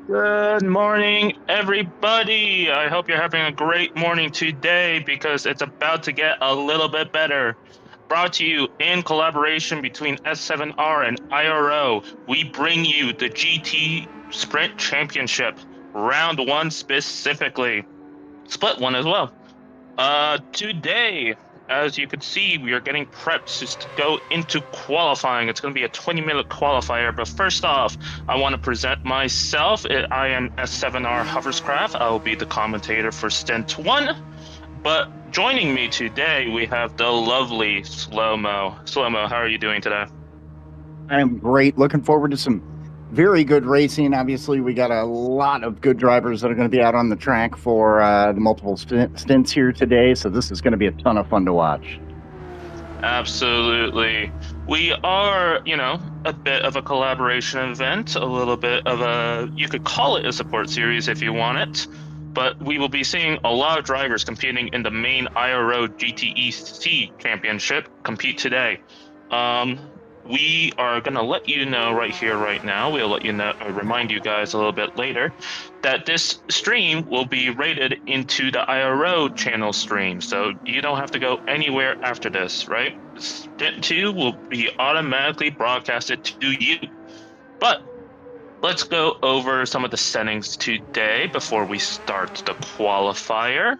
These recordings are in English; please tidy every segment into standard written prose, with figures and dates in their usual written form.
Good morning, everybody. I hope you're having a great morning today because it's about to get a little bit better. Brought to you in collaboration between S7R and IRO, we bring you the GT Sprint Championship, round one specifically, split one as well. Today, as you can see, we are getting prepped to go into qualifying. It's going to be a 20-minute qualifier. But first off, I want to present myself. I am S7R Hoverscraft. I will be the commentator for Stint 1. But joining me today, we have the lovely Slow-Mo. Slow-Mo, how are you doing today? I am great. Looking forward to some very good racing. Obviously, we got a lot of good drivers that are going to be out on the track for the multiple stints here today. So this is going to be a ton of fun to watch. Absolutely. We are, a bit of a collaboration event, a little bit of you could call it a support series if you want it, but we will be seeing a lot of drivers competing in the main IRO GTEC championship compete today. We are going to let you know right here, right now. We'll let you know, remind you guys a little bit later that this stream will be rated into the IRO channel stream. So you don't have to go anywhere after this, right? Stint 2 will be automatically broadcasted to you. But let's go over some of the settings today before we start the qualifier.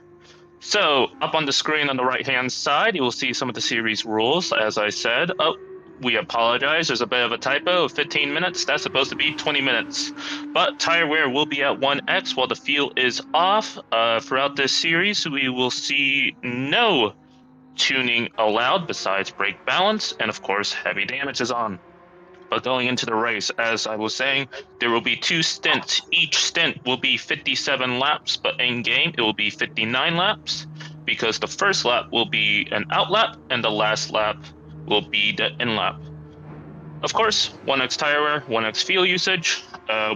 So up on the screen on the right-hand side, you will see some of the series rules, as I said. Oh, we apologize. There's a bit of a typo of 15 minutes. That's supposed to be 20 minutes. But tire wear will be at 1x while the fuel is off. Throughout this series, we will see no tuning allowed besides brake balance, and of course, heavy damage is on. But going into the race, as I was saying, there will be two stints. Each stint will be 57 laps, but in game it will be 59 laps because the first lap will be an out lap and the last lap will be the in lap. Of course, 1x tire wear, 1x fuel usage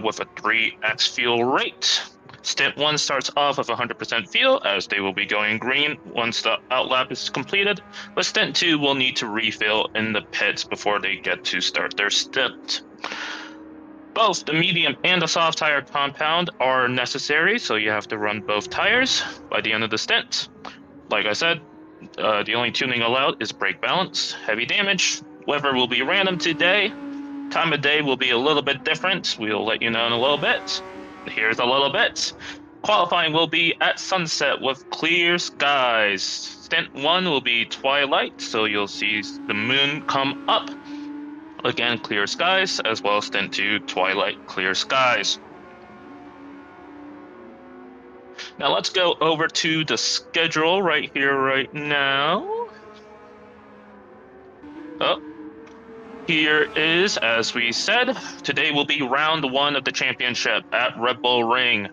with a 3x fuel rate. Stint 1 starts off with 100% fuel as they will be going green once the out lap is completed, but Stint 2 will need to refill in the pits before they get to start their stint. Both the medium and the soft tire compound are necessary, so you have to run both tires by the end of the stint. Like I said, the only tuning allowed is brake balance, heavy damage. Weather will be random today. Time of day will be a little bit different. We'll let you know in a little bit. Here's a little bit. Qualifying will be at sunset with clear skies. Stint 1 will be twilight, so you'll see the moon come up. Again, clear skies, as well as Stint 2, twilight, clear skies. Now let's go over to the schedule right here, right now. Oh, here is, as we said, today will be round one of the championship at Red Bull Ring.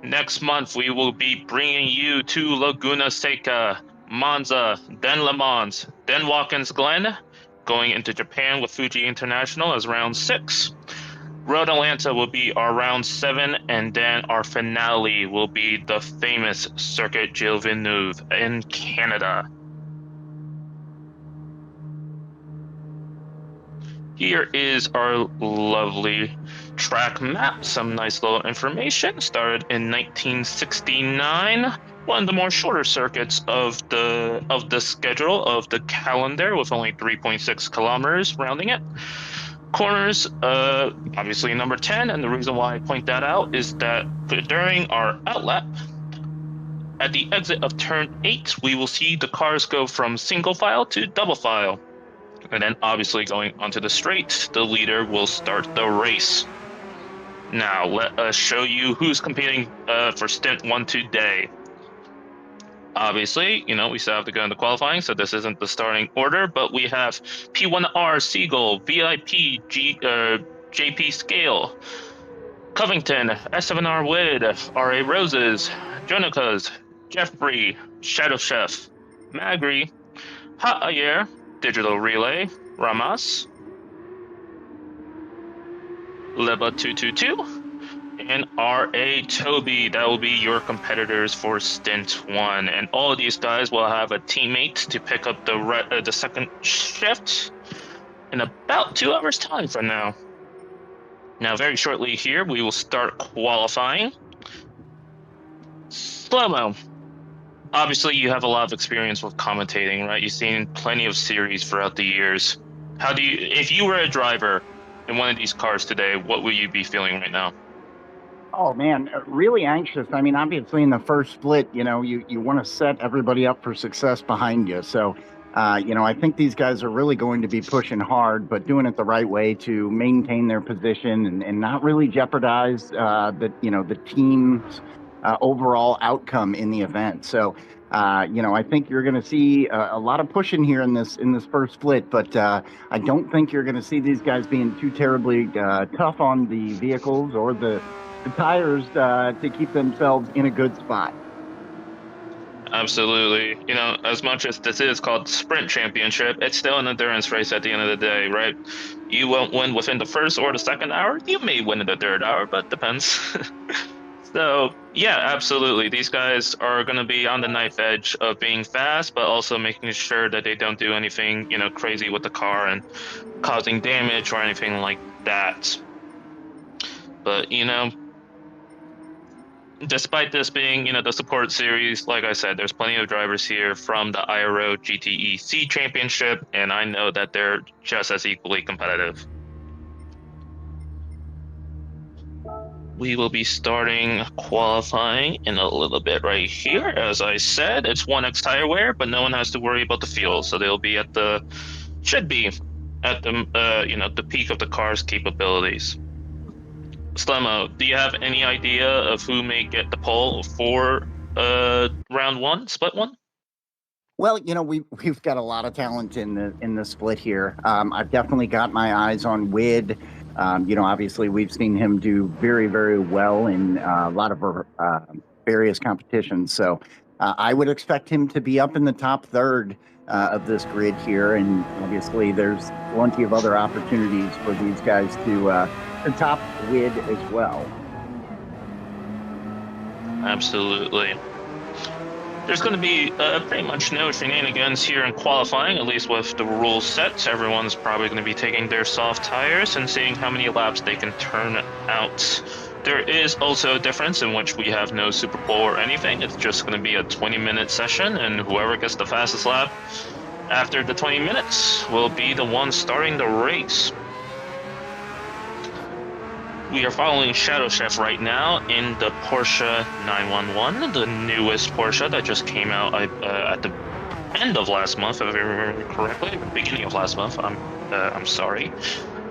Next month, we will be bringing you to Laguna Seca, Monza, then Le Mans, then Watkins Glen, going into Japan with Fuji International as round 6. Road Atlanta will be our round 7, and then our finale will be the famous Circuit Gilles Villeneuve in Canada. Here is our lovely track map. Some nice little information. Started in 1969. One of the more shorter circuits of the schedule of the calendar, with only 3.6 kilometers rounding it. Corners, obviously number 10, and the reason why I point that out is that during our outlap, at the exit of turn 8, we will see the cars go from single file to double file. And then obviously going onto the straight, the leader will start the race. Now, let us show you who's competing for Stint 1 today. Obviously, we still have to go into qualifying, so this isn't the starting order, but we have P1R Seagull, VIP JP Scale, Covington, S7R Wood, RA Roses, Jonicas, Jeffrey, Shadow Chef, Magri, Hot Ayer, Digital Relay, Ramas, Leba222, and R.A. Toby. That will be your competitors for Stint 1. And all of these guys will have a teammate to pick up the second shift in about 2 hours' time from now. Now, very shortly here, we will start qualifying. Slow-mo. Obviously, you have a lot of experience with commentating, right? You've seen plenty of series throughout the years. If you were a driver in one of these cars today, what would you be feeling right now? Oh man, really anxious. I mean, obviously in the first split, you want to set everybody up for success behind you. So, I think these guys are really going to be pushing hard, but doing it the right way to maintain their position and not really jeopardize the team's overall outcome in the event. So, I think you're going to see a lot of pushing here in this first split, but I don't think you're going to see these guys being too terribly tough on the vehicles or the tires to keep themselves in a good spot. Absolutely. As much as this is called Sprint Championship, it's still an endurance race at the end of the day, right? You won't win within the first or the second hour. You may win in the third hour, but depends. So, yeah, absolutely. These guys are going to be on the knife edge of being fast, but also making sure that they don't do anything, crazy with the car and causing damage or anything like that. But, despite this being, the support series, like I said, there's plenty of drivers here from the IRO GTEC championship, and I know that they're just as equally competitive. We will be starting qualifying in a little bit right here. As I said, it's 1X tire wear, but no one has to worry about the fuel, so they'll be should be at the peak of the car's capabilities. Slemo, do you have any idea of who may get the pole for round one, split one? Well, we've got a lot of talent in the split here. I've definitely got my eyes on Wid. Obviously we've seen him do very, very well in a lot of various competitions. So I would expect him to be up in the top third of this grid here, and obviously there's plenty of other opportunities for these guys to top Wid as well. Absolutely. There's going to be pretty much no shenanigans here in qualifying, at least with the rules set. Everyone's probably going to be taking their soft tires and seeing how many laps they can turn out. There is also a difference in which we have no Super Bowl or anything. It's just going to be a 20-minute session, and whoever gets the fastest lap after the 20 minutes will be the one starting the race. We are following Shadow Chef right now in the Porsche 911, the newest Porsche that just came out at the end of last month, if I remember correctly, the beginning of last month. I'm sorry.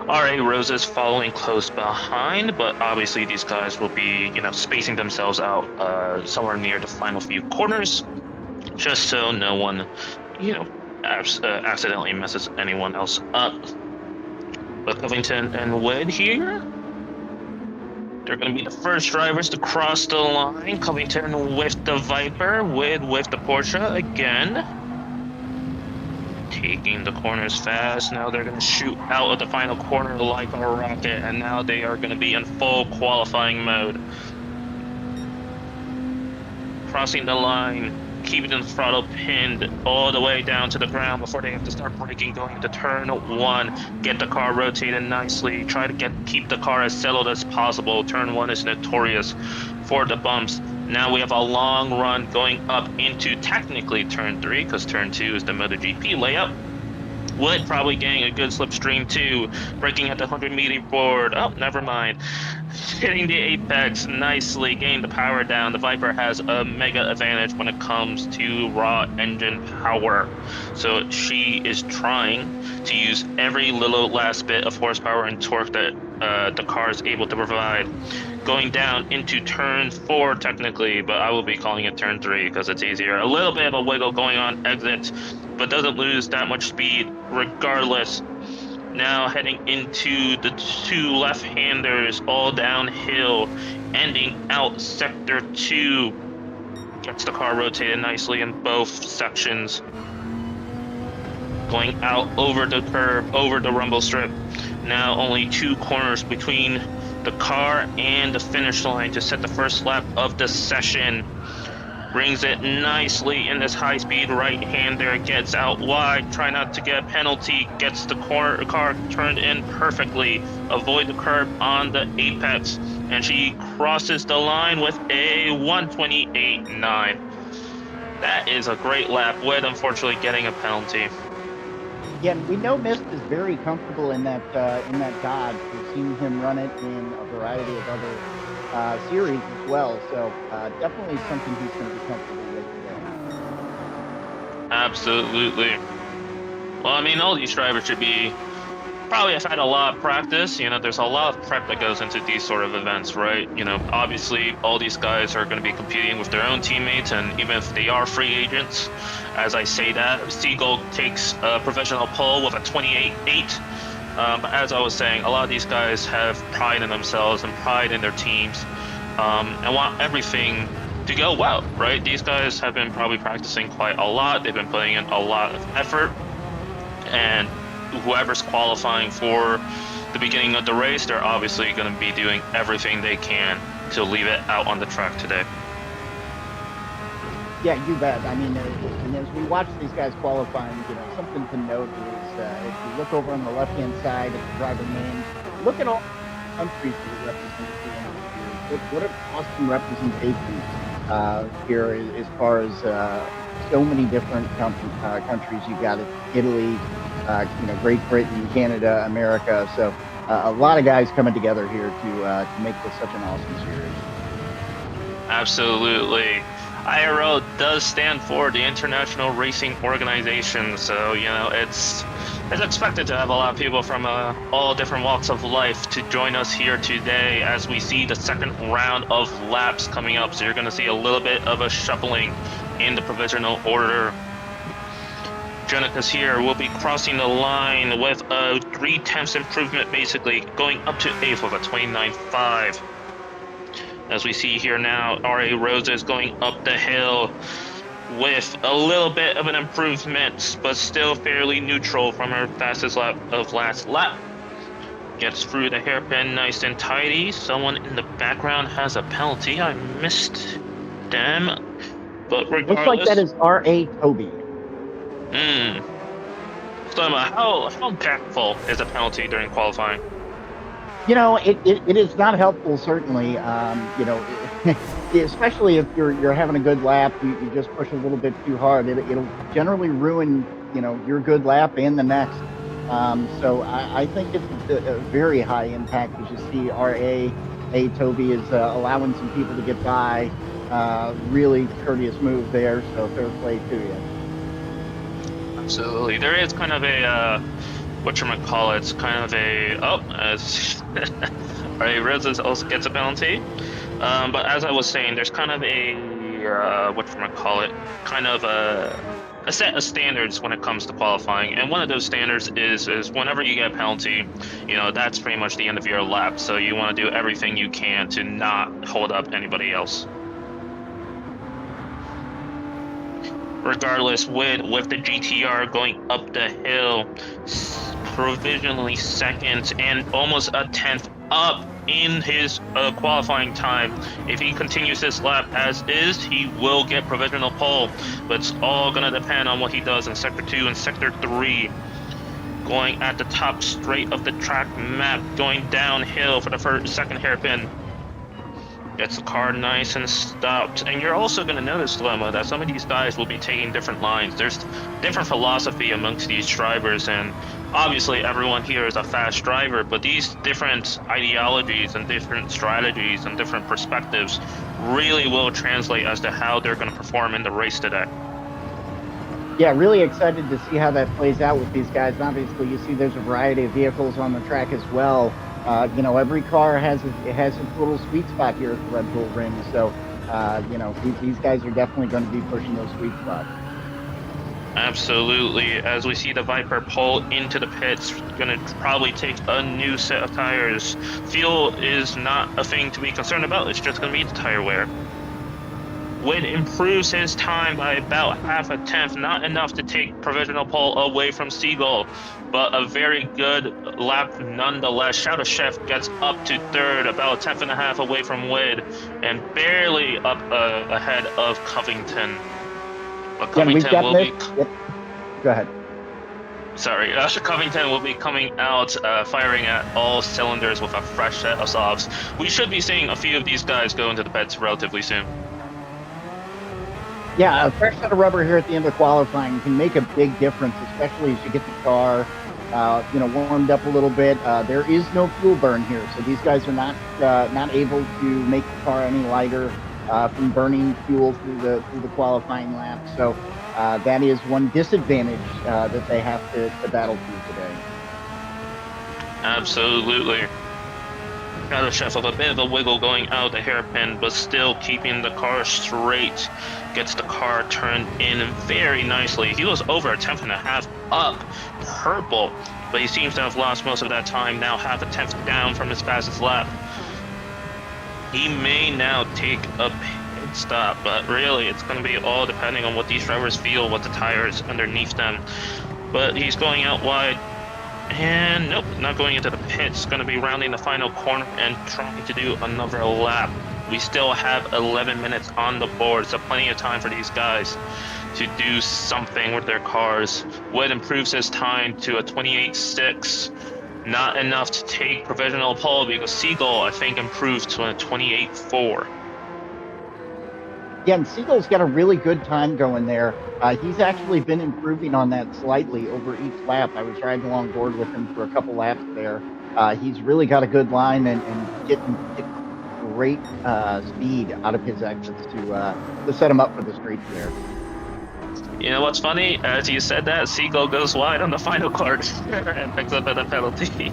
RA Roses following close behind, but obviously these guys will be, spacing themselves out somewhere near the final few corners, just so no one, accidentally messes anyone else up. But Covington and Wed here. They're going to be the first drivers to cross the line. Covington with the Viper, with the Porsche again. Taking the corners fast. Now they're going to shoot out of the final corner like a rocket, and now they are going to be in full qualifying mode. Crossing the line, keeping the throttle pinned all the way down to the ground before they have to start braking, going into turn one, get the car rotated nicely, try to keep the car as settled as possible. Turn one is notorious for the bumps. Now we have a long run going up into technically turn three, because turn two is the MotoGP layout. Wood probably getting a good slipstream too, braking at the 100-meter board. Oh, never mind. Hitting the apex nicely, getting the power down. The Viper has a mega advantage when it comes to raw engine power. So she is trying to use every little last bit of horsepower and torque that the car is able to provide. Going down into turn four technically, but I will be calling it turn three because it's easier. A little bit of a wiggle going on exit, but doesn't lose that much speed regardless. Now heading into the two left-handers all downhill, ending out sector 2. Gets the car rotated nicely in both sections. Going out over the curb, over the rumble strip. Now only 2 corners between the car and the finish line to set the first lap of the session. brings it nicely in this high-speed right-hander, gets out wide, try not to get a penalty, gets the car turned in perfectly, avoid the curb on the apex, and she crosses the line with a 128.9. That is a great lap with, unfortunately, getting a penalty. Yeah, and we know Mist is very comfortable in that Dodge. We've seen him run it in a variety of other series as well. So definitely something he's going to be comfortable with today. Absolutely. Well, I mean, all these drivers should be probably have had a lot of practice. You know, there's a lot of prep that goes into these sort of events, right? You know, obviously, all these guys are going to be competing with their own teammates, and even if they are free agents, as I say that, Siegel takes a professional pole with a 28.8. As I was saying, a lot of these guys have pride in themselves and pride in their teams, and want everything to go well, right? These guys have been probably practicing quite a lot. They've been putting in a lot of effort, and whoever's qualifying for the beginning of the race, they're obviously going to be doing everything they can to leave it out on the track today. Yeah, you bet. I mean, and as we watch these guys qualifying, you know, something to note is if you look over on the left-hand side at the driver names, look at all the countries that are represented here. What an awesome representation here as far as so many different countries. You've got Italy, you know, Great Britain, Canada, America. So a lot of guys coming together here to make this such an awesome series. Absolutely. IRO does stand for the International Racing Organization, so you know it's expected to have a lot of people from all different walks of life to join us here today as we see the second round of laps coming up. So you're going to see a little bit of a shuffling in the provisional order. Jenica's here will be crossing the line with a 0.3 improvement, basically going up to 8th with a 29.5. As we see here now, R.A. Rosa is going up the hill with a little bit of an improvement, but still fairly neutral from her fastest lap of last lap. Gets through the hairpin nice and tidy. Someone in the background has a penalty. I missed them, but regardless... Looks like that is R.A. Toby. So how impactful is a penalty during qualifying? You know, it is not helpful, certainly. You know, especially if you're having a good lap, you just push a little bit too hard. It'll generally ruin, you know, your good lap and the next. So I think it's a very high impact as you see R.A. Toby is allowing some people to get by. Really courteous move there, so fair play to you. Absolutely. There is kind of a whatchamacallit, kind of a right, Roses also gets a penalty. But as I was saying, there's kind of a whatchamacallit, kind of a set of standards when it comes to qualifying, and one of those standards is whenever you get a penalty, you know, that's pretty much the end of your lap. So you want to do everything you can to not hold up anybody else. Regardless, with the GTR going up the hill, provisionally second and almost a 10th up in his qualifying time. If he continues this lap as is, he will get provisional pole, but it's all going to depend on what he does in Sector 2 and Sector 3. Going at the top straight of the track map, going downhill for the second hairpin. Gets the car nice and stopped. And you're also going to notice, Lemma, that some of these guys will be taking different lines. There's different philosophy amongst these drivers, and obviously everyone here is a fast driver, but these different ideologies and different strategies and different perspectives really will translate as to how they're going to perform in the race today. Yeah, really excited to see how that plays out with these guys. Obviously, you see there's a variety of vehicles on the track as well. You know, every car has its little sweet spot here at the Red Bull Ring. So, you know, these guys are definitely going to be pushing those sweet spots. Absolutely. As we see the Viper pull into the pits, going to probably take a new set of tires. Fuel is not a thing to be concerned about. It's just going to be the tire wear. Wood improves his time by about half a tenth, not enough to take provisional pole away from Siegel, but a very good lap nonetheless. Shadow Chef gets up to third, about a tenth and a half away from Wood, and barely up ahead of Covington. But Covington will be. Yep. Go ahead. Sorry, Covington will be coming out firing at all cylinders with a fresh set of softs. We should be seeing a few of these guys go into the pits relatively soon. Yeah, a fresh set of rubber here at the end of qualifying can make a big difference, especially as you get the car, warmed up a little bit. There is no fuel burn here, so these guys are not able to make the car any lighter from burning fuel through the qualifying lap. So that is one disadvantage that they have to battle through today. Absolutely. Shadow Chef with a bit of a wiggle going out the hairpin, but still keeping the car straight. Gets the car turned in very nicely. He was over a tenth and a half up purple, but he seems to have lost most of that time, now half a tenth down from his fastest lap. He may now take a pit stop, but really it's going to be all depending on what these drivers feel, what the tires underneath them. But he's going out wide. And nope, not going into the pits. Going to be rounding the final corner and trying to do another lap. We still have 11 minutes on the board, so plenty of time for these guys to do something with their cars. Wood improves his time to a 28.6. Not enough to take provisional pole because Siegel, I think, improved to a 28.4. Yeah, and Siegel's got a really good time going there. He's actually been improving on that slightly over each lap. I was riding along board with him for a couple laps there. He's really got a good line and getting great speed out of his exits to set him up for the straight there. You know what's funny? As you said that, Siegel goes wide on the final corner and picks up a penalty.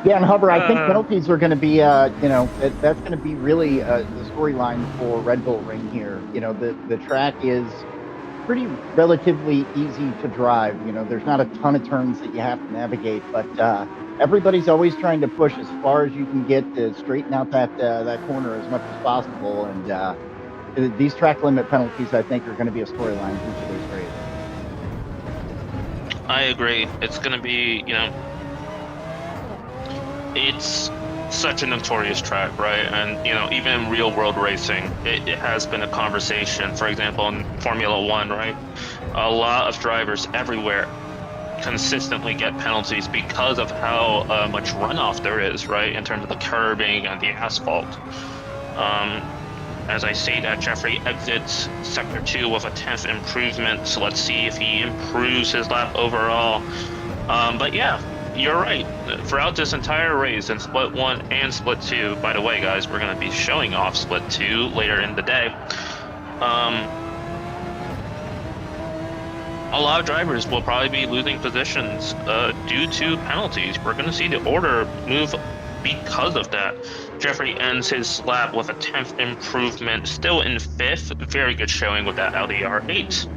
Yeah, and Hubbard, I think penalties are going to be, that's going to be really the storyline for Red Bull Ring here. The track is pretty relatively easy to drive. There's not a ton of turns that you have to navigate, but everybody's always trying to push as far as you can get to straighten out that corner as much as possible. And these track limit penalties, I think, are going to be a storyline through today's race. I agree. It's going to be, it's such a notorious track, right? And, even in real world racing, it has been a conversation. For example, in Formula One, right? A lot of drivers everywhere consistently get penalties because of how much runoff there is, right? In terms of the curbing and the asphalt. As I say that, Jeffrey exits Sector 2 with a 10th improvement, so let's see if he improves his lap overall. But yeah, you're right. Throughout this entire race in Split 1 and Split 2, by the way, guys, we're going to be showing off Split 2 later in the day. A lot of drivers will probably be losing positions due to penalties. We're going to see the order move because of that. Jeffrey ends his lap with a 10th improvement, still in 5th. Very good showing with that Audi R8.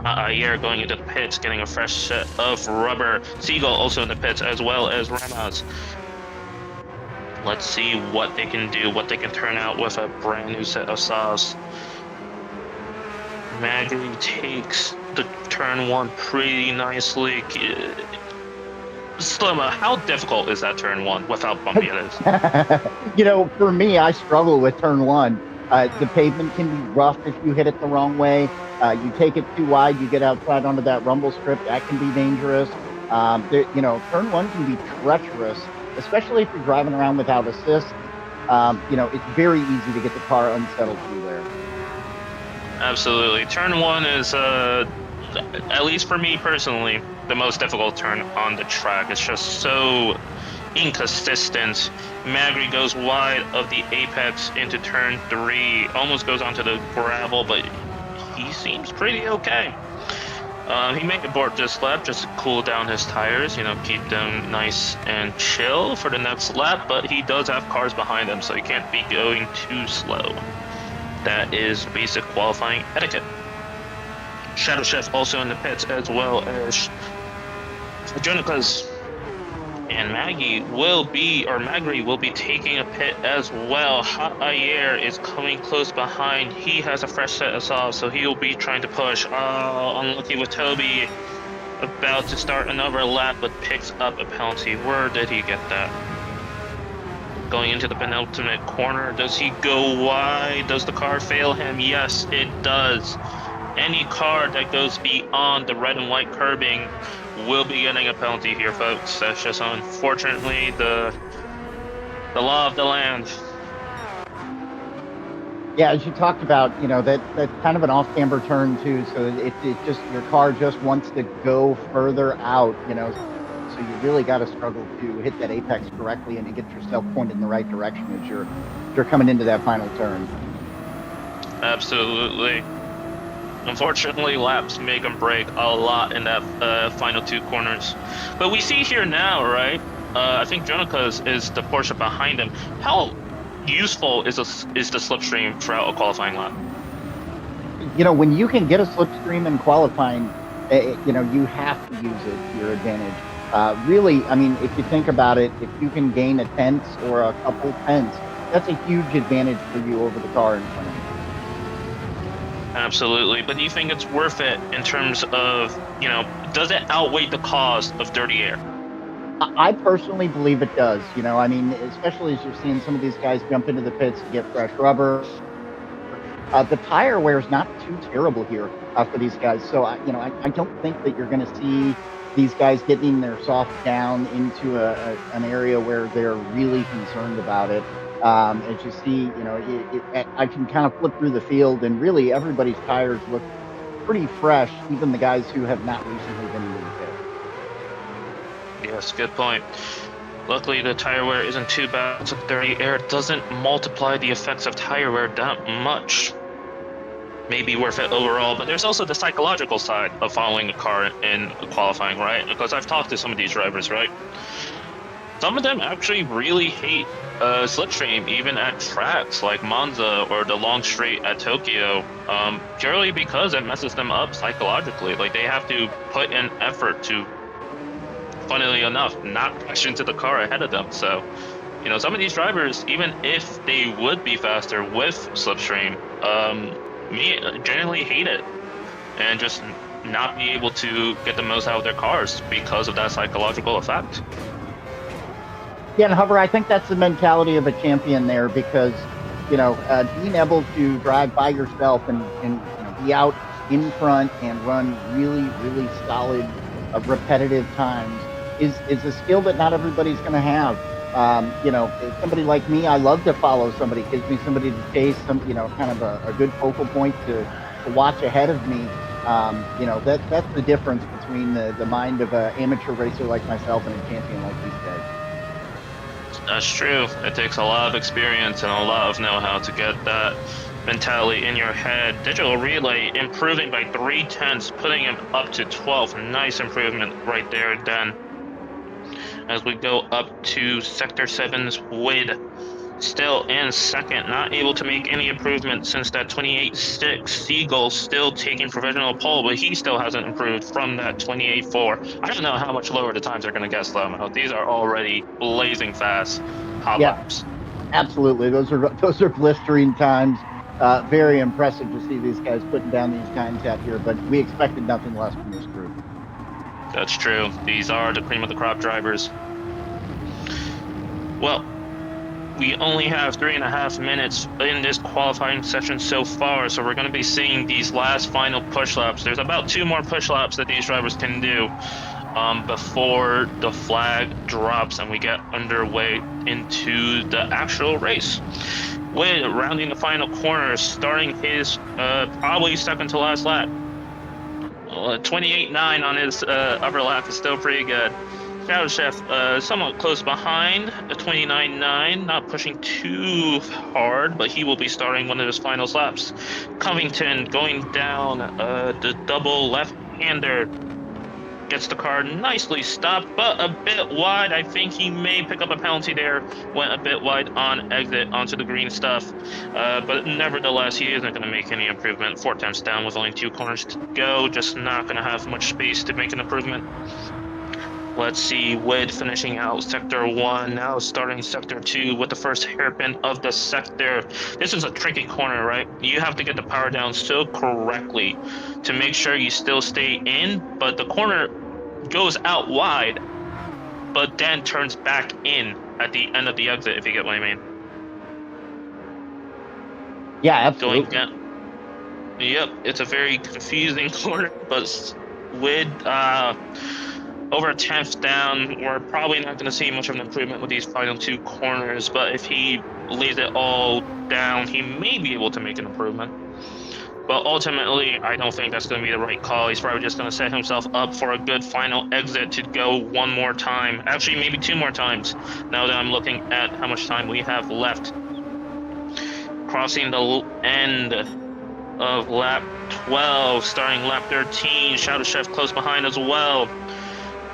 Ayer going into the pits, getting a fresh set of rubber. Siegel also in the pits, as well as Ramaz. Let's see what they can do, what they can turn out with a brand new set of saws. Magri takes the turn 1 pretty nicely. Slimma, how difficult is that turn 1 with how bumpy it is? For me, I struggle with turn 1. The pavement can be rough if you hit it the wrong way. You take it too wide, you get outside onto that rumble strip, that can be dangerous. Turn 1 can be treacherous, especially if you're driving around without assist. It's very easy to get the car unsettled through there. Absolutely. Turn 1 is, at least for me personally, the most difficult turn on the track. It's just so inconsistent. Magri goes wide of the apex into turn 3, almost goes onto the gravel, but he seems pretty okay. He may abort this lap just to cool down his tires, keep them nice and chill for the next lap, but he does have cars behind him, so he can't be going too slow. That is basic qualifying etiquette. Shadow Chef also in the pits, as well as Jonica's And Maggie will be taking a pit as well. Hot Ayer is coming close behind. He has a fresh set of softs, so he will be trying to push. Oh, unlucky with Toby. About to start another lap, but picks up a penalty. Where did he get that? Going into the penultimate corner. Does he go wide? Does the car fail him? Yes, it does. Any car that goes beyond the red and white curbing will be getting a penalty here, folks. That's just unfortunately the law of the land. Yeah, as you talked about, that's kind of an off-camber turn too. So it just, your car just wants to go further out, So you really got to struggle to hit that apex correctly and to get yourself pointed in the right direction as you're coming into that final turn. Absolutely. Unfortunately, laps make and break a lot in that final two corners. But we see here now, right? I think Jonica is the Porsche behind him. How useful is the slipstream throughout a qualifying lap? When you can get a slipstream in qualifying, you have to use it to your advantage. Really, I mean, if you think about it, if you can gain a tenth or a couple tenths, that's a huge advantage for you over the car in front of you. Absolutely. But do you think it's worth it in terms of, does it outweigh the cost of dirty air? I personally believe it does. I mean, especially as you're seeing some of these guys jump into the pits to get fresh rubber. The tire wear is not too terrible here for these guys. So, I don't think that you're going to see these guys getting their soft down into an area where they're really concerned about it. As you see, I can kind of flip through the field, and really everybody's tires look pretty fresh, even the guys who have not recently been into the pit. Yes, good point. Luckily, the tire wear isn't too bad, so dirty air doesn't multiply the effects of tire wear that much. Maybe worth it overall, but there's also the psychological side of following a car in qualifying, right? Because I've talked to some of these drivers, right? Some of them actually really hate slipstream, even at tracks like Monza or the long straight at Tokyo, purely because it messes them up psychologically. Like, they have to put in effort to, funnily enough, not crash into the car ahead of them. So, some of these drivers, even if they would be faster with slipstream, me generally hate it and just not be able to get the most out of their cars because of that psychological effect. Yeah, and Hover, I think that's the mentality of a champion there, because being able to drive by yourself and be out in front and run really, really solid, repetitive times is a skill that not everybody's going to have. Somebody like me, I love to follow somebody. It gives me somebody to chase, kind of a good focal point to watch ahead of me. That's the difference between the mind of an amateur racer like myself and a champion like these guys. That's true. It takes a lot of experience and a lot of know-how to get that mentality in your head. Digital Relay improving by 0.3, putting him up to 12th. Nice improvement right there, then. As we go up to Sector 7's Wid, still in second, not able to make any improvement since that 28.6. Seagull still taking provisional pole, but he still hasn't improved from that 28.4. I don't know how much lower the times are going to get, slow-mo. These are already blazing fast hot laps. Absolutely. Those are blistering times. Very impressive to see these guys putting down these times out here, but we expected nothing less from this group. That's true. These are the cream of the crop drivers. Well, we only have 3.5 minutes in this qualifying session so far, so we're going to be seeing these last final push laps. There's about 2 more push laps that these drivers can do before the flag drops and we get underway into the actual race. Wid rounding the final corner, starting his probably second to last lap. 28.9 on his upper lap is still pretty good. Shadow Chef somewhat close behind, 29.9, not pushing too hard, but he will be starting one of his final laps. Covington going down the double left-hander, gets the car nicely stopped, but a bit wide. I think he may pick up a penalty there. Went a bit wide on exit onto the green stuff. But nevertheless, he isn't going to make any improvement. 4 times down with only 2 corners to go. Just not going to have much space to make an improvement. Let's see Wid finishing out Sector 1, now starting Sector 2 with the first hairpin of the sector. This is a tricky corner, right? You have to get the power down so correctly to make sure you still stay in, but the corner goes out wide, but then turns back in at the end of the exit, if you get what I mean. Yeah, Going absolutely. down. Yep, it's a very confusing corner, but with over a tenth down, we're probably not going to see much of an improvement with these final two corners. But if he lays it all down, he may be able to make an improvement. But ultimately, I don't think that's going to be the right call. He's probably just going to set himself up for a good final exit to go one more time. Actually, maybe two more times, now that I'm looking at how much time we have left. Crossing the end of lap 12, starting lap 13. Shadow Chef close behind as well.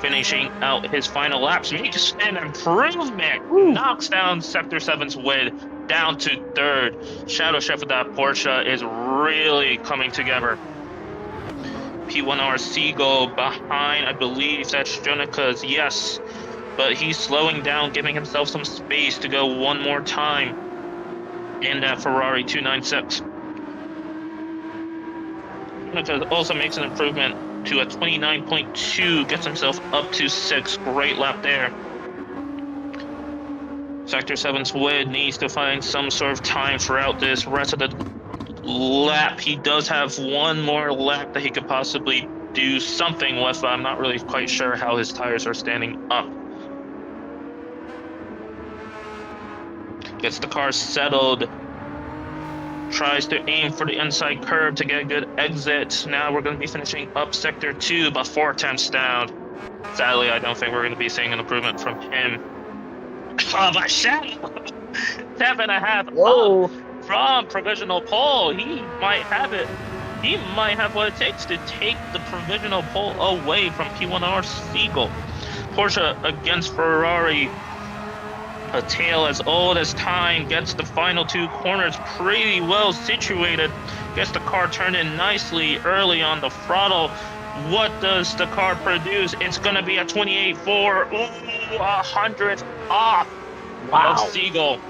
Finishing out his final laps, makes an improvement. Woo. Knocks down Sector 7's Wid down to third. Shadow Chef with that Porsche is really coming together. P1R Seagull behind, I believe that's Jonica's, yes. But he's slowing down, giving himself some space to go one more time in that Ferrari 296. Jonica also makes an improvement to a 29.2, gets himself up to 6th. Great lap there. Sector 7's Wid needs to find some sort of time throughout this rest of the lap. He does have one more lap that he could possibly do something with, but I'm not really quite sure how his tires are standing up. Gets the car settled. Tries to aim for the inside curve to get a good exit. Now we're going to be finishing up Sector 2, but 4 attempts down. Sadly, I don't think we're going to be seeing an improvement from him. Oh, my Shadow! 7.5 Whoa. up from provisional pole. He might have it. He might have what it takes to take the provisional pole away from P1R Seagull. Porsche against Ferrari. A tail as old as time, gets the final two corners pretty well situated. Gets the car turned in nicely early on the throttle. What does the car produce? It's going to be a 28.4. Ooh, 100th off of Seagull.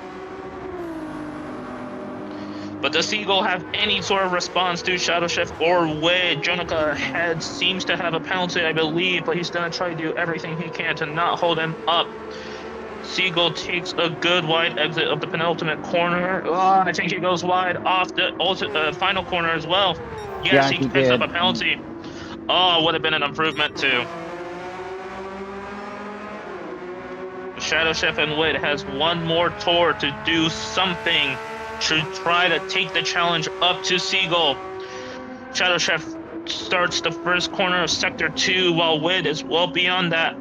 But does Seagull have any sort of response to Shadow Chef or Wid? Jonica ahead seems to have a penalty, I believe, but he's going to try to do everything he can to not hold him up. Seagull takes a good wide exit of the penultimate corner. I think he goes wide off the final corner as well. Yes, Yeah, he picks up a penalty. Oh, would have been an improvement too. Shadow Chef and Wid has one more tour to do something to try to take the challenge up to Seagull. Shadow Chef starts the first corner of Sector 2 while Wid is well beyond that.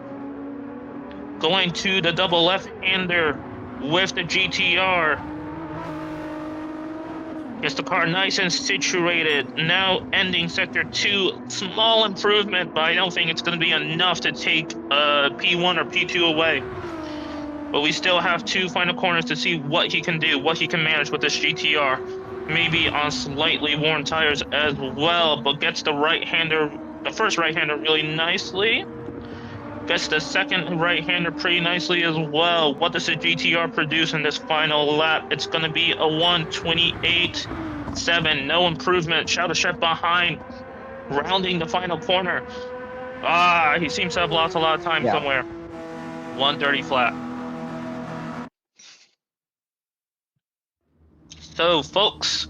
Going to the double left-hander with the GTR. Gets the car nice and situated. Now ending Sector 2. Small improvement, but I don't think it's going to be enough to take P1 or P2 away. But we still have two final corners to see what he can do, what he can manage with this GTR. Maybe on slightly worn tires as well, but gets the first right-hander really nicely. Gets the second right-hander pretty nicely as well. What does the GTR produce in this final lap? It's going to be a 1:28.7. No improvement. Shadow Chef behind, rounding the final corner. He seems to have lost a lot of time somewhere. 1:30 flat. So, folks,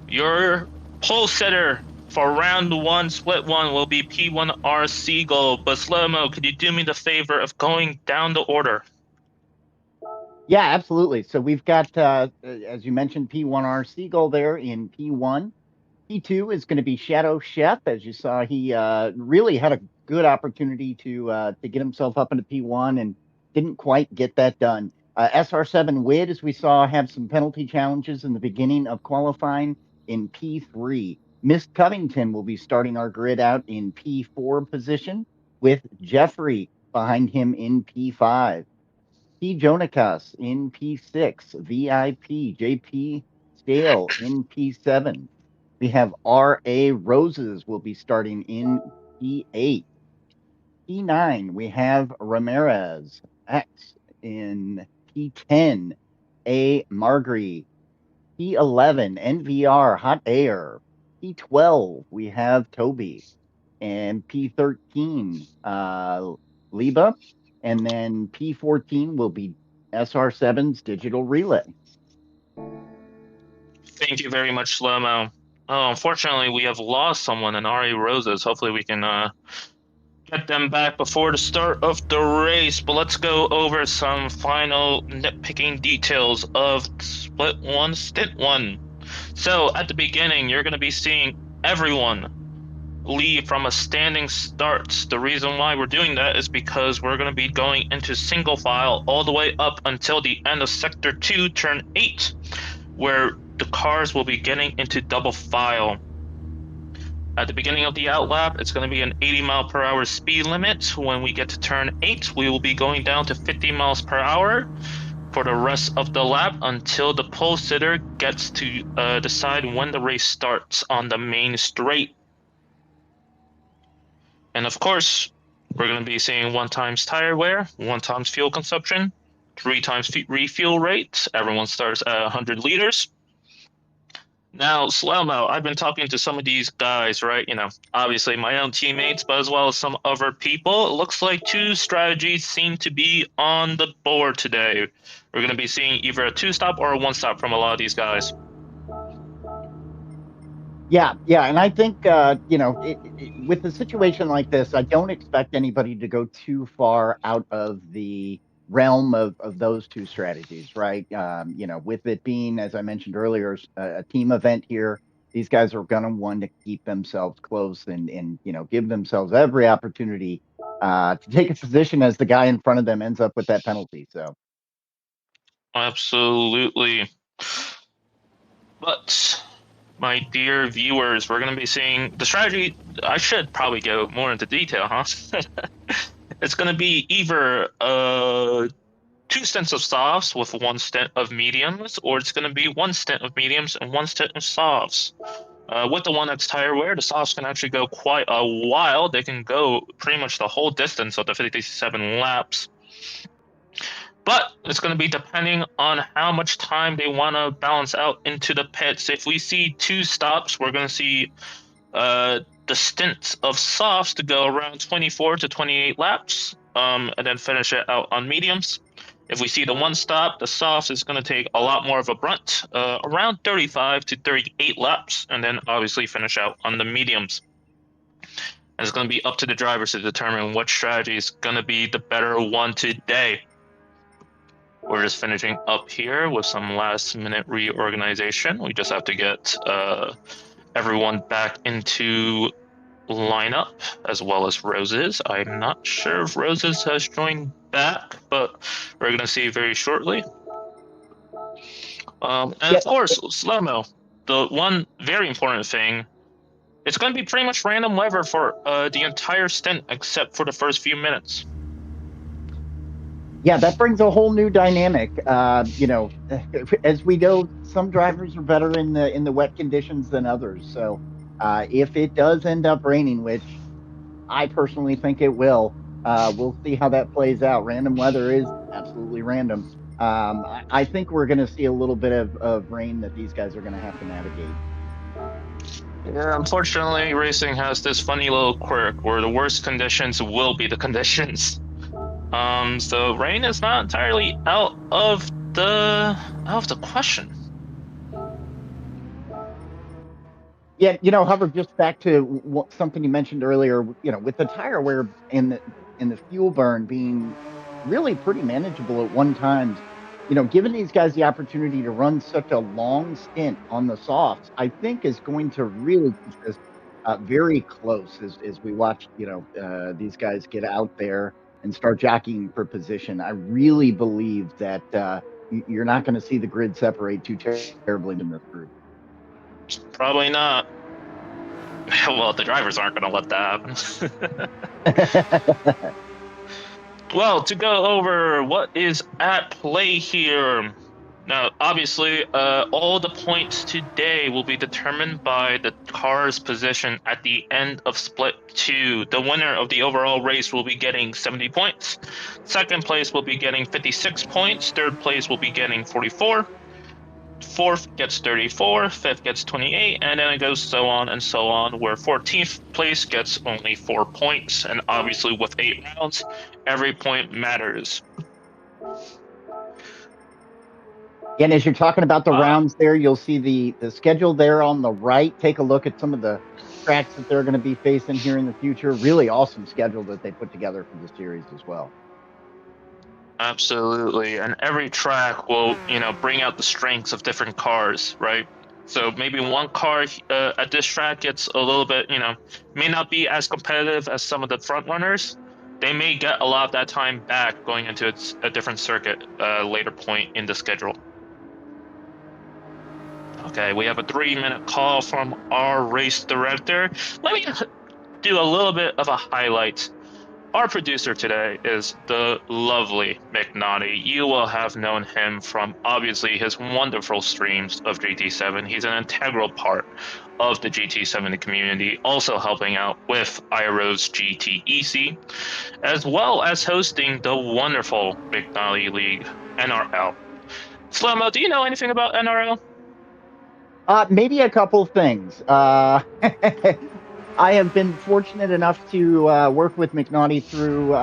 your pole setter for round 1, split 1, will be P1R Seagull. But Slow-Mo, could you do me the favor of going down the order? Yeah, absolutely. So we've got, as you mentioned, P1R Seagull there in P1. P2 is going to be Shadow Chef. As you saw, he really had a good opportunity to get himself up into P1 and didn't quite get that done. SR7 Wid, as we saw, have some penalty challenges in the beginning of qualifying in P3. Miss Covington will be starting our grid out in P4 position with Jeffrey behind him in P5. P. Jonicas in P6, VIP, JP Scale in P7. We have R.A. Roses will be starting in P8. P9, we have Ramirez. X. In P10, A. Margry. P11, NVR, Hot Air. P12, we have Toby. And P13, Liba. And then P14 will be SR7's Digital Relay. Thank you very much, Slow-Mo. Oh, unfortunately, we have lost someone in RA Roses. Hopefully, we can get them back before the start of the race. But let's go over some final nitpicking details of Split 1, Stint 1. So, at the beginning, you're going to be seeing everyone leave from a standing start. The reason why we're doing that is because we're going to be going into single file all the way up until the end of Sector 2, Turn 8, where the cars will be getting into double file. At the beginning of the outlap, it's going to be an 80 mile per hour speed limit. When we get to turn 8, we will be going down to 50 miles per hour for the rest of the lap until the pole sitter gets to decide when the race starts on the main straight. And of course, we're going to be seeing 1 times tire wear, 1 times fuel consumption, 3 times refuel rate. Everyone starts at 100 liters. Now, Slow-Mo, I've been talking to some of these guys, right? You know, obviously my own teammates, but as well as some other people. It looks like 2 strategies seem to be on the board today. We're going to be seeing either a 2-stop or a 1-stop from a lot of these guys. Yeah, and I think with a situation like this, I don't expect anybody to go too far out of the realm of those 2 strategies, right? With it being, as I mentioned earlier, a team event here, these guys are going to want to keep themselves close and give themselves every opportunity to take a position as the guy in front of them ends up with that penalty. So, absolutely. But my dear viewers, we're going to be seeing the strategy. I should probably go more into detail, huh? It's going to be either 2 stints of softs with 1 stint of mediums, or it's going to be 1 stint of mediums and 1 stint of softs. With the one that's tire wear, the softs can actually go quite a while. They can go pretty much the whole distance of the 57 laps. But it's going to be depending on how much time they want to balance out into the pits. If we see 2 stops, we're going to see the stint of softs to go around 24 to 28 laps, and then finish it out on mediums. If we see the 1 stop, the softs is going to take a lot more of a brunt, around 35 to 38 laps, and then obviously finish out on the mediums. And it's going to be up to the drivers to determine what strategy is going to be the better one today. We're just finishing up here with some last-minute reorganization. We just have to get everyone back into lineup, as well as Roses. I'm not sure if Roses has joined back, but we're going to see very shortly. And of course, Slow-Mo, the one very important thing, it's going to be pretty much random weather for the entire stint except for the first few minutes. Yeah, that brings a whole new dynamic. As we know, some drivers are better in the wet conditions than others. So if it does end up raining, which I personally think it will, we'll see how that plays out. Random weather is absolutely random. I think we're going to see a little bit of rain that these guys are going to have to navigate. Yeah, unfortunately, racing has this funny little quirk where the worst conditions will be the conditions. So rain is not entirely out of the question. Yeah, Hubbard, just back to something you mentioned earlier, with the tire wear and the fuel burn being really pretty manageable at 1 time, giving these guys the opportunity to run such a long stint on the softs, I think is going to really keep this very close as we watch, these guys get out there and start jockeying for position. I really believe that you're not going to see the grid separate too terribly in this group. Probably not. Well, the drivers aren't going to let that happen. Well, to go over what is at play here, Now, obviously, all the points today will be determined by the car's position at the end of split 2. The winner of the overall race will be getting 70 points. Second place will be getting 56 points. Third place will be getting 44. Fourth gets 34, fifth gets 28, and then it goes so on and so on, where 14th place gets only 4 points. And obviously, with 8 rounds, every point matters. And as you're talking about the rounds there, you'll see the schedule there on the right. Take a look at some of the tracks that they're going to be facing here in the future. Really awesome schedule that they put together for the series as well. Absolutely. And every track will, bring out the strengths of different cars, right? So maybe one car at this track gets a little bit, may not be as competitive as some of the front runners. They may get a lot of that time back going into a different circuit later point in the schedule. Okay, we have a 3-minute call from our race director. Let me do a little bit of a highlight. Our producer today is the lovely McNaughty. You will have known him from obviously his wonderful streams of GT7. He's an integral part of the GT7 community, also helping out with IRO's GTEC, as well as hosting the wonderful McNaughty League, NRL. Slow-mo, do you know anything about NRL? Maybe a couple things. I have been fortunate enough to work with McNaughty through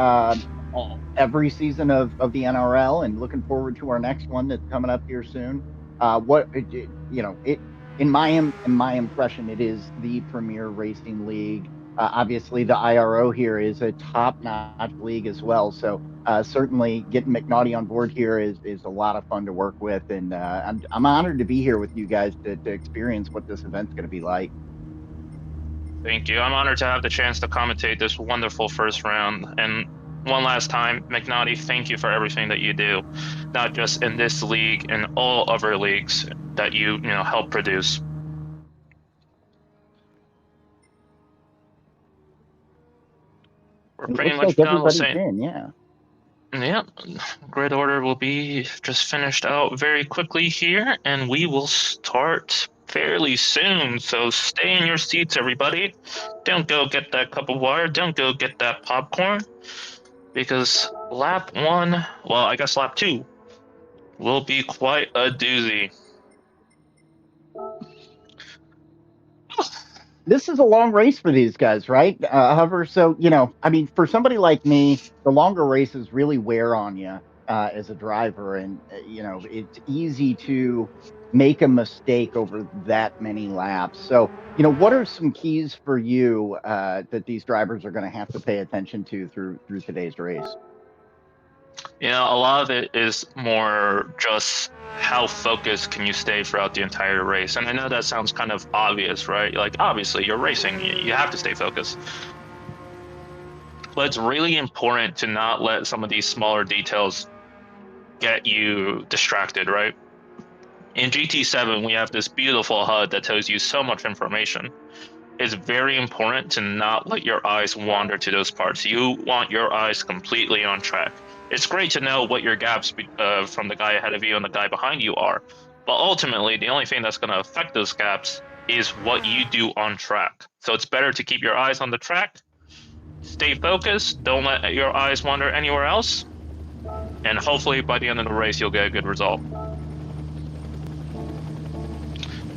every season of the NRL, and looking forward to our next one that's coming up here soon. In my impression, it is the premier racing league. Obviously, the IRO here is a top-notch league as well. So certainly, getting McNaughty on board here is a lot of fun to work with, and I'm honored to be here with you guys to experience what this event's going to be like. Thank you. I'm honored to have the chance to commentate this wonderful first round. And one last time, McNaughty, thank you for everything that you do, not just in this league and all other leagues that you help produce. We're It pretty looks much like done. everybody's in, yeah. Yeah, grid order will be just finished out very quickly here, and we will start fairly soon. So stay in your seats, everybody. Don't go get that cup of water. Don't go get that popcorn, because lap 1, well, I guess lap 2, will be quite a doozy. This is a long race for these guys, right? However, so, I mean, for somebody like me, the longer races really wear on you as a driver. And, it's easy to make a mistake over that many laps. So, what are some keys for you that these drivers are going to have to pay attention to through today's race? A lot of it is more just how focused can you stay throughout the entire race. And I know that sounds kind of obvious, right? Like, obviously, you're racing, you have to stay focused. But it's really important to not let some of these smaller details get you distracted, right? In GT7, we have this beautiful HUD that tells you so much information. It's very important to not let your eyes wander to those parts. You want your eyes completely on track. It's great to know what your gaps from the guy ahead of you and the guy behind you are, but ultimately, the only thing that's going to affect those gaps is what you do on track. So it's better to keep your eyes on the track, stay focused, don't let your eyes wander anywhere else, and hopefully by the end of the race, you'll get a good result.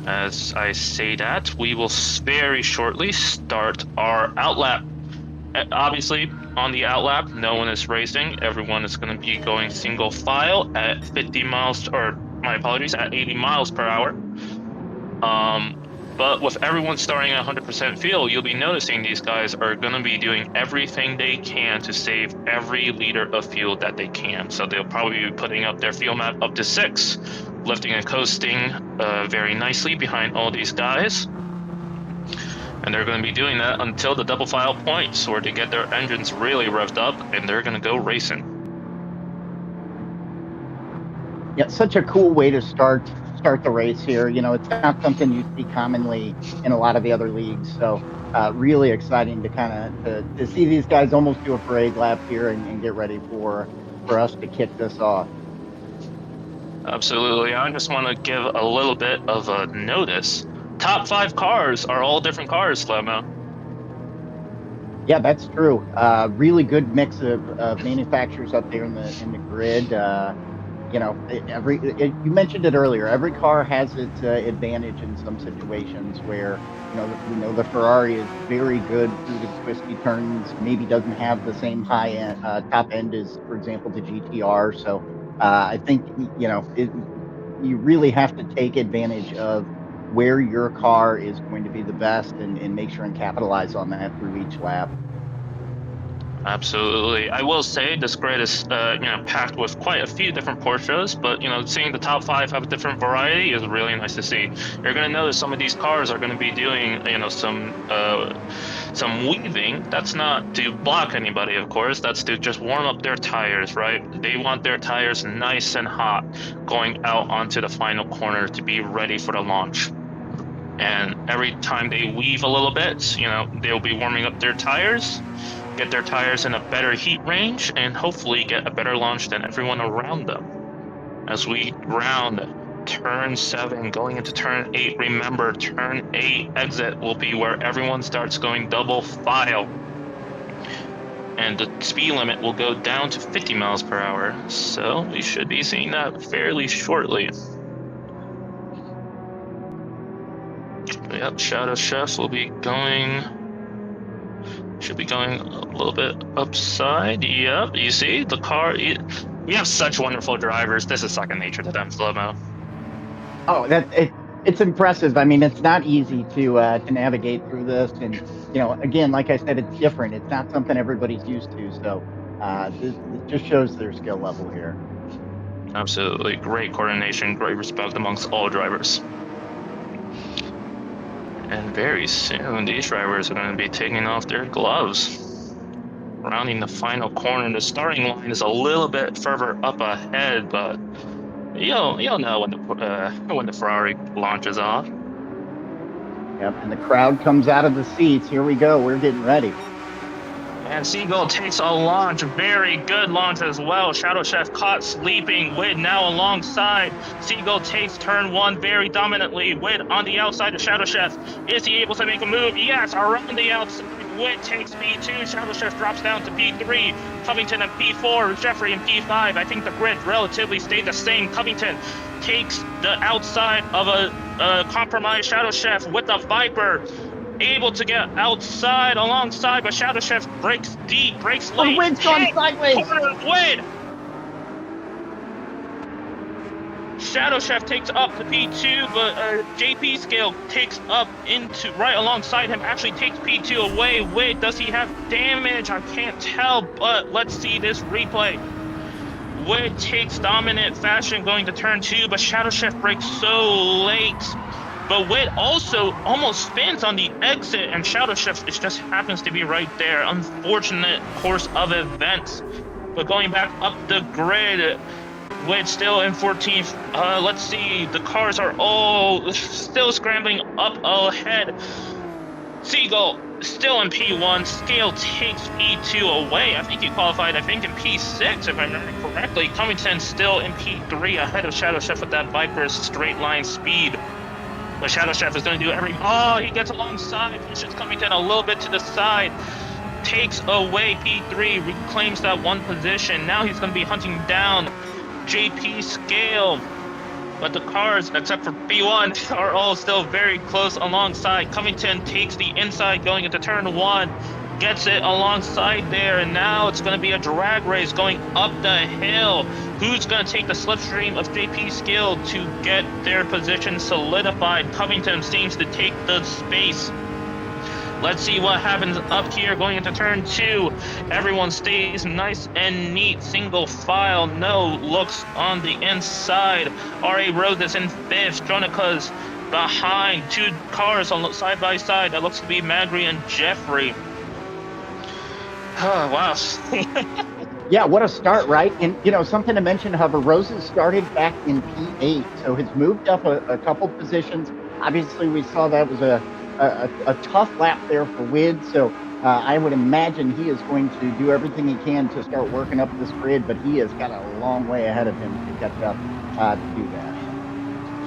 As I say that, we will very shortly start our outlap. Obviously, on the outlap, no one is racing. Everyone is going to be going single file at 50 miles, or my apologies, at 80 miles per hour. But with everyone starting at 100% fuel, you'll be noticing these guys are going to be doing everything they can to save every liter of fuel that they can. So they'll probably be putting up their fuel map up to 6, lifting and coasting very nicely behind all these guys. And they're going to be doing that until the double file points, where they get their engines really revved up and they're going to go racing. Yeah, such a cool way to start the race here. It's not something you see commonly in a lot of the other leagues. So really exciting to kind of to see these guys almost do a parade lap here and get ready for us to kick this off. Absolutely. I just want to give a little bit of a notice. Top 5 cars are all different cars, Slow-Mo. Yeah, that's true. Really good mix of manufacturers up there in the grid. You mentioned it earlier. Every car has its advantage in some situations where we know the Ferrari is very good through the twisty turns. Maybe doesn't have the same high end, top end as, for example, the GTR. So I think you really have to take advantage of where your car is going to be the best and make sure and capitalize on that through each lap. Absolutely. I will say this grid is, packed with quite a few different Porsches, but, seeing the top 5 have a different variety is really nice to see. You're going to notice some of these cars are going to be doing, some weaving. That's not to block anybody, of course. That's to just warm up their tires, right? They want their tires nice and hot going out onto the final corner to be ready for the launch. And every time they weave a little bit, they'll be warming up their tires, get their tires in a better heat range, and hopefully get a better launch than everyone around them. As we round turn 7, going into turn 8, remember, turn 8 exit will be where everyone starts going double file. And the speed limit will go down to 50 miles per hour. So we should be seeing that fairly shortly. Yep, Shadow Chef will be going... Should be going a little bit upside. Yep, you see the car. We have such wonderful drivers. This is second nature to them, Slow-Mo. Oh, it's impressive. I mean, it's not easy to navigate through this, and again, like I said, it's different. It's not something everybody's used to. So this just shows their skill level here. Absolutely, great coordination, great respect amongst all drivers. And very soon, these drivers are going to be taking off their gloves. Rounding the final corner, the starting line is a little bit further up ahead, but you'll know when the Ferrari launches off. Yep, and the crowd comes out of the seats. Here we go. We're getting ready. And Seagull takes a launch, very good launch as well. Shadow Chef caught sleeping. Wid now alongside. Seagull takes turn 1 very dominantly. Wid on the outside of Shadow Chef. Is he able to make a move? Yes, around the outside. Wid takes P2. Shadow Chef drops down to P3. Covington and P4. Jeffrey and P5. I think the grid relatively stayed the same. Covington takes the outside of a compromised Shadow Chef with the Viper. Able to get outside alongside, but Shadow Chef breaks deep, breaks late. The Wid's gone sideways. Corner Wid. Shadow Chef takes up to P2, but JP Scale takes up into right alongside him. Actually takes P2 away. Wid, does he have damage? I can't tell, but let's see this replay. Wid takes dominant fashion going to turn 2, but Shadow Chef breaks so late. But Wid also almost spins on the exit, and Shadow Chef just happens to be right there. Unfortunate course of events. But going back up the grid, Wid still in 14th. Let's see, the cars are all still scrambling up ahead. Seagull still in P1. Scale takes P2 away. I think he qualified, in P6, if I remember correctly. Covington still in P3 ahead of Shadow Chef with that Viper's straight line speed. But Shadow Chef is going to do he gets alongside, pushes Covington a little bit to the side, takes away P3, reclaims that 1 position. Now he's going to be hunting down JP Scale. But the cars, except for P1, are all still very close alongside. Covington takes the inside going into turn 1, gets it alongside there, and now it's going to be a drag race going up the hill. Who's going to take the slipstream of JP Skill to get their position solidified? Covington seems to take the space. Let's see what happens up here going into turn 2. Everyone stays nice and neat, single file, no looks on the inside. R.A. Rose is in 5th. Jonika's behind. 2 cars side by side. That looks to be Magri and Jeffrey. Oh, wow. Yeah, what a start, right? And, something to mention, however, Roses started back in P8, so has moved up a couple positions. Obviously, we saw that was a tough lap there for Wid, so I would imagine he is going to do everything he can to start working up this grid, but he has got a long way ahead of him to catch up to do that.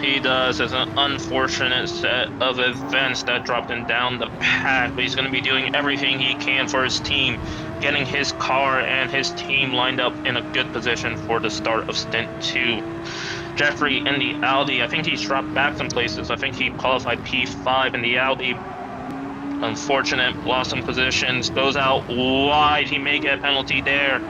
He does. It's an unfortunate set of events that dropped him down the path, but he's going to be doing everything he can for his team, getting his car and his team lined up in a good position for the start of Stint 2. Jeffrey in the Audi, I think he's dropped back some places. I think he qualified P5 in the Audi. Unfortunate, lost some positions, goes out wide. He may get a penalty there,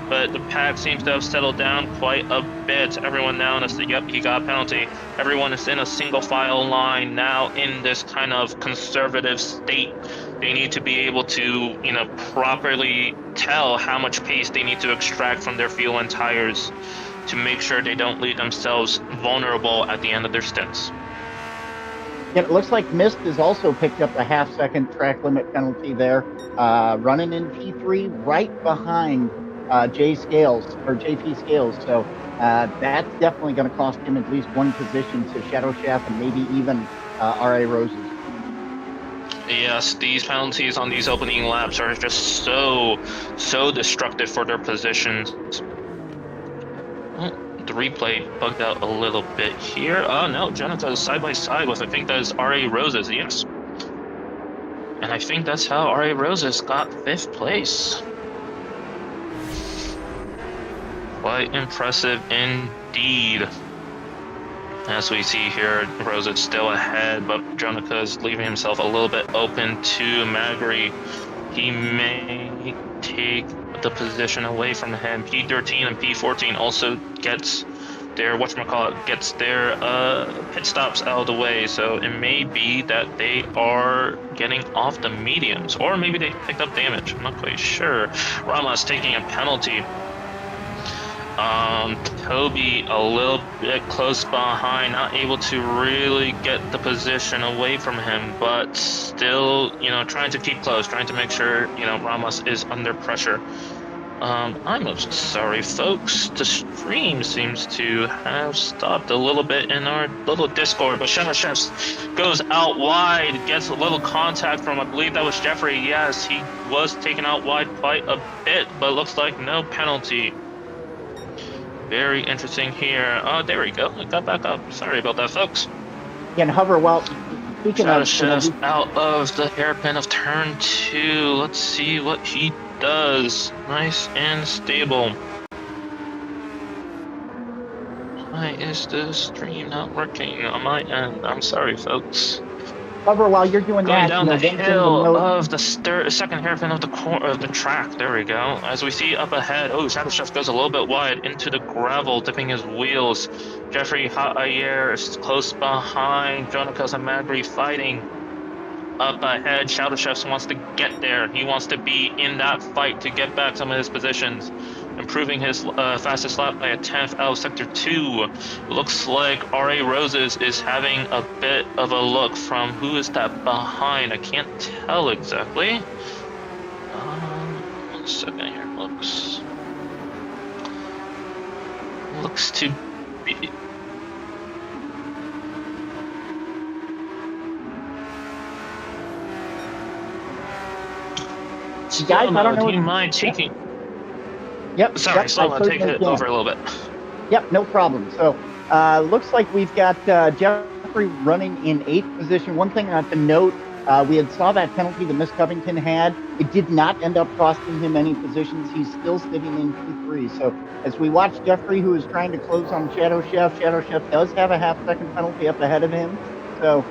but the pack seems to have settled down quite a bit. Everyone now knows that, yep, he got a penalty. Everyone is in a single file line now in this kind of conservative state. They need to be able to, properly tell how much pace they need to extract from their fuel and tires to make sure they don't leave themselves vulnerable at the end of their stints. Yeah, it looks like Mist has also picked up a half-second track limit penalty there, running in P3 right behind JP Scales. So that's definitely going to cost him at least one position to Shadow Chef and maybe even RA Roses. Yes, these penalties on these opening laps are just so destructive for their positions. The replay bugged out a little bit here. Oh no, Jonathan is side by side with, I think that is RA Roses, yes. And I think that's how RA Roses got 5th place. Quite impressive indeed. As we see here, Roses still ahead, but Jonica is leaving himself a little bit open to Magri. He may take the position away from him. P13 and P14 also gets their pit stops out of the way, so it may be that they are getting off the mediums, or maybe they picked up damage. I'm not quite sure. Rama's taking a penalty. Toby a little bit close behind, not able to really get the position away from him, but still, trying to keep close, trying to make sure, Ramos is under pressure. I'm sorry, folks. The stream seems to have stopped a little bit in our little Discord, but Shadow Chefs goes out wide, gets a little contact from, I believe that was Jeffrey. Yes, he was taken out wide quite a bit, but looks like no penalty. Very interesting here. Oh, there we go. It got back up. Sorry about that, folks. Yeah, and Hover, well, Shadow Chef out of the hairpin of turn 2. Let's see what he does. Nice and stable. Why is the stream not working on my end? I'm sorry, folks. Hover, while you're doing Going that, down the hill of the second hairpin of the track. There we go. As we see up ahead, Shadow Chef goes a little bit wide into the gravel, dipping his wheels. Jeffrey Haayer is close behind. Jonicas and Magri fighting. Up ahead, Shadow Chef wants to get there. He wants to be in that fight to get back some of his positions, improving his fastest lap by a 10th out of Sector 2. Looks like RA Roses is having a bit of a look from who is that behind. I can't tell exactly. 1 second here. Looks to be... Guys, I don't know. Do you mind taking... Yep. Sorry, Slow, take it over a little bit. Yep, no problem. So, looks like we've got Jeffrey running in 8th position. One thing to note, we had saw that penalty that Miss Covington had. It did not end up costing him any positions. He's still sitting in P3. So, as we watch Jeffrey, who is trying to close on Shadow Chef does have a half-second penalty up ahead of him. So,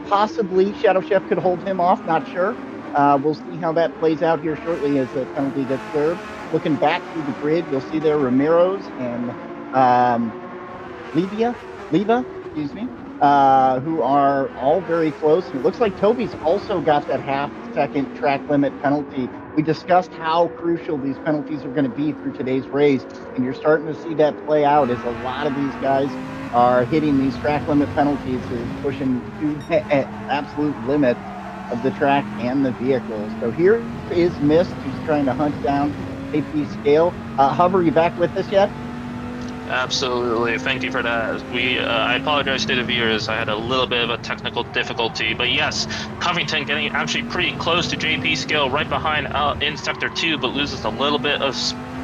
possibly Shadow Chef could hold him off, not sure. We'll see how that plays out here shortly as the penalty gets served. Looking back through the grid, you'll see there Ramiro's and Leva, who are all very close. And it looks like Toby's also got that half-second track limit penalty. We discussed how crucial these penalties are going to be through today's race, and you're starting to see that play out as a lot of these guys are hitting these track limit penalties and pushing to absolute limit of the track and the vehicles. So here is Mist, who's trying to hunt down JP Scale. Hover, you back with us yet? Absolutely. Thank you for that. I apologize to the viewers. I had a little bit of a technical difficulty, but yes, Covington getting actually pretty close to JP Skill, right behind out in Sector 2, but loses a little bit of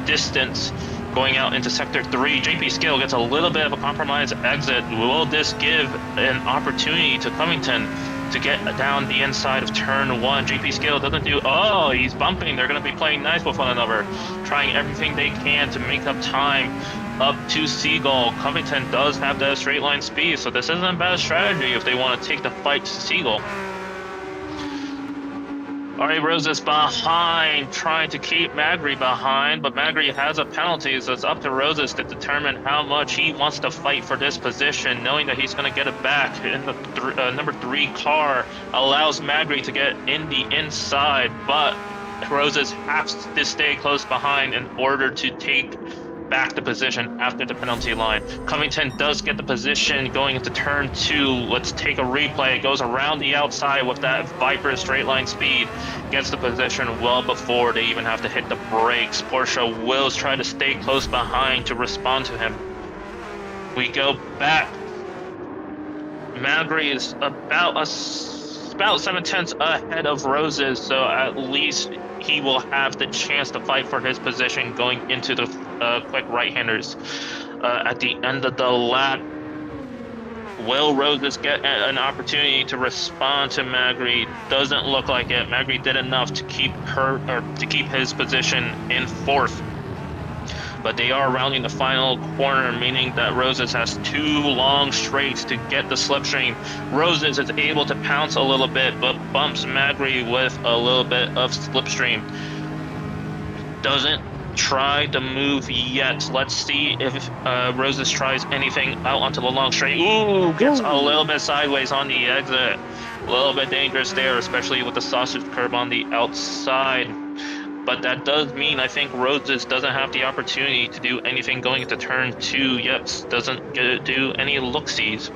distance going out into Sector 3. JP Skill gets a little bit of a compromise exit. Will this give an opportunity to Covington to get down the inside of turn 1? JP Skill doesn't do, oh, he's bumping. They're going to be playing nice with one another, trying everything they can to make up time up to Seagull. Covington does have that straight line speed, so this isn't a bad strategy if they want to take the fight to Seagull. All right, Rose is behind, trying to keep Magri behind, but Magri has a penalty, so it's up to Roses to determine how much he wants to fight for this position, knowing that he's going to get it back. In the number 3 car allows Magri to get in the inside, but Roses has to stay close behind in order to take back the position after the penalty line. Covington does get the position going into turn 2. Let's take a replay. It goes around the outside with that Viper straight line speed. Gets the position well before they even have to hit the brakes. Porsche will try to stay close behind to respond to him. We go back. Magri is about 7/10 ahead of Roses, so at least he will have the chance to fight for his position going into the quick right-handers. At the end of the lap, will Roses get an opportunity to respond to Magri? Doesn't look like it. Magri did enough to keep his position in 4th. But they are rounding the final corner, meaning that Roses has 2 long straights to get the slipstream. Roses is able to pounce a little bit, but bumps Magri with a little bit of slipstream. Doesn't try to move yet. Let's see if Roses tries anything out onto the long straight. Ooh, gets a little bit sideways on the exit. A little bit dangerous there, especially with the sausage curb on the outside. But that does mean I think Roses doesn't have the opportunity to do anything going into turn 2. Yep, doesn't do any look-sees.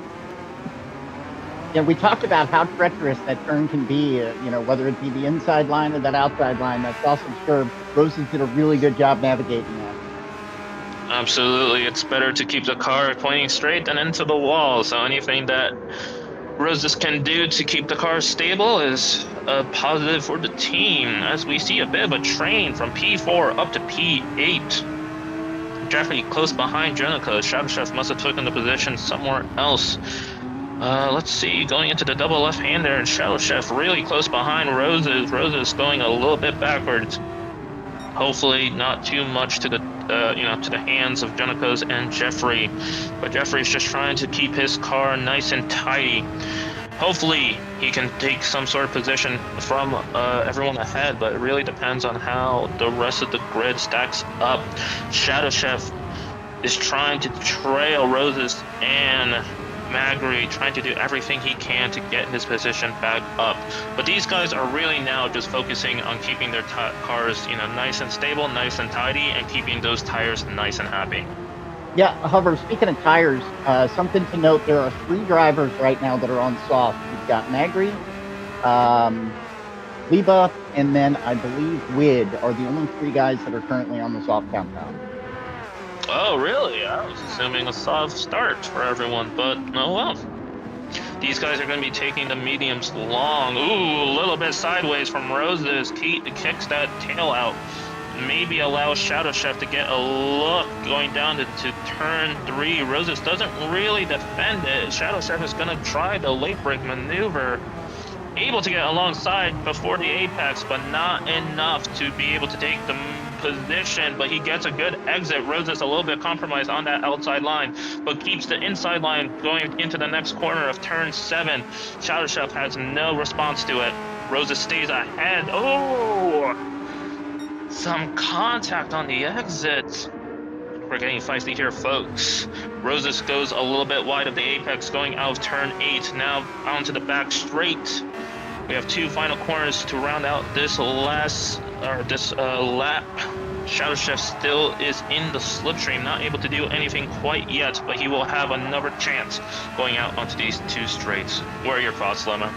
Yeah, we talked about how treacherous that turn can be, whether it be the inside line or that outside line, that sausage curb. Roses did a really good job navigating that. Absolutely. It's better to keep the car pointing straight than into the wall. So anything that Roses can do to keep the car stable is a positive for the team, as we see a bit of a train from P4 up to P8. Jeffrey close behind Jenica. Shadow Chef must have taken the position somewhere else. Let's see, going into the double left-hander, and Shadow Chef really close behind Roses. Roses going a little bit backwards. Hopefully not too much to the to the hands of Jenica's and Jeffrey. But Jeffrey's just trying to keep his car nice and tidy. Hopefully he can take some sort of position from everyone ahead, but it really depends on how the rest of the grid stacks up. Shadow Chef is trying to trail Roses and Magri, trying to do everything he can to get his position back up. But these guys are really now just focusing on keeping their cars, nice and stable, nice and tidy, and keeping those tires nice and happy. Yeah, however, speaking of tires, something to note, there are 3 drivers right now that are on soft. You've got Magri, Liba, and then I believe Wid are the only 3 guys that are currently on the soft countdown. Oh, really? I was assuming a soft start for everyone, but oh well. These guys are going to be taking the mediums long. Ooh, a little bit sideways from Roses. Kicks that tail out. Maybe allows Shadow Chef to get a look going down to turn 3. Roses doesn't really defend it. Shadow Chef is going to try the late brake maneuver. Able to get alongside before the apex, but not enough to be able to take the position, but he gets a good exit. Roses a little bit compromised on that outside line, but keeps the inside line going into the next corner of turn 7. Shadow Chef has no response to it. Roses stays ahead. Oh! Some contact on the exit. We're getting feisty here, folks. Roses goes a little bit wide of the apex, going out of turn 8. Now onto the back straight. We have 2 final corners to round out this lap. Shadow Chef still is in the slipstream, not able to do anything quite yet, but he will have another chance going out onto these 2 straights. What are your thoughts, Lemma?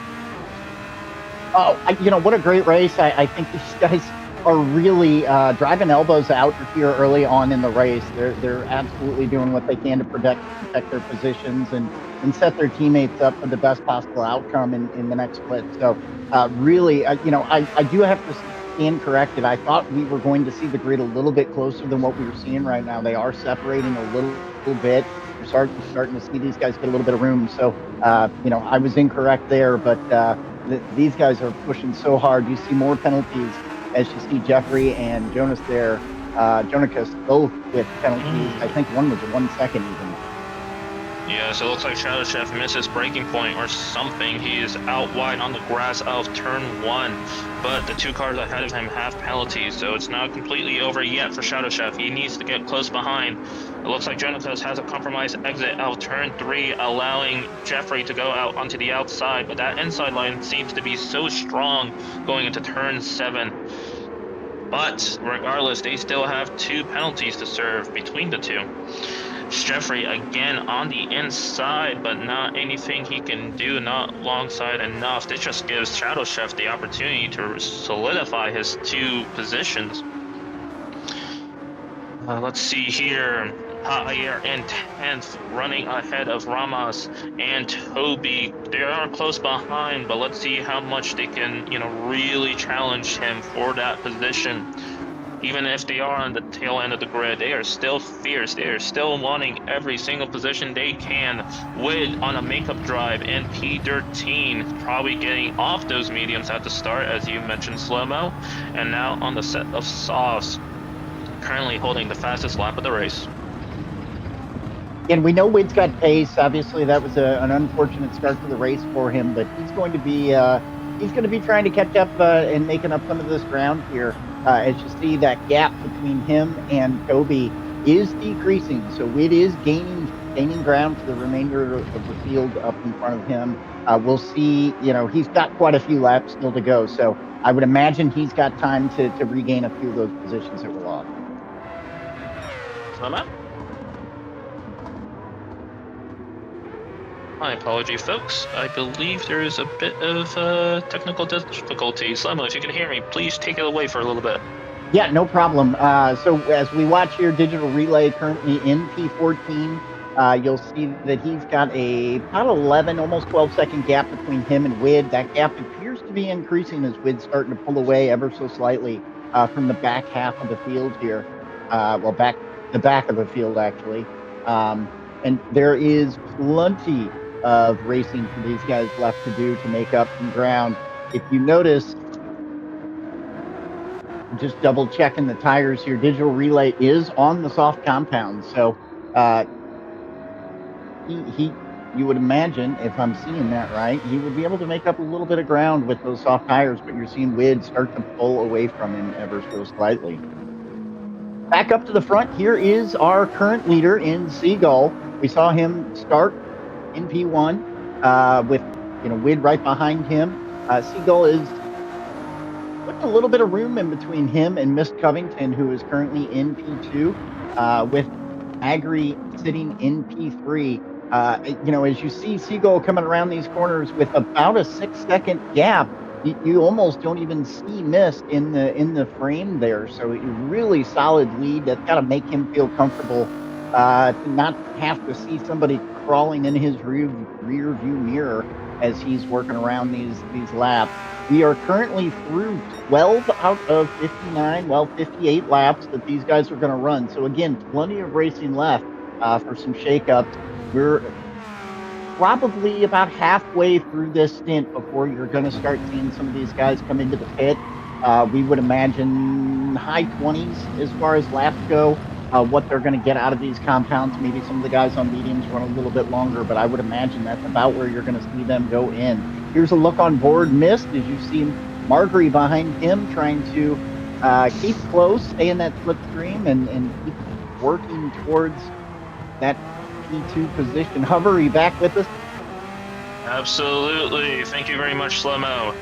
Oh, what a great race. I think these guys are really driving elbows out here early on in the race. They're absolutely doing what they can to protect their positions and set their teammates up for the best possible outcome in the next split. So really, I do have to stand corrected. I thought we were going to see the grid a little bit closer than what we were seeing right now. They are separating a little bit. You're starting to see these guys get a little bit of room. So I was incorrect there, but these guys are pushing so hard. You see more penalties as you see Jeffrey and Jonas there, Jonas both with penalties. I think one was 1 second even. Yeah, so it looks like Shadow Chef missed his braking point or something. He is out wide on the grass of turn 1, but the 2 cars ahead of him have penalties, so it's not completely over yet for Shadow Chef. He needs to get close behind. It looks like Jonas has a compromised exit out of turn 3, allowing Jeffrey to go out onto the outside, but that inside line seems to be so strong going into turn 7. But regardless, they still have 2 penalties to serve between the 2. Jeffrey again on the inside, but not anything he can do, not alongside enough. This just gives Shadow Chef the opportunity to solidify his 2 positions. Let's see here. Jair in 10th, running ahead of Ramos and Toby. They are close behind, but let's see how much they can, really challenge him for that position. Even if they are on the tail end of the grid, they are still fierce. They are still wanting every single position they can. Wood on a makeup drive in P13, probably getting off those mediums at the start, as you mentioned, slow-mo. And now on the set of softs, currently holding the fastest lap of the race. And we know Wood's got pace. Obviously, that was an unfortunate start to the race for him, but he's going to be trying to catch up and making up some of this ground here. As you see, that gap between him and Toby is decreasing. So Wood is gaining ground to the remainder of the field up in front of him. We'll see, he's got quite a few laps still to go. So I would imagine he's got time to regain a few of those positions that were lost. My apology, folks. I believe there is a bit of technical difficulty. Slow-mo, if you can hear me, please take it away for a little bit. Yeah, no problem. So as we watch here, Digital Relay currently in P14, you'll see that he's got about 11, almost 12-second gap between him and Wid. That gap appears to be increasing as Wid's starting to pull away ever so slightly from the back half of the field here. The back of the field, actually. And there is plenty of racing for these guys left to do to make up some ground. If you notice, just double checking the tires here, Digital Relay is on the soft compound. So you would imagine, if I'm seeing that right, he would be able to make up a little bit of ground with those soft tires, but you're seeing Wid start to pull away from him ever so slightly. Back up to the front, here is our current leader in Seagull. We saw him start in P1 with Wid right behind him. Seagull is putting a little bit of room in between him and Mist Covington, who is currently in P2, with Agri sitting in P3. As you see Seagull coming around these corners with about a 6-second gap, you almost don't even see Mist in the frame there. So a really solid lead. That's got to make him feel comfortable to not have to see somebody crawling in his rear view mirror as he's working around these laps. We are currently through 12 out of 59, 58 laps that these guys are going to run. So again, plenty of racing left for some shakeups. We're probably about halfway through this stint before you're going to start seeing some of these guys come into the pit. We would imagine high 20s as far as laps go. What they're going to get out of these compounds. Maybe some of the guys on mediums run a little bit longer, but I would imagine that's about where you're going to see them go in. Here's a look on board Mist as you see Margery behind him trying to keep close, stay in that slipstream, and keep working towards that P2 position. Hover, are you back with us? Absolutely. Thank you very much, Slow-mo.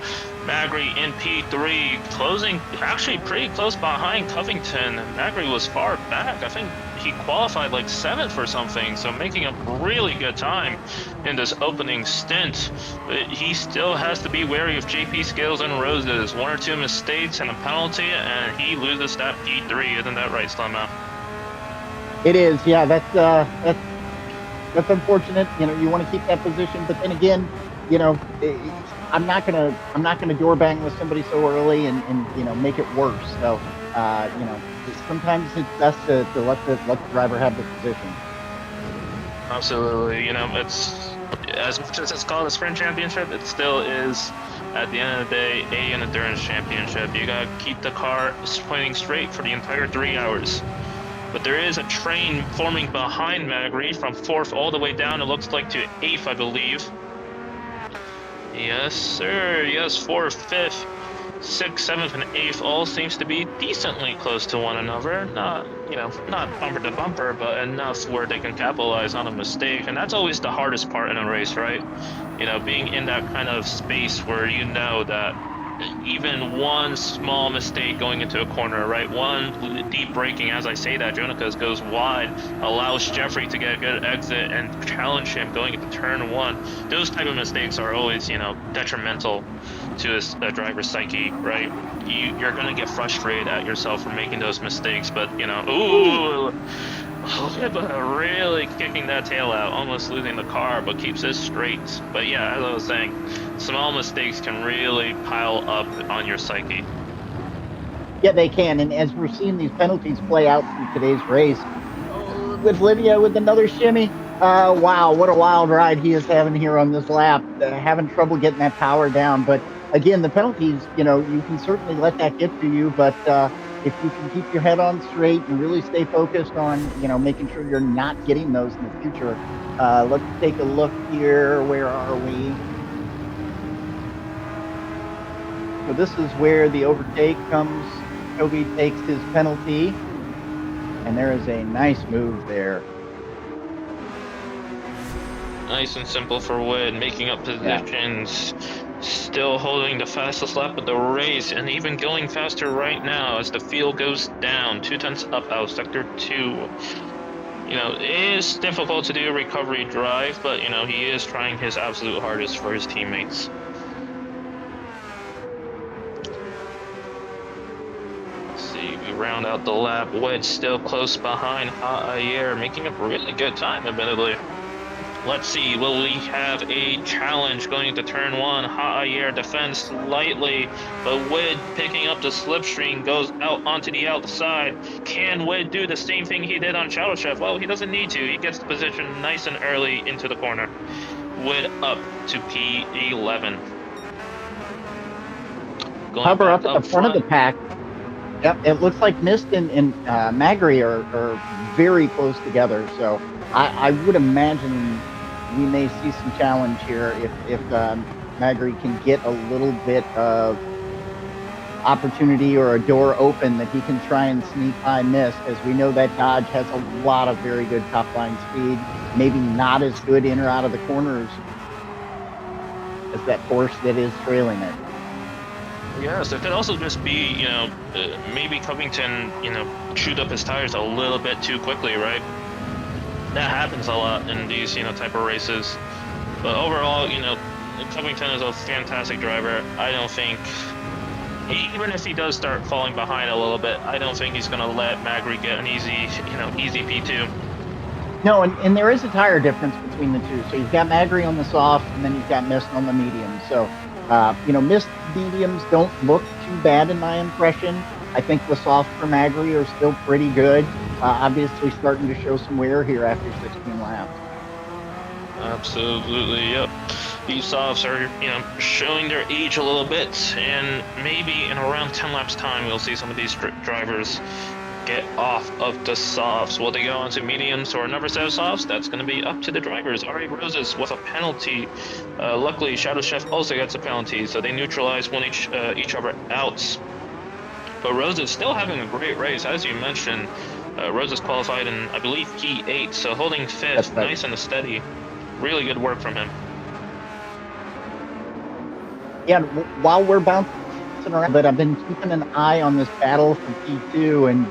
Magri in P3, closing actually pretty close behind Covington. Magri was far back. I think he qualified like 7th or something, so making a really good time in this opening stint. But he still has to be wary of JP Scales and Roses. 1 or 2 mistakes and a penalty, and he loses that P3. Isn't that right, Slemma? It is, yeah. That's unfortunate. You know, you want to keep that position, but then again, you know, I'm not gonna door bang with somebody so early and you know make it worse. So you know, sometimes it's best to let the driver have the position. Absolutely. You know, it's as much as it's called a sprint championship, it still is at the end of the day an endurance championship. You gotta keep the car pointing straight for the entire 3 hours. But there is a train forming behind Magri from 4th all the way down, it looks like, to 8th, I believe. Yes, sir. Yes, 4th, 5th, 6th, 7th, and 8th all seems to be decently close to one another. Not, you know, not bumper to bumper, but enough where they can capitalize on a mistake. And that's always the hardest part in a race, right? You know, being in that kind of space where you know that even one small mistake going into a corner, right? One deep braking, as I say that, Jonicas goes wide, allows Jeffrey to get a good exit and challenge him going into turn 1. Those type of mistakes are always, you know, detrimental to a driver's psyche, right? You're going to get frustrated at yourself for making those mistakes, but, you know, ooh, really kicking that tail out, almost losing the car, but keeps it straight. But yeah, as I was saying, small mistakes can really pile up on your psyche. Yeah, they can. And as we're seeing these penalties play out through today's race, with Lydia with another shimmy, wow, what a wild ride he is having here on this lap. Having trouble getting that power down, but again, the penalties, you know, you can certainly let that get to you, but if you can keep your head on straight and really stay focused on, you know, making sure you're not getting those in the future. Let's take a look here. Where are we? So this is where the overtake comes. Toby takes his penalty, and there is a nice move there. Nice and simple for Wood, making up positions, still holding the fastest lap of the race, and even going faster right now as the field goes down, 2 tenths up out sector 2. You know, it is difficult to do a recovery drive, but, you know, he is trying his absolute hardest for his teammates. Let's see, we round out the lap. Wood still close behind Ha'ayer, making a really good time, admittedly. Let's see, will we have a challenge going into turn 1? Ha'ayer defends slightly, but Wood picking up the slipstream goes out onto the outside. Can Wood do the same thing he did on Chaushef? Well, he doesn't need to. He gets the position nice and early into the corner. Wood up to P11. Hover up at the front of the pack. Yep, it looks like Mist and Magri are very close together, so I would imagine we may see some challenge here if Magri can get a little bit of opportunity or a door open that he can try and sneak by Mist, as we know that Dodge has a lot of very good top line speed, maybe not as good in or out of the corners as that Porsche that is trailing it. Yes, it could also just be, you know, maybe Covington, you know, chewed up his tires a little bit too quickly, right? That happens a lot in these, you know, type of races. But overall, you know, Covington is a fantastic driver. I don't think, even if he does start falling behind a little bit, I don't think he's going to let Magri get an easy P2. No, and there is a tire difference between the two. So you've got Magri on the soft, and then you've got Mist on the medium. So, you know, Mist mediums don't look too bad in my impression. I think the soft for Magri are still pretty good. Obviously starting to show some wear here after 16 laps. Absolutely, yep. These softs are, you know, showing their age a little bit, and maybe in around 10 laps time we'll see some of these drivers get off of the softs. Will they go onto mediums or another set of softs? That's going to be up to the drivers. Ari Roses with a penalty. Luckily, Shadow Chef also gets a penalty, so they neutralize each other out. But Roses still having a great race, as you mentioned. Roses qualified in, I believe, P8, so holding 5th, nice and steady. Really good work from him. Yeah, while we're bouncing messing around, but I've been keeping an eye on this battle for P2, and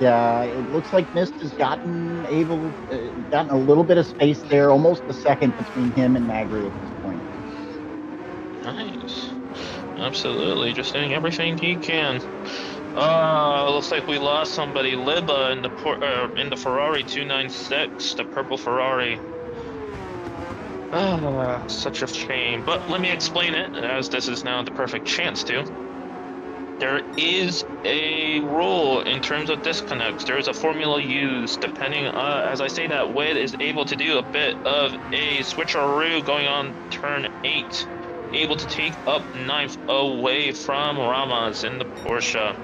it looks like Mist has gotten a little bit of space there, almost a second between him and Magri at this point. Nice. Absolutely, just doing everything he can. Looks like we lost somebody. Liba in the Ferrari 296, the purple Ferrari. Such a shame. But let me explain it, as this is now the perfect chance to. There is a rule in terms of disconnects. There is a formula used depending, as I say that, Wid is able to do a bit of a switcheroo going on turn 8. Able to take up 9th away from Ramas in the Porsche.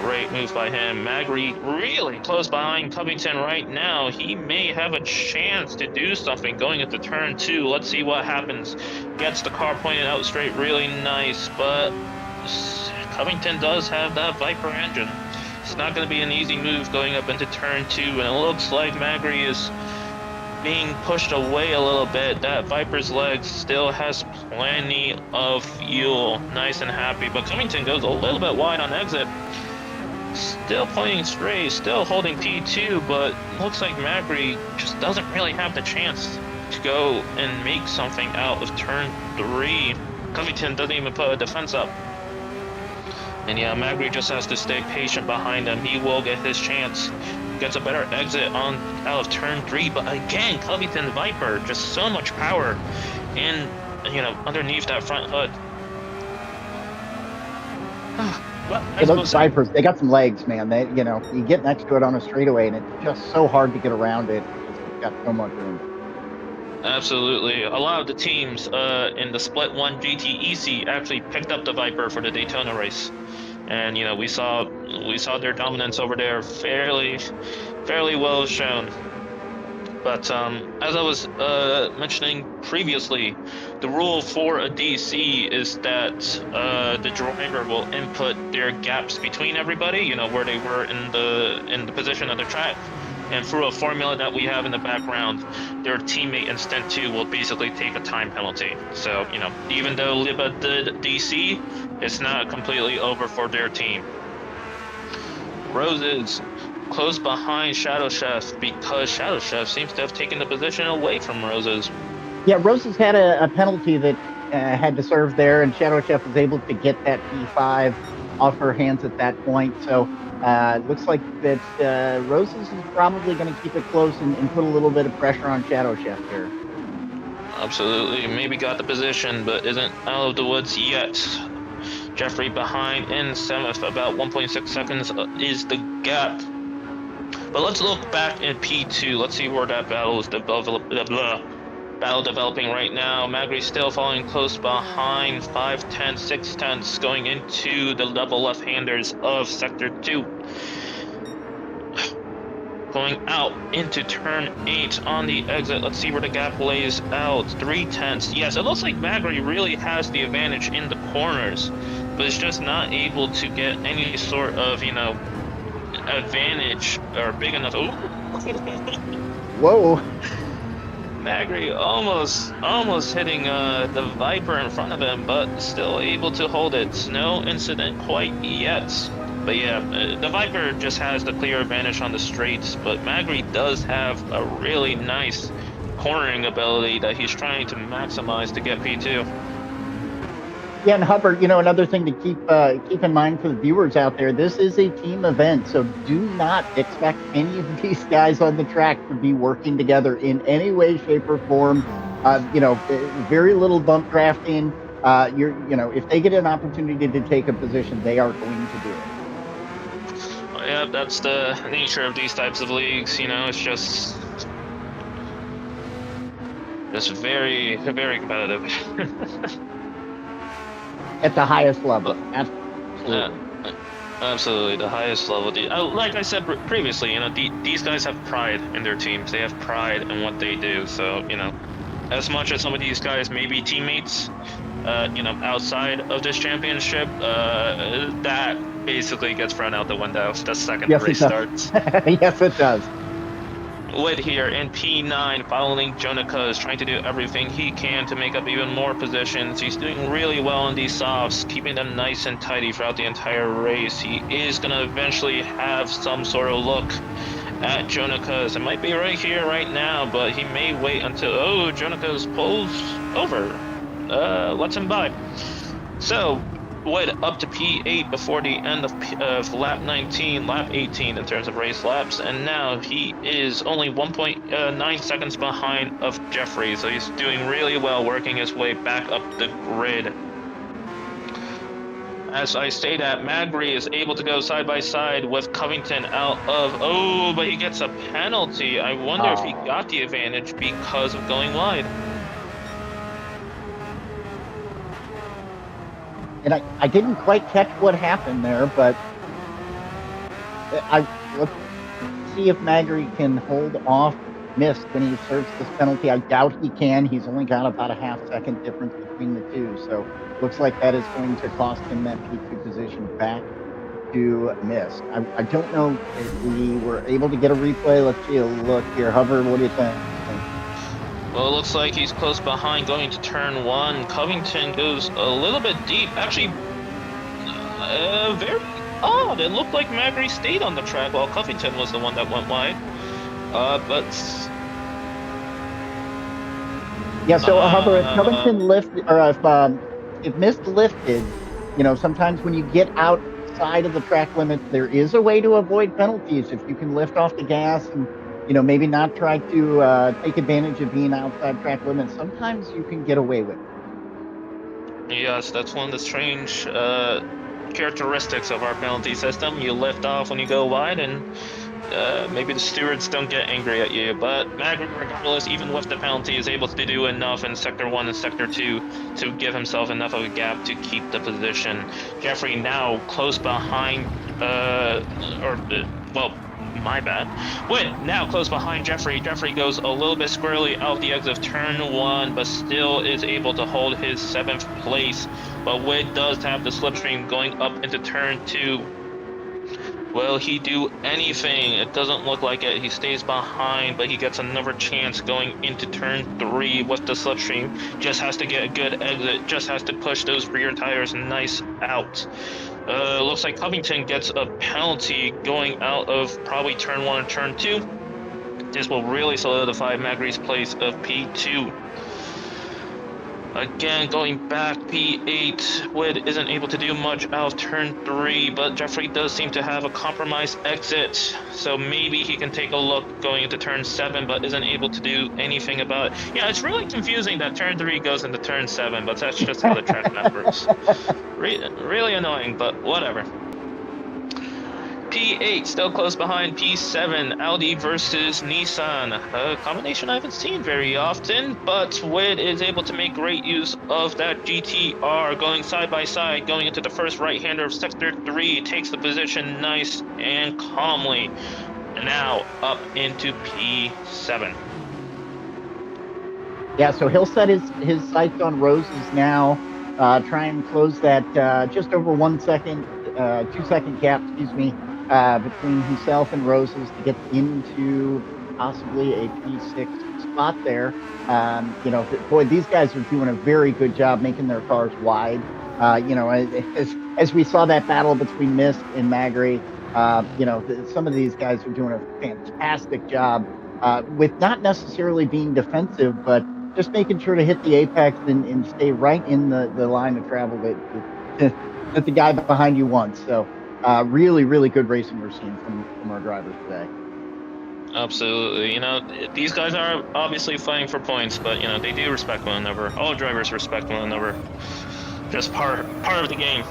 Great move by him. Magri really close behind Covington right now. He may have a chance to do something going into turn 2. Let's see what happens. Gets the car pointed out straight, really nice, but Covington does have that Viper engine. It's not going to be an easy move going up into turn 2, and it looks like Magri is being pushed away a little bit. That Viper's leg still has plenty of fuel. Nice and happy, but Covington goes a little bit wide on exit. Still playing straight, still holding P2, but looks like Magri just doesn't really have the chance to go and make something out of turn 3. Covington doesn't even put a defense up. And yeah, Magri just has to stay patient behind him. He will get his chance. Gets a better exit out of turn 3, but again, Covington Viper, just so much power in, underneath that front hood. Those Vipers, they got some legs, man. They, you get next to it on a straightaway, and it's just so hard to get around it. It's got so much room. Absolutely. A lot of the teams in the Split 1 GTEC actually picked up the Viper for the Daytona race. And, we saw their dominance over there fairly well shown. But as I was mentioning previously, the rule for a DC is that the driver will input their gaps between everybody, where they were in the position of the track. And through a formula that we have in the background, their teammate in Stint 2 will basically take a time penalty. So, even though Liba did DC, it's not completely over for their team. Roses close behind Shadow Chef because Shadow Chef seems to have taken the position away from Roses. Yeah, Roses had a penalty that had to serve there, and Shadow Chef was able to get that P5 off her hands at that point. So it looks like that Roses is probably going to keep it close and put a little bit of pressure on Shadow Chef here. Absolutely. Maybe got the position, but isn't out of the woods yet. Jeffrey behind in 7th, about 1.6 seconds is the gap. But let's look back in P2. Let's see where that battle is developing right now. Magri still falling close behind, 5/10, 6/10 going into the double left-handers of Sector 2. Going out into turn 8 on the exit. Let's see where the gap lays out. 3/10. Yes, it looks like Magri really has the advantage in the corners, but it's just not able to get any sort of, advantage or big enough. Ooh. Whoa. Magri almost hitting the Viper in front of him, but still able to hold it. No incident quite yet. But yeah, the Viper just has the clear advantage on the straights, but Magri does have a really nice cornering ability that he's trying to maximize to get P2. Yeah, and Hubbard, another thing to keep in mind for the viewers out there, this is a team event, so do not expect any of these guys on the track to be working together in any way, shape, or form. Very little bump drafting. If they get an opportunity to take a position, they are going to do it. Yeah, that's the nature of these types of leagues. It's just very, very competitive. At the highest level. Absolutely. Absolutely, the highest level. Like I said previously, these guys have pride in their teams. They have pride in what they do. So, as much as some of these guys may be teammates, outside of this championship, that basically gets thrown out the window the second the race starts. Yes, it does. Wood here in P9 following Jonica is trying to do everything he can to make up even more positions. He's doing really well in these softs, keeping them nice and tidy throughout the entire race. He is going to eventually have some sort of look at Jonicas. It might be right here, right now, but he may wait until, oh, Jonicas pulls over. Lets him by. So, Wood up to P8 before the end of lap 19, lap 18 in terms of race laps, and now he is only 1.9 seconds behind of Jeffrey, so he's doing really well working his way back up the grid. As I say that, Magri is able to go side by side with Covington out of, oh, but he gets a penalty. I wonder if he got the advantage because of going wide. And I didn't quite catch what happened there, but let's see if Magri can hold off Mist when he serves this penalty. I doubt he can. He's only got about a half-second difference between the two, so looks like that is going to cost him that P2 position back to Mist. I don't know if we were able to get a replay. Let's see a look here. Hover, what do you think? Well, it looks like he's close behind going to turn 1. Covington goes a little bit deep. Actually, very odd. It looked like Magri stayed on the track while Covington was the one that went wide. But... Yeah, so Hover, if Covington lifted, or if Mist lifted, you know, sometimes when you get outside of the track limit, there is a way to avoid penalties if you can lift off the gas and, you know, maybe not try to take advantage of being outside track limits. Sometimes you can get away with it. Yes, that's one of the strange characteristics of our penalty system. You lift off when you go wide, and maybe the stewards don't get angry at you. But Magri, regardless, even with the penalty, is able to do enough in Sector 1 and Sector 2 to give himself enough of a gap to keep the position. Jeffrey now close behind, my bad. Wood now close behind Jeffrey. Jeffrey goes a little bit squarely out the exit of turn 1, but still is able to hold his 7th place. But Wood does have the slipstream going up into turn 2. Will he do anything? It doesn't look like it. He stays behind, but he gets another chance going into turn 3 with the slipstream. Just has to get a good exit. Just has to push those rear tires nice out. Looks like Covington gets a penalty going out of probably turn 1 and turn 2. This will really solidify Magri's place of P2. Again, going back, P8, Wood isn't able to do much out of turn 3, but Jeffrey does seem to have a compromised exit, so maybe he can take a look going into turn 7, but isn't able to do anything about it. Yeah, it's really confusing that turn 3 goes into turn 7, but that's just how the track map works. Really annoying, but whatever. P8 still close behind P7, Audi versus Nissan. A combination I haven't seen very often, but Wood is able to make great use of that GTR, going side by side, going into the first right-hander of Sector 3, takes the position nice and calmly. Now up into P7. Yeah, so he'll set his sights on Roses now, try and close that just over 1 second, 2 second gap, excuse me, between himself and Roses to get into possibly a P6 spot there. You know, boy, these guys are doing a very good job making their cars wide. You know, as we saw that battle between Mist and Magri, you know, some of these guys are doing a fantastic job with not necessarily being defensive, but just making sure to hit the apex and stay right in the line of travel that the guy behind you wants. So really, really good racing we're seeing from our drivers today. Absolutely. You know, these guys are obviously fighting for points, but, you know, they do respect one another. All drivers respect one another. Just part of the game.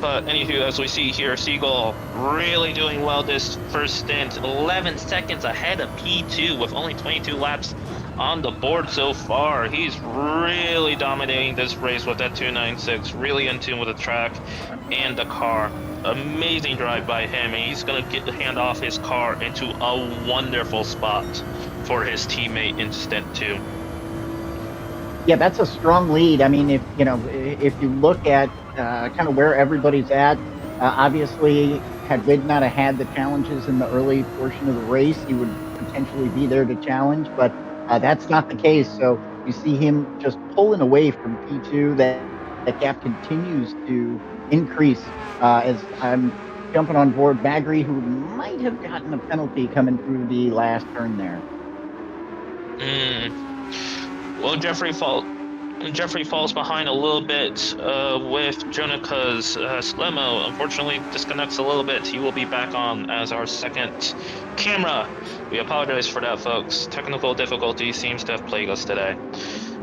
But anywho, as we see here, Seagull really doing well this first stint. 11 seconds ahead of P2 with only 22 laps on the board so far. He's really dominating this race with that 296, really in tune with the track and the car. Amazing drive by him, and he's going to hand off his car into a wonderful spot for his teammate in Stint 2. Yeah, that's a strong lead. I mean, if you look at kind of where everybody's at, obviously had Wid not have had the challenges in the early portion of the race, he would potentially be there to challenge, but that's not the case. So you see him just pulling away from P2. That gap continues to increase as I'm jumping on board Bagri, who might have gotten a penalty coming through the last turn there. Well, Jeffrey falls behind a little bit with Jonica's Slemo. Unfortunately, disconnects a little bit. He will be back on as our second camera. We apologize for that, folks. Technical difficulty seems to have plagued us today.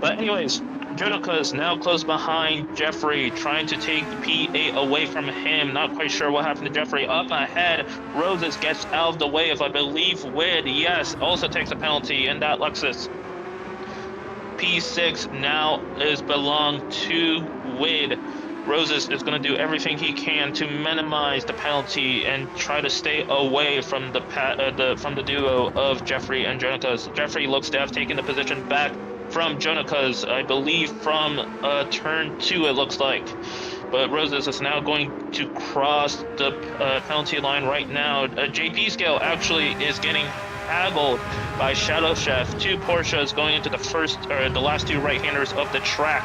But anyways, Jonica is now close behind Jeffrey, trying to take the P8 away from him. Not quite sure what happened to Jeffrey. Up ahead, Roses gets out of the way of, I believe, Wid. Yes, also takes a penalty in that Lexus. P6 now is belong to Wid. Roses is going to do everything he can to minimize the penalty and try to stay away from the duo of Jeffrey and Jonica's. Jeffrey looks to have taken the position back from Jonica's, I believe from turn 2 it looks like. But Roses is now going to cross the penalty line right now. JP Scale actually is getting haggled by Shadow Chef. Two Porsches going into the last two right-handers of the track.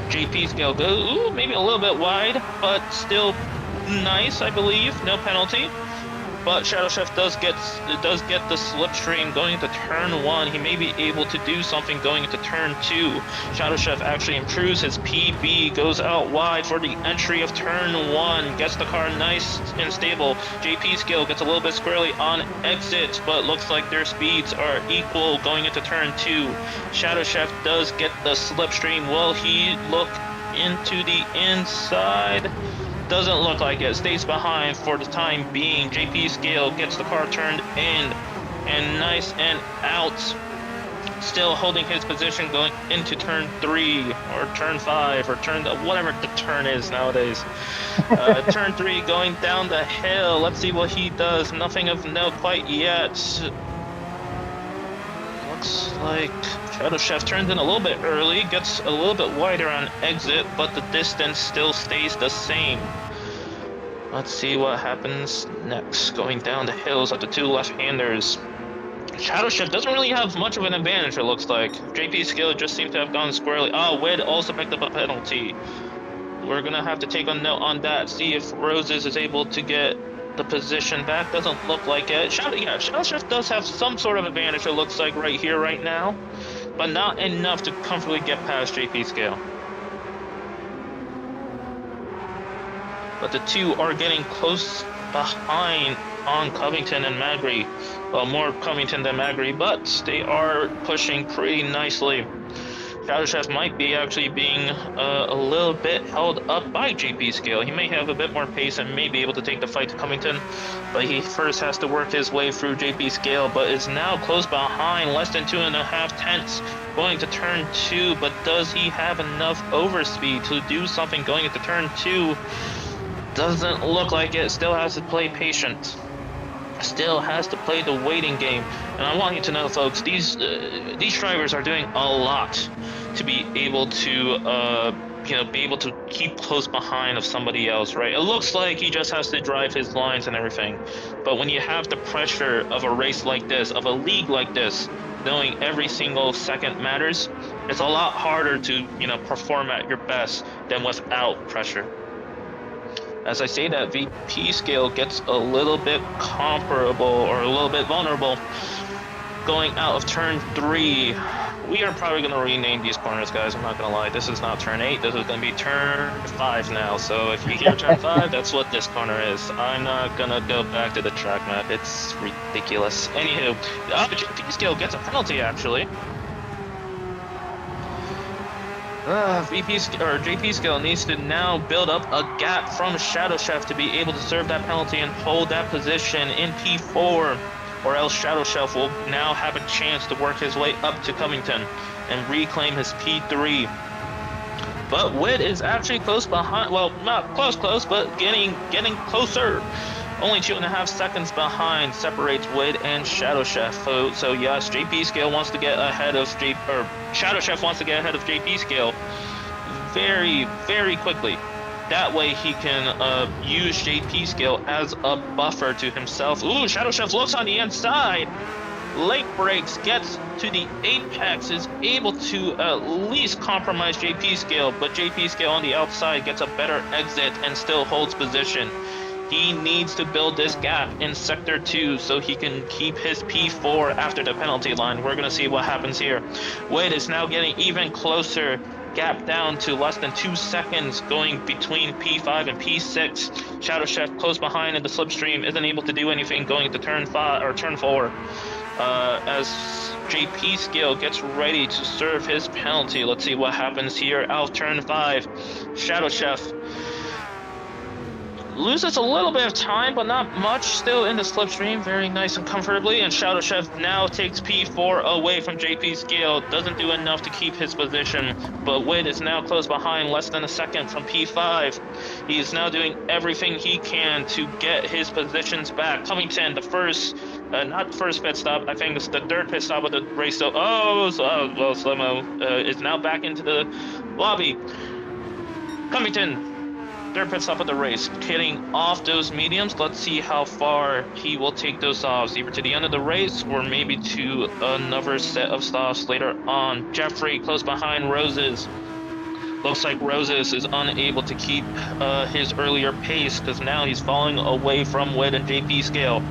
JP Scale goes maybe a little bit wide, but still nice, I believe. No penalty. But Shadow Chef does get the slipstream going into turn 1. He may be able to do something going into turn 2. Shadow Chef actually improves his PB, goes out wide for the entry of turn 1, gets the car nice and stable. JP Scale gets a little bit squarely on exit, but looks like their speeds are equal going into turn 2. Shadow Chef does get the slipstream. Will he look into the inside? Doesn't look like it. Stays behind for the time being. JP Scale gets the car turned in and nice and out. Still holding his position going into turn 3 or turn 5 or whatever the turn is nowadays. Turn 3 going down the hill. Let's see what he does. Nothing of note quite yet. Looks like Shadow Chef turns in a little bit early, gets a little bit wider on exit, but the distance still stays the same. Let's see what happens next. Going down the hills at the two left-handers. Shadow Chef doesn't really have much of an advantage, it looks like. JP Skill just seems to have gone squarely. Wid also picked up a penalty. We're going to have to take a note on that, see if Roses is able to get the position back. Doesn't look like it. Shadow Chef does have some sort of advantage, it looks like, right here, right now. But not enough to comfortably get past JP Scale. But the two are getting close behind on Covington and Magri. Well, more Covington than Magri, but they are pushing pretty nicely. Shadow Chef might be actually being a little bit held up by JP Scale. He may have a bit more pace and may be able to take the fight to Covington, but he first has to work his way through JP Scale, but is now close behind, less than 2.5 tenths going to turn 2, but does he have enough overspeed to do something going into turn 2? Doesn't look like it. Still has to play patient. Still has to play the waiting game. And I want you to know, folks, these drivers are doing a lot to be able to be able to keep close behind of somebody else, right? It looks like he just has to drive his lines and everything. But when you have the pressure of a race like this, of a league like this, knowing every single second matters, it's a lot harder to, perform at your best than without pressure. As I say that, VP Scale gets a little bit comparable or a little bit vulnerable going out of turn 3. We are probably going to rename these corners, guys. I'm not going to lie. This is not turn 8. This is going to be turn 5 now. So if you hear turn 5, that's what this corner is. I'm not going to go back to the track map. It's ridiculous. Anywho, VP Scale gets a penalty, actually. JP Scale needs to now build up a gap from Shadow Chef to be able to serve that penalty and hold that position in P4, or else Shadow Chef will now have a chance to work his way up to Covington and reclaim his P3. But Wid is actually close behind, well, not close, but getting closer. Only 2.5 seconds behind separates Wid and Shadow Chef. So yes, JP Scale wants to get ahead of Shadow Chef wants to get ahead of JP Scale very, very quickly. That way he can use JP scale as a buffer to himself. Ooh, Shadow Chef looks on the inside. Lake breaks, gets to the apex, is able to at least compromise JP scale, but JP scale on the outside gets a better exit and still holds position. He needs to build this gap in Sector 2 so he can keep his P4 after the penalty line. We're going to see what happens here. Wade is now getting even closer. Gap down to less than 2 seconds going between P5 and P6. Shadow Chef close behind in the slipstream, isn't able to do anything going into turn 5 or turn 4. As JP scale gets ready to serve his penalty. Let's see what happens here out of turn 5. Shadow Chef loses a little bit of time, but not much. Still in the slipstream, very nice and comfortably. And Shadow Chef now takes P4 away from JP scale. Doesn't do enough to keep his position, but Wade is now close behind, less than a second from P5. He is now doing everything he can to get his positions back. Covington, the first, not first pit stop, I think it's the third pit stop of the race. So, well, Slow-Mo is now back into the lobby. Covington, third pit stop of the race, getting off those mediums. Let's see how far he will take those stops, either to the end of the race or maybe to another set of stops later on. Jeffrey close behind Roses. Looks like Roses is unable to keep his earlier pace because now he's falling away from Wade and JP scale.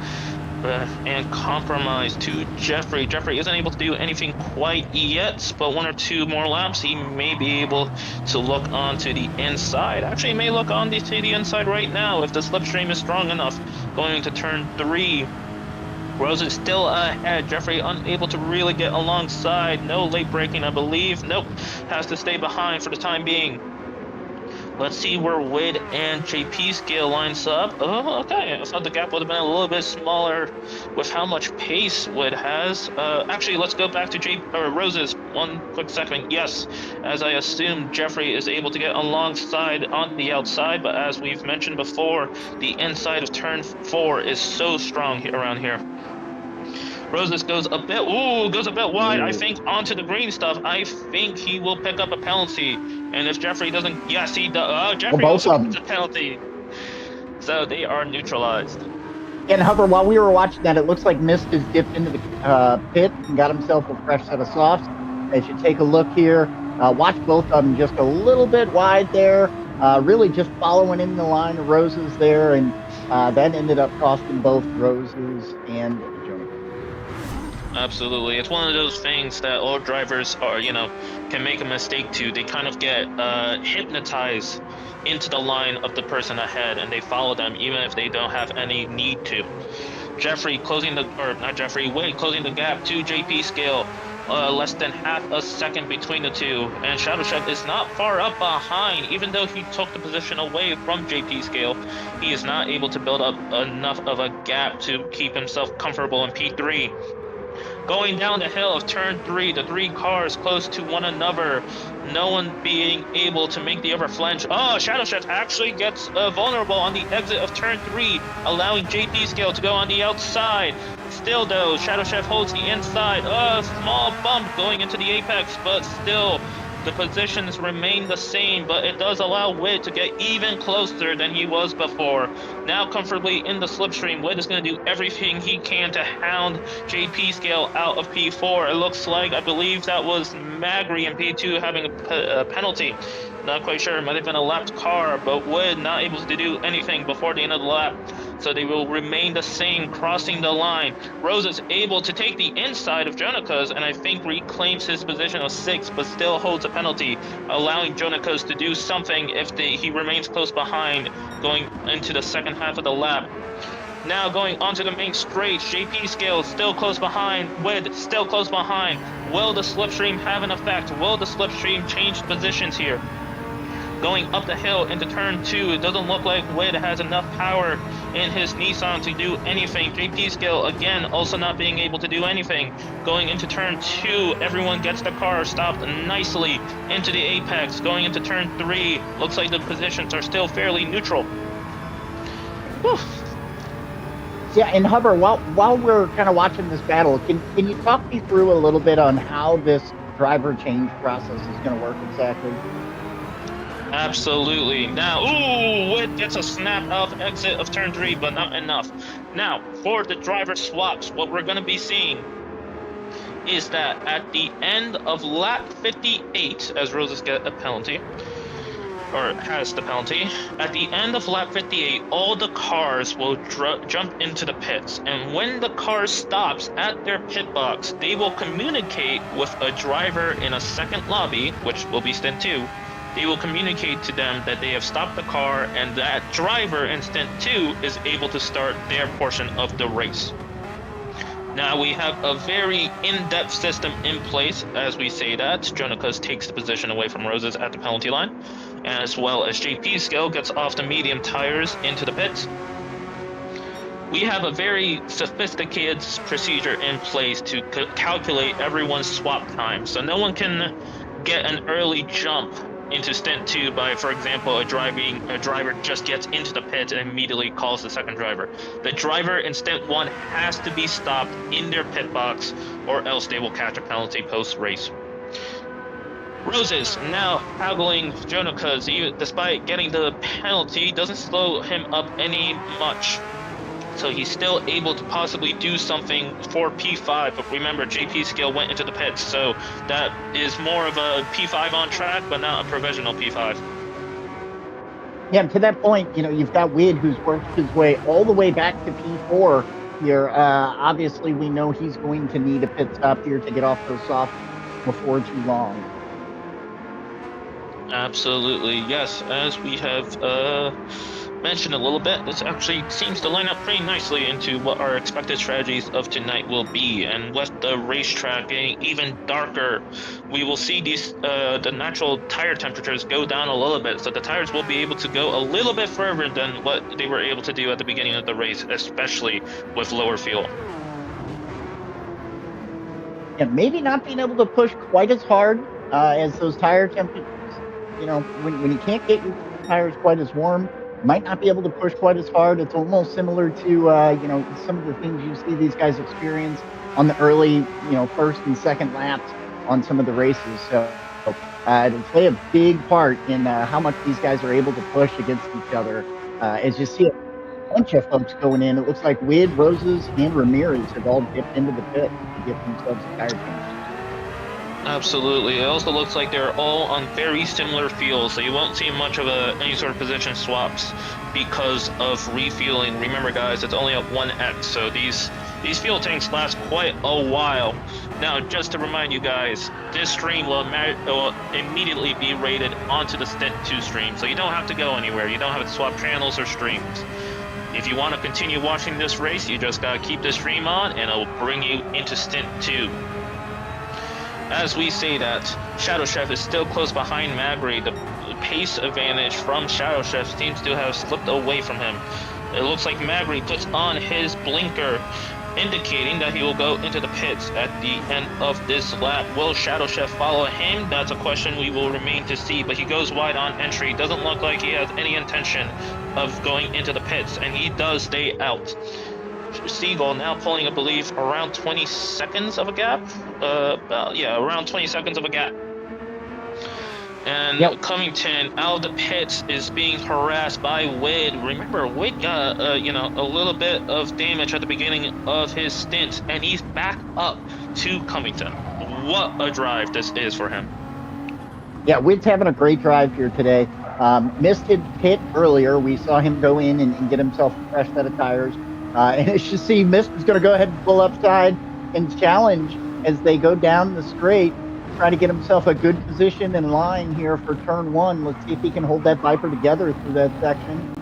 And compromise to Jeffrey. Jeffrey isn't able to do anything quite yet, but 1 or 2 more laps, he may be able to look onto the inside. Actually, he may look on to the inside right now if the slipstream is strong enough. Going to turn 3. Rose is still ahead. Jeffrey unable to really get alongside. No late braking, I believe. Nope. Has to stay behind for the time being. Let's see where Wade and JP scale lines up. Oh, okay. I thought the gap would have been a little bit smaller with how much pace Wade has. Actually, let's go back to Rose's. One quick second. Yes, as I assumed, Jeffrey is able to get alongside on the outside, but as we've mentioned before, the inside of turn 4 is so strong around here. Roses goes a bit wide, I think, onto the green stuff. I think he will pick up a penalty. And if Jeffrey doesn't, yes, he does. Jeffrey also gets a penalty. So they are neutralized. And Hubbard, while we were watching that, it looks like Mist has dipped into the pit and got himself a fresh set of softs. As you take a look here, watch both of them just a little bit wide there. Really just following in the line of Roses there. And that ended up costing both Roses and Jonah. Absolutely. It's one of those things that all drivers are, can make a mistake to. They kind of get hypnotized into the line of the person ahead and they follow them even if they don't have any need to. Wade closing the gap to JP scale. Less than half a second between the two, and Shadow Chef is not far up behind. Even though he took the position away from JP scale, he is not able to build up enough of a gap to keep himself comfortable in P3. Going down the hill of turn 3, the 3 cars close to one another, no one being able to make the other flinch. Oh, Shadow Chef actually gets vulnerable on the exit of turn 3, allowing JP scale to go on the outside. Still though, Shadow Chef holds the inside. A small bump going into the apex, but still the positions remain the same, but it does allow Wade to get even closer than he was before. Now comfortably in the slipstream, Wade is going to do everything he can to hound JP scale out of P4. It looks like, I believe that was Magri in P2 having a penalty. Not quite sure, it might have been a lapped car, but Wade not able to do anything before the end of the lap. So they will remain the same, crossing the line. Rose is able to take the inside of Jonakos and I think reclaims his position of 6th, but still holds a penalty, allowing Jonakos to do something if he remains close behind going into the second half of the lap. Now going onto the main straight, JP scale still close behind, Wid still close behind. Will the slipstream have an effect? Will the slipstream change positions here? Going up the hill into turn 2, it doesn't look like Wade has enough power in his Nissan to do anything. JP scale again also not being able to do anything. Going into turn 2, everyone gets the car stopped nicely into the apex. Going into turn 3, looks like the positions are still fairly neutral. Whew. Yeah, and Hubbard, while we're kind of watching this battle, can you talk me through a little bit on how this driver change process is going to work exactly? Absolutely. Now, ooh, Witt gets a snap of exit of turn 3, but not enough. Now, for the driver swaps, what we're going to be seeing is that at the end of lap 58, as Roses get a penalty, or has the penalty, at the end of lap 58, all the cars will jump into the pits. And when the car stops at their pit box, they will communicate with a driver in a second lobby, which will be Stint 2. They will communicate to them that they have stopped the car, and that driver in Stint 2 is able to start their portion of the race. Now we have a very in-depth system in place as we say that. Jonicas takes the position away from Roses at the penalty line, as well as JP's skill gets off the medium tires into the pits. We have a very sophisticated procedure in place to calculate everyone's swap time, so no one can get an early jump into Stint 2 by, for example, a driver just gets into the pit and immediately calls the second driver. The driver in Stint 1 has to be stopped in their pit box, or else they will catch a penalty post-race. Roses now haggling Jonicas, despite getting the penalty, doesn't slow him up any much. So he's still able to possibly do something for P5, but remember, JP's skill went into the pits, so that is more of a P5 on track, but not a provisional P5. Yeah, to that point, you've got Witt who's worked his way all the way back to P4 here. Obviously, we know he's going to need a pit stop here to get off those softs before too long. Absolutely, yes. As we have mentioned a little bit, this actually seems to line up pretty nicely into what our expected strategies of tonight will be. And with the racetrack getting even darker, we will see these the natural tire temperatures go down a little bit, so the tires will be able to go a little bit further than what they were able to do at the beginning of the race, especially with lower fuel. Yeah, maybe not being able to push quite as hard as those tire temperatures. When you can't get your tires quite as warm, might not be able to push quite as hard. It's almost similar to some of the things you see these guys experience on the early first and second laps on some of the races. So it'll play a big part in how much these guys are able to push against each other. As you see a bunch of folks going in, it looks like Witt, Roses, and Ramirez have all dipped into the pit to get themselves a tire change. Absolutely. It also looks like they're all on very similar fuels, so you won't see much of any sort of position swaps because of refueling. Remember, guys, it's only at 1x, so these fuel tanks last quite a while. Now, just to remind you guys, this stream will immediately be rated onto the Stint 2 stream, so you don't have to go anywhere. You don't have to swap channels or streams. If you want to continue watching this race, you just gotta keep the stream on, and it'll bring you into Stint 2. As we say that, Shadow Chef is still close behind Magri. The pace advantage from Shadow Chef seems to have slipped away from him. It looks like Magri puts on his blinker, indicating that he will go into the pits at the end of this lap. Will Shadow Chef follow him? That's a question we will remain to see, but he goes wide on entry. Doesn't look like he has any intention of going into the pits, and he does stay out. Seagull now pulling, I believe, around 20 seconds of a gap. Around 20 seconds of a gap. And yep. Covington out of the pits is being harassed by Witt. Remember, Witt got a little bit of damage at the beginning of his stint, and he's back up to Covington. What a drive this is for him. Yeah, Witt's having a great drive here today. Missed his pit earlier. We saw him go in and get himself a fresh set of tires. And as you see, Mist is going to go ahead and pull upside and challenge as they go down the straight, try to get himself a good position in line here for turn 1. Let's see if he can hold that Viper together through that section.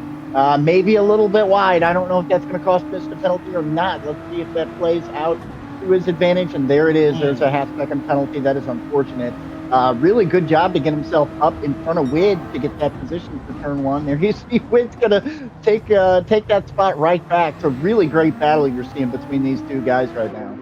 Maybe a little bit wide. I don't know if that's going to cost Mist a penalty or not. Let's see if that plays out to his advantage. And there it is. There's a half-second penalty. That is unfortunate. Really good job to get himself up in front of Witt to get that position for turn 1. There you see Witt's going to take that spot right back. It's a really great battle you're seeing between these two guys right now.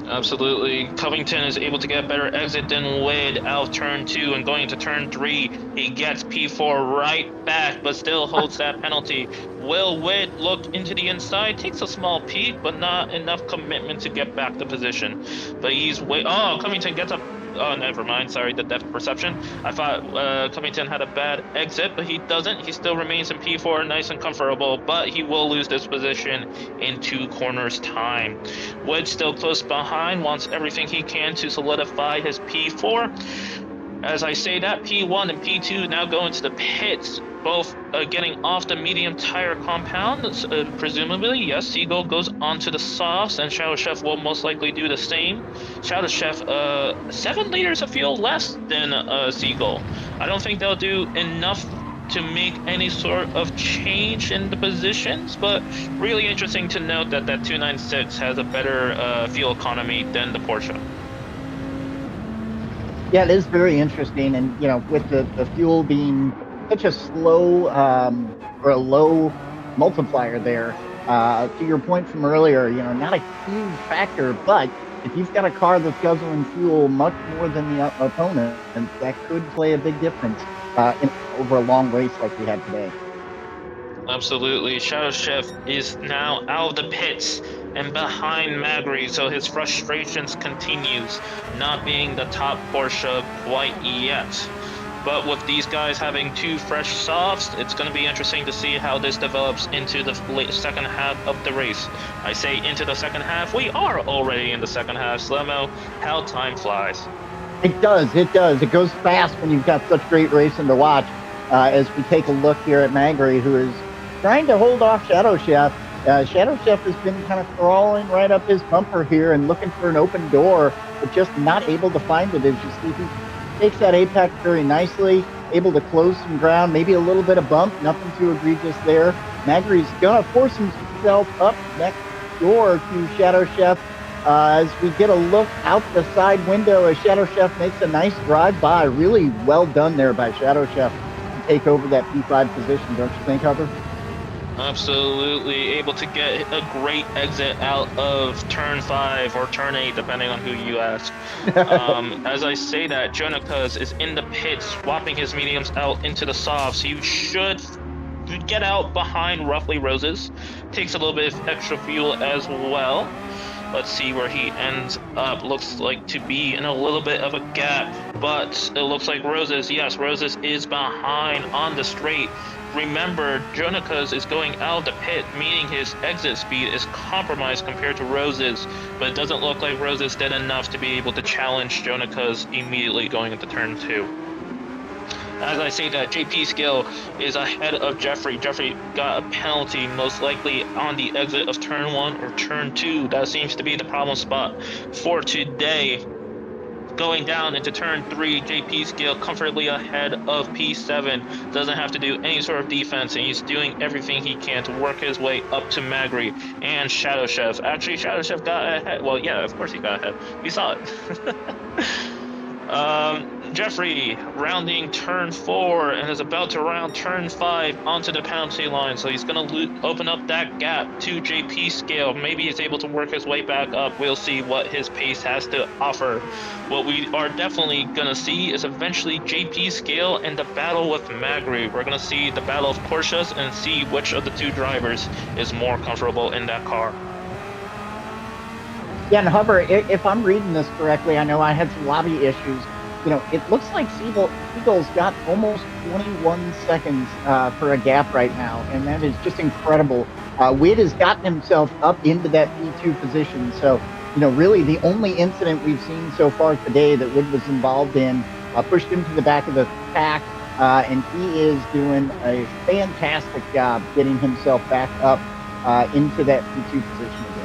Absolutely. Covington is able to get a better exit than Witt out of turn 2, and going into turn 3, he gets P4 right back, but still holds that penalty. Will Witt look into the inside? Takes a small peek, but not enough commitment to get back the position. But Covington gets a Oh, never mind. Sorry, the depth perception. I thought Covington had a bad exit, but he doesn't. He still remains in P4, nice and comfortable, but he will lose this position in 2 corners time. Wood still close behind, wants everything he can to solidify his P4. As I say that, P1 and P2 now go into the pits, both getting off the medium tire compound. Presumably, yes, Seagull goes onto the softs, and Shadow Chef will most likely do the same. Shadow Chef, 7 liters of fuel less than Seagull. I don't think they'll do enough to make any sort of change in the positions, but really interesting to note that that 296 has a better fuel economy than the Porsche. Yeah, it is very interesting, and with the fuel being such a slow or a low multiplier there, to your point from earlier, not a huge factor, but if you've got a car that's guzzling fuel much more than the opponent, and that could play a big difference over a long race like we had today. Absolutely. Shadow Chef is now out of the pits and behind Magri, so his frustrations continues, not being the top Porsche quite yet. But with these guys having 2 fresh softs, it's going to be interesting to see how this develops into the second half of the race. I say into the second half, we are already in the second half. Slemo, how time flies. It does. It goes fast when you've got such great racing to watch. As we take a look here at Magri, who is trying to hold off Shadow Chef. Shadow Chef has been kind of crawling right up his bumper here and looking for an open door, but just not able to find it. As you see, he takes that apex very nicely, able to close some ground, maybe a little bit of bump, nothing too egregious there. Magri's going to force himself up next door to Shadow Chef. As we get a look out the side window as Shadow Chef makes a nice drive-by. Really well done there by Shadow Chef to take over that P5 position, don't you think, Hubbard? Absolutely able to get a great exit out of turn 5 or turn 8, depending on who you ask. As I say that, Jonicas is in the pit, swapping his mediums out into the softs. He should get out behind roughly Roses. Takes a little bit of extra fuel as well. Let's see where he ends up. Looks like to be in a little bit of a gap, but it looks like Roses, yes, Roses is behind on the straight. Remember, Jonicas is going out of the pit, meaning his exit speed is compromised compared to Roses, but it doesn't look like Roses did enough to be able to challenge Jonicas immediately going into turn 2. As I say that, JP Skill is ahead of Jeffrey. Jeffrey got a penalty, most likely on the exit of turn 1 or turn 2. That seems to be the problem spot for today. Going down into turn 3, JP Skill comfortably ahead of P7. Doesn't have to do any sort of defense, and he's doing everything he can to work his way up to Magri and Shadow Chef. Actually, Shadow Chef got ahead. Well, yeah, of course he got ahead. We saw it. Jeffrey rounding turn 4 and is about to round turn 5 onto the penalty line, so he's going to open up that gap to JP Scale. Maybe he's able to work his way back up. We'll see what his pace has to offer. What we are definitely going to see is eventually JP Scale and the battle with Magri. We're going to see the battle of Porsches and see which of the 2 drivers is more comfortable in that car. Yeah, and Hubbard, if I'm reading this correctly, I know I had some lobby issues. It looks like Seagull's got almost 21 seconds for a gap right now, and that is just incredible. Witt has gotten himself up into that P2 position, so, really the only incident we've seen so far today that Witt was involved in pushed him to the back of the pack, and he is doing a fantastic job getting himself back up into that P2 position again.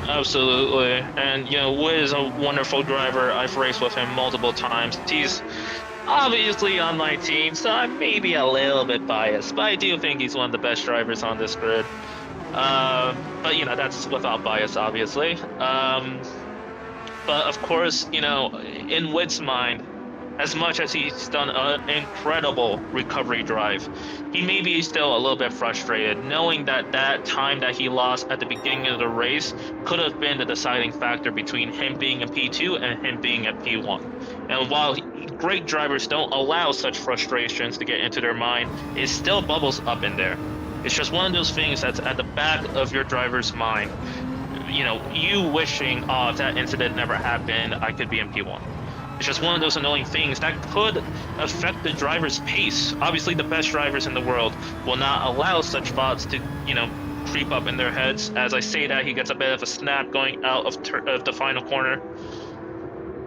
Absolutely. And, Wiz is a wonderful driver. I've raced with him multiple times. He's obviously on my team, so I'm maybe a little bit biased, but I do think he's one of the best drivers on this grid. But, that's without bias, obviously. But, of course, in Witt's mind, as much as he's done an incredible recovery drive, he may be still a little bit frustrated, knowing that time that he lost at the beginning of the race could have been the deciding factor between him being in P2 and him being at P1. And while great drivers don't allow such frustrations to get into their mind, it still bubbles up in there. It's just one of those things that's at the back of your driver's mind. you wishing, oh, if that incident never happened, I could be in P1. It's just one of those annoying things that could affect the driver's pace. Obviously, the best drivers in the world will not allow such thoughts to, creep up in their heads. As I say that, he gets a bit of a snap going out of the final corner.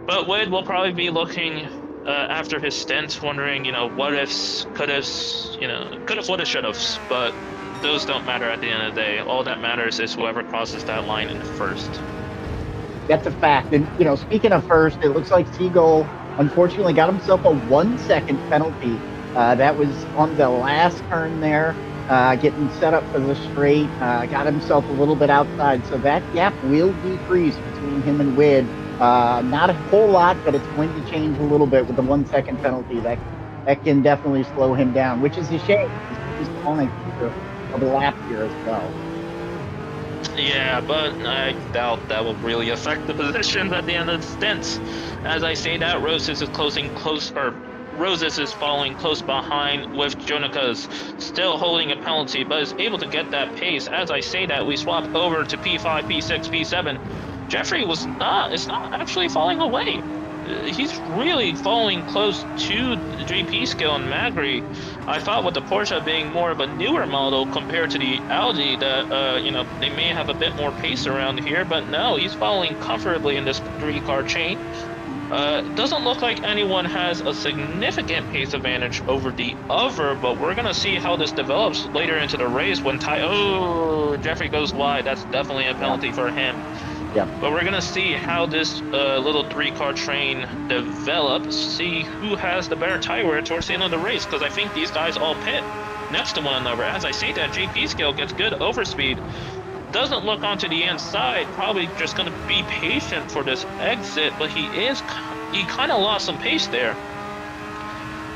But Wade will probably be looking after his stint, wondering, what ifs, could ifs, could have, would have, should have. But those don't matter at the end of the day. All that matters is whoever crosses that line in first. That's a fact. And, speaking of first, it looks like Seagull unfortunately got himself a 1 second penalty. That was on the last turn there, getting set up for the straight, got himself a little bit outside. So that gap will decrease between him and Wid. Not a whole lot, but it's going to change a little bit with the 1 second penalty. That can definitely slow him down, which is a shame. He's on a lap here as well. Yeah, but I doubt that will really affect the positions at the end of the stint. As I say that, Roses is following close behind with Jonika's still holding a penalty, but is able to get that pace. As I say that, we swap over to P5, P6, P7. Jeffrey is not actually falling away. He's really falling close to the GP skill and Magri. I thought with the Porsche being more of a newer model compared to the Audi that, they may have a bit more pace around here, but no, he's following comfortably in this 3-car chain. Doesn't look like anyone has a significant pace advantage over the other, but we're going to see how this develops later into the race when Jeffrey goes wide. That's definitely a penalty for him. Yeah. But we're going to see how this little 3-car train develops, see who has the better tire wear towards the end of the race, because I think these guys all pit next to one another. As I say that, JP Scale gets good overspeed, doesn't look onto the inside, probably just going to be patient for this exit, but he kind of lost some pace there.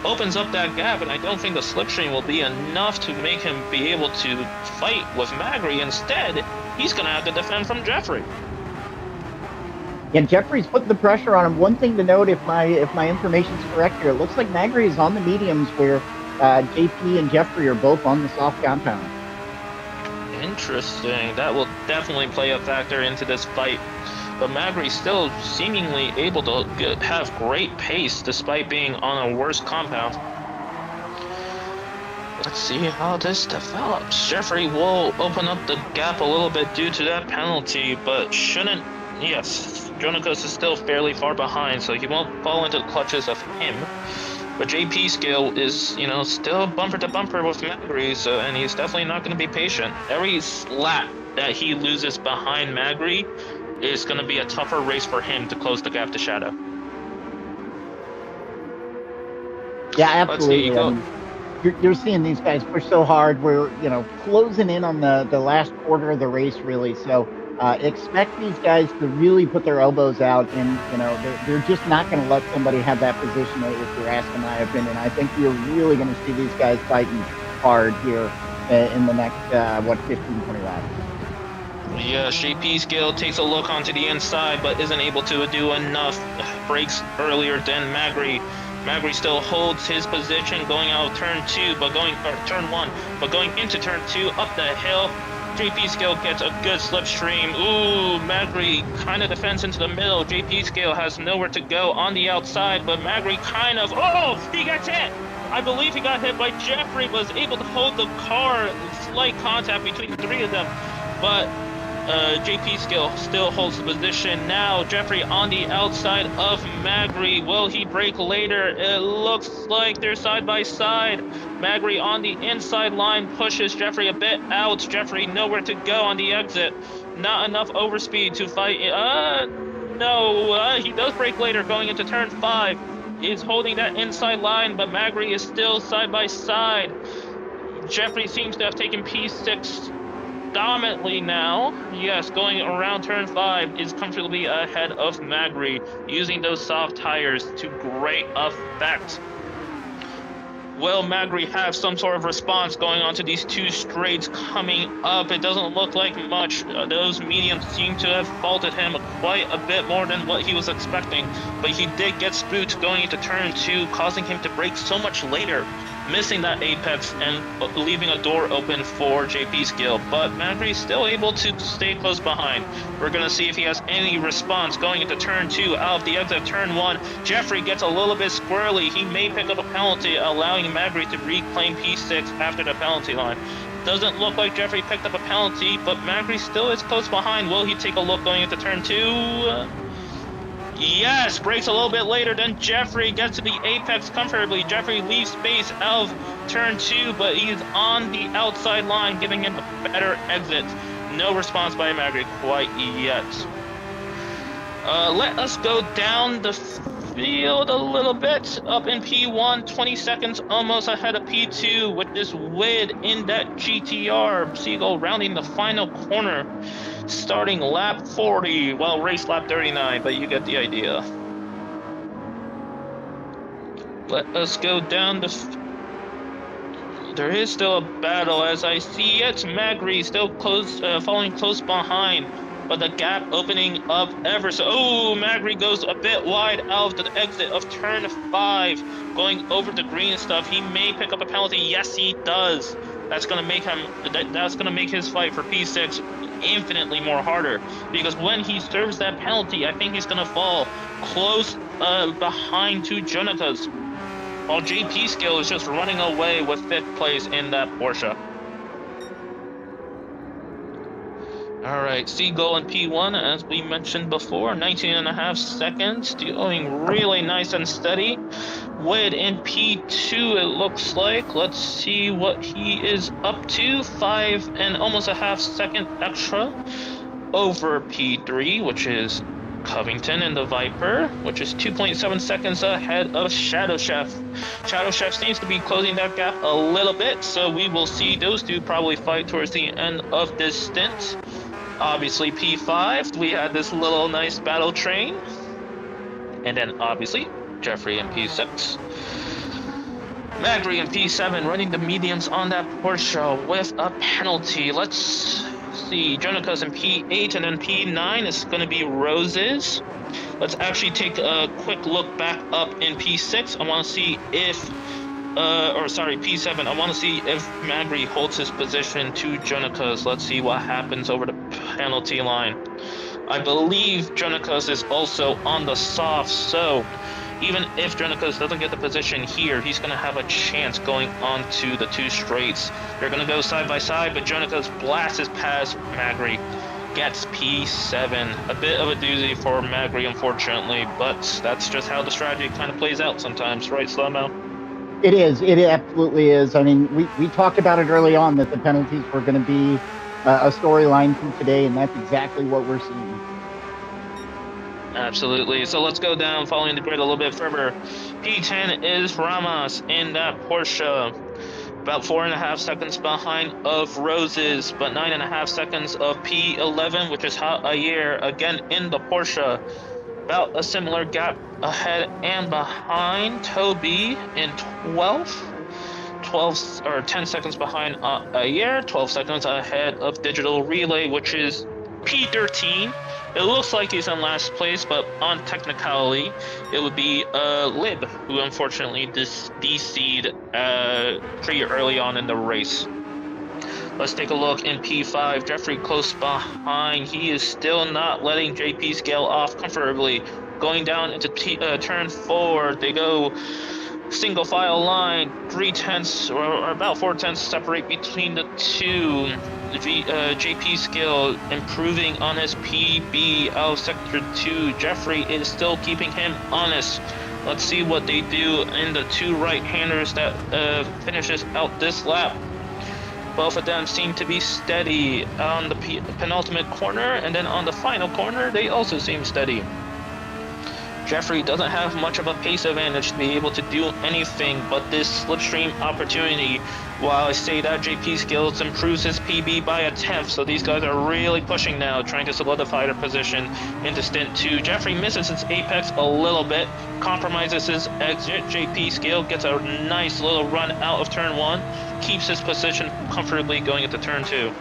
Opens up that gap, and I don't think the slipstream will be enough to make him be able to fight with Magri. Instead, he's going to have to defend from Jeffrey. Yeah, Jeffrey's putting the pressure on him. One thing to note, if my information's correct here, it looks like Magri is on the mediums where JP and Jeffrey are both on the soft compound. Interesting. That will definitely play a factor into this fight. But Magri still seemingly able to have great pace despite being on a worse compound. Let's see how this develops. Jeffrey will open up the gap a little bit due to that penalty, but shouldn't. Yes, Jonikos is still fairly far behind, so he won't fall into the clutches of him. But JP Scale is, still bumper to bumper with Magri, and he's definitely not going to be patient. Every lap that he loses behind Magri is going to be a tougher race for him to close the gap to Shadow. Yeah, absolutely. You're seeing these guys push so hard. We're, closing in on the last quarter of the race, really. So expect these guys to really put their elbows out, and they're just not going to let somebody have that position. If you're asking my opinion, I think you're really going to see these guys fighting hard here in the next 15-20 laps. Yeah, JP Scale takes a look onto the inside, but isn't able to do enough brakes earlier than Magri. Magri still holds his position going out of turn 1, but going into turn 2 up the hill. JP Scale gets a good slipstream. Ooh, Magri kind of defends into the middle. JP Scale has nowhere to go on the outside, but Magri he gets hit! I believe he got hit by Jeffrey, was able to hold the car, slight contact between the three of them, but JP Scale still holds the position. Now Jeffrey on the outside of Magri. Will he brake later? It looks like they're side by side. Magri on the inside line pushes Jeffrey a bit out. Jeffrey nowhere to go on the exit. Not enough overspeed to fight. He does brake later going into turn 5. He's holding that inside line, but Magri is still side by side. Jeffrey seems to have taken P6 dominantly now. Yes, going around turn 5 is comfortably ahead of Magri, using those soft tires to great effect. Will Magri have some sort of response going on to these two straights coming up? It doesn't look like much. Those mediums seem to have faulted him quite a bit more than what he was expecting, but he did get spooked going into turn 2, causing him to brake so much later. missing that apex and leaving a door open for JP Skill. But Magri's still able to stay close behind. We're going to see if he has any response going into turn 2 out of the exit of turn 1. Jeffrey gets a little bit squirrely. He may pick up a penalty, allowing Magri to reclaim P6 after the penalty line. Doesn't look like Jeffrey picked up a penalty, but Magri still is close behind. Will he take a look going into turn 2? Yes, breaks a little bit later than Jeffrey, gets to the apex comfortably. Jeffrey leaves space out of turn 2, but he's on the outside line, giving him a better exit. No response by Magri quite yet. Let us go down the field a little bit. Up in P1, 20 seconds almost ahead of P2 with this Wid in that GTR. Seagull rounding the final corner, starting lap 40. Well, race lap 39, but you get the idea. Let us go down the... There is still a battle as I see it. Magri still close, falling close behind, but the gap opening up ever so. Oh, Magri goes a bit wide out of the exit of turn 5, going over the green stuff. He may pick up a penalty. Yes, he does. That's gonna make him. That's gonna make his fight for P6 infinitely more harder, because when he serves that penalty, I think he's gonna fall close behind two Jonikas, while JP Skill is just running away with 5th place in that Porsche. All right, Seagull in P1, as we mentioned before, 19.5 seconds, doing really nice and steady. Wid in P2, it looks like. Let's see what he is up to. 5 and almost a half second extra over P3, which is Covington in the Viper, which is 2.7 seconds ahead of Shadow Chef. Shadow Chef seems to be closing that gap a little bit, so we will see those two probably fight towards the end of this stint. Obviously P5, we had this little nice battle train. And then obviously Jeffrey in P6. Magri in P7 running the mediums on that Porsche with a penalty. Let's see, Jonica's in P8, and then P9 is going to be Roses. Let's actually take a quick look back up in P6. I want to see if P7. I want to see if Magri holds his position to Jonica's. Let's see what happens over the penalty line. I believe Jonica's is also on the soft, so even if Jonica's doesn't get the position here, he's going to have a chance going on to the 2 straights. They're going to go side by side, but Jonica's blasts past Magri, gets P7. A bit of a doozy for Magri, unfortunately, but that's just how the strategy kind of plays out sometimes, right, Slow-Mo? It is. It absolutely is. I mean, we talked about it early on that the penalties were going to be a storyline from today, and that's exactly what we're seeing. Absolutely. So let's go down, following the grid a little bit further. P10 is Ramos in that Porsche. About 4.5 seconds behind of Roses, but 9.5 seconds of P11, which is Jair, again in the Porsche. About a similar gap ahead and behind Toby in 10 seconds behind Jair, 12 seconds ahead of Digital Relay, which is P13. It looks like he's in last place, but on technicality, it would be Lib, who unfortunately DC'd pretty early on in the race. Let's take a look in P5. Jeffrey close behind. He is still not letting JP scale off comfortably. Going down into turn 4, they go single file line. 3/10 or about 4/10 separate between the two. JP skill improving on his PB out of sector 2. Jeffrey is still keeping him honest. Let's see what they do in the 2 right-handers that finishes out this lap. Both of them seem to be steady on the penultimate corner, and then on the final corner, they also seem steady. Jeffrey doesn't have much of a pace advantage to be able to do anything but this slipstream opportunity. While I say that JP Skills improves his PB by a 10th, so these guys are really pushing now, trying to solidify their position into stint 2. Jeffrey misses his apex a little bit, compromises his exit. JP Skill gets a nice little run out of turn 1, keeps his position comfortably going into turn 2.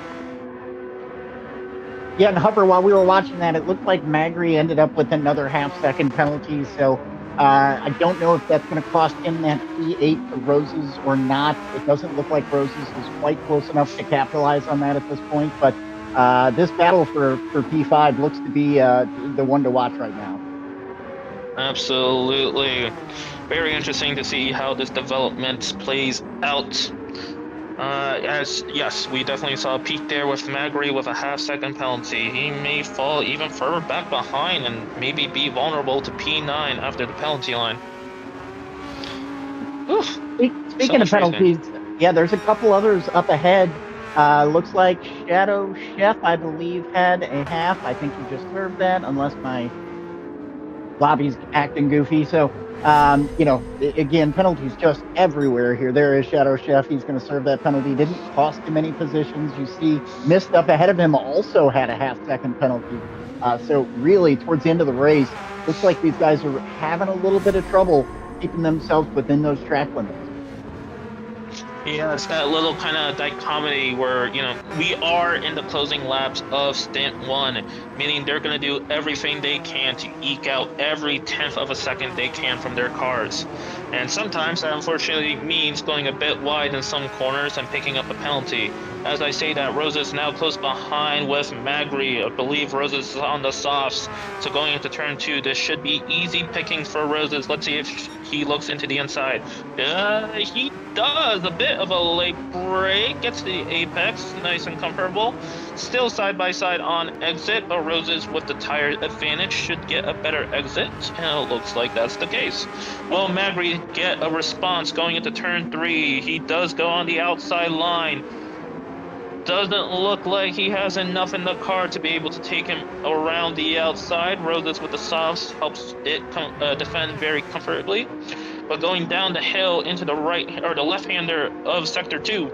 Yeah, and Hupper, while we were watching that, it looked like Magri ended up with another half-second penalty. So I don't know if that's going to cost him that P8 to Roses or not. It doesn't look like Roses is quite close enough to capitalize on that at this point, but this battle for P5 looks to be the one to watch right now. Absolutely. Very interesting to see how this development plays out. As yes, we definitely saw a peak there with Magri with a half-second penalty. He may fall even further back behind and maybe be vulnerable to P9 after the penalty line. Oof, so Speaking of frustrating. penalties, yeah, there's a couple others up ahead. Looks like Shadow Chef, I believe, had a half. I think he just served that, unless my lobby's acting goofy. So, again, penalties just everywhere here. There is Shadow Chef. He's going to serve that penalty. Didn't cost him any positions. You see, missed up ahead of him also had a half-second penalty. So really, towards the end of the race, looks like these guys are having a little bit of trouble keeping themselves within those track limits. Yeah, it's that little kind of dichotomy where, we are in the closing laps of Stint 1, meaning they're going to do everything they can to eke out every tenth of a second they can from their cars. And sometimes that unfortunately means going a bit wide in some corners and picking up a penalty. As I say that, Roses now close behind with Magri. I believe Roses is on the softs, so going into turn 2, this should be easy pickings for Roses. Let's see if he looks into the inside. He does. A bit of a late break, gets the apex, nice and comfortable. Still side by side on exit, but Roses with the tire advantage should get a better exit, and it looks like that's the case. Will Magri get a response going into turn 3? He does go on the outside line. Doesn't look like he has enough in the car to be able to take him around the outside. Roses with the softs helps it defend very comfortably. But going down the hill into the right or the left-hander of sector 2,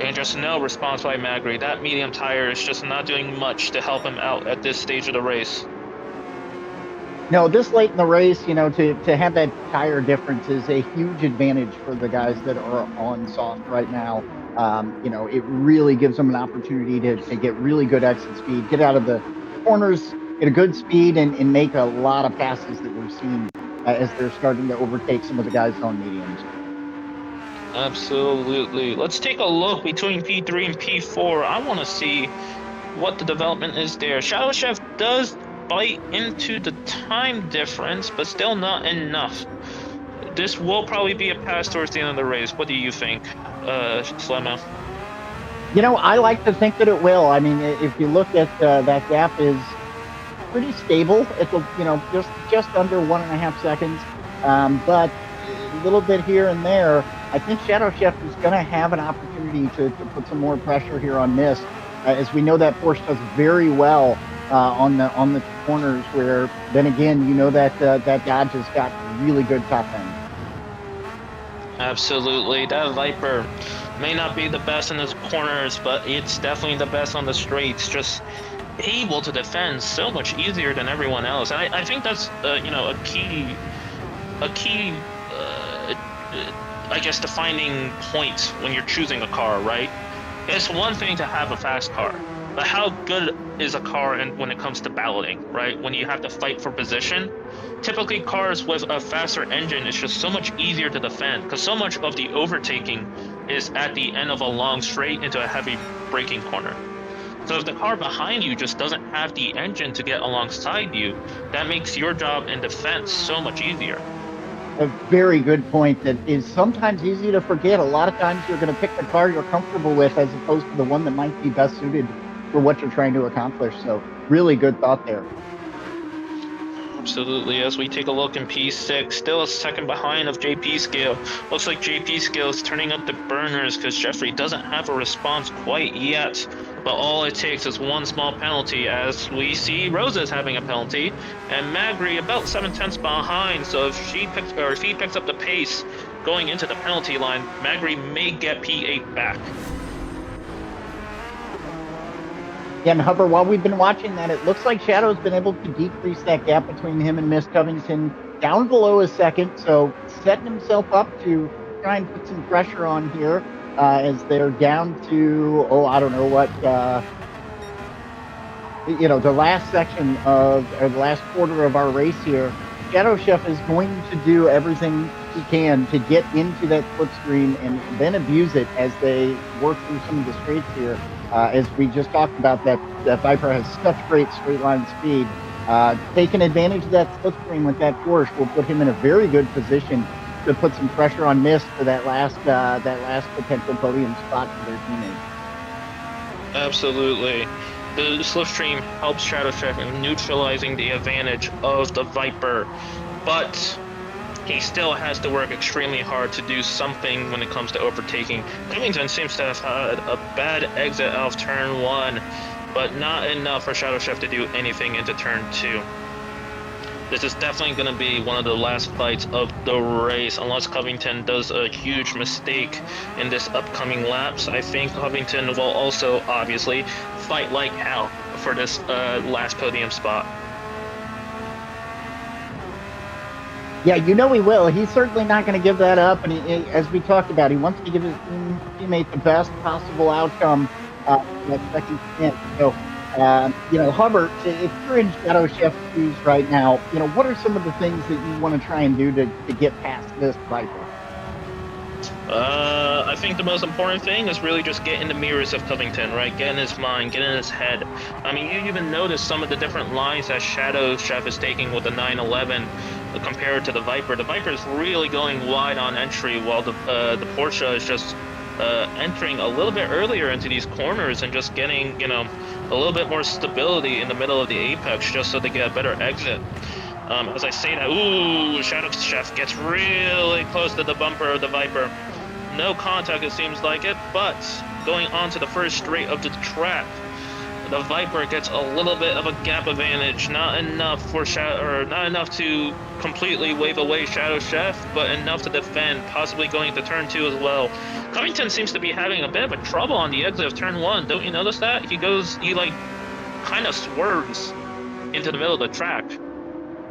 and just no response by Magri. That medium tire is just not doing much to help him out at this stage of the race. No, this late in the race, to have that tire difference is a huge advantage for the guys that are on soft right now. It really gives them an opportunity to get really good exit speed, get out of the corners at a good speed, and make a lot of passes that we're seeing as they're starting to overtake some of the guys on mediums. Absolutely. Let's take a look between P3 and P4. I want to see what the development is there. Shadow Chef does bite into the time difference, but still not enough. This will probably be a pass towards the end of the race. What do you think, Slemmo? I like to think that it will. I mean, if you look at that gap is pretty stable. It's just under 1.5 seconds, but a little bit here and there. I think Shadow Chef is going to have an opportunity to put some more pressure here on Mist, as we know that Porsche does very well on the corners. Where then again, that Dodge has got really good top end. Absolutely, that Viper may not be the best in his corners, but it's definitely the best on the straights. Just able to defend so much easier than everyone else. And I think that's a key I guess defining point when you're choosing a car, right? It's one thing to have a fast car, but how good is a car when it comes to balloting, right? When you have to fight for position. Typically cars with a faster engine is just so much easier to defend because so much of the overtaking is at the end of a long straight into a heavy braking corner. So if the car behind you just doesn't have the engine to get alongside you, that makes your job in defense so much easier. A very good point that is sometimes easy to forget. A lot of times you're going to pick the car you're comfortable with as opposed to the one that might be best suited for what you're trying to accomplish. So really good thought there. Absolutely. As we take a look in P6, still a second behind of JP Scale. Looks like JP Scale is turning up the burners because Jeffrey doesn't have a response quite yet. But all it takes is one small penalty, as we see Roses having a penalty, and Magri about 7/10 behind. So if he picks up the pace going into the penalty line, Magri may get P8 back. Yeah, and Hubbard, while we've been watching that, it looks like Shadow's been able to decrease that gap between him and Miss Covington down below a second. So setting himself up to try and put some pressure on here as they're down to, I don't know what, the last section of, or the last quarter of our race here. Shadow Chef is going to do everything he can to get into that slipstream and then abuse it as they work through some of the straights here. As we just talked about, that Viper has such great straight line speed. Taking advantage of that slipstream with that Porsche will put him in a very good position to put some pressure on Mist for that last potential podium spot for their teammates. Absolutely. The slipstream helps Shadow Chef in neutralizing the advantage of the Viper, but he still has to work extremely hard to do something when it comes to overtaking. Covington seems to have had a bad exit out of turn 1, but not enough for Shadow Chef to do anything into turn 2. This is definitely going to be one of the last fights of the race, unless Covington does a huge mistake in this upcoming laps. I think Covington will also, obviously, fight like hell for this last podium spot. Yeah, you know he will. He's certainly not going to give that up. And as we talked about, he wants to give his teammate the best possible outcome in that second stint. So, Hubbard, if you're in Shadow Chef's shoes right now, what are some of the things that you want to try and do to get past this Viper? I think the most important thing is really just get in the mirrors of Covington, right? Get in his mind, get in his head. I mean, you even notice some of the different lines that Shadow Chef is taking with the 911 compared to the Viper. The Viper is really going wide on entry, while the Porsche is just entering a little bit earlier into these corners and just getting, a little bit more stability in the middle of the apex just so they get a better exit. As I say that, ooh, Shadow Chef gets really close to the bumper of the Viper. No contact, it seems like it, but going on to the first straight of the track, the Viper gets a little bit of a gap advantage, not enough to completely wave away Shadow Chef, but enough to defend, possibly going to turn 2 as well. Covington seems to be having a bit of a trouble on the exit of turn 1. Don't you notice that? He kind of swerves into the middle of the track.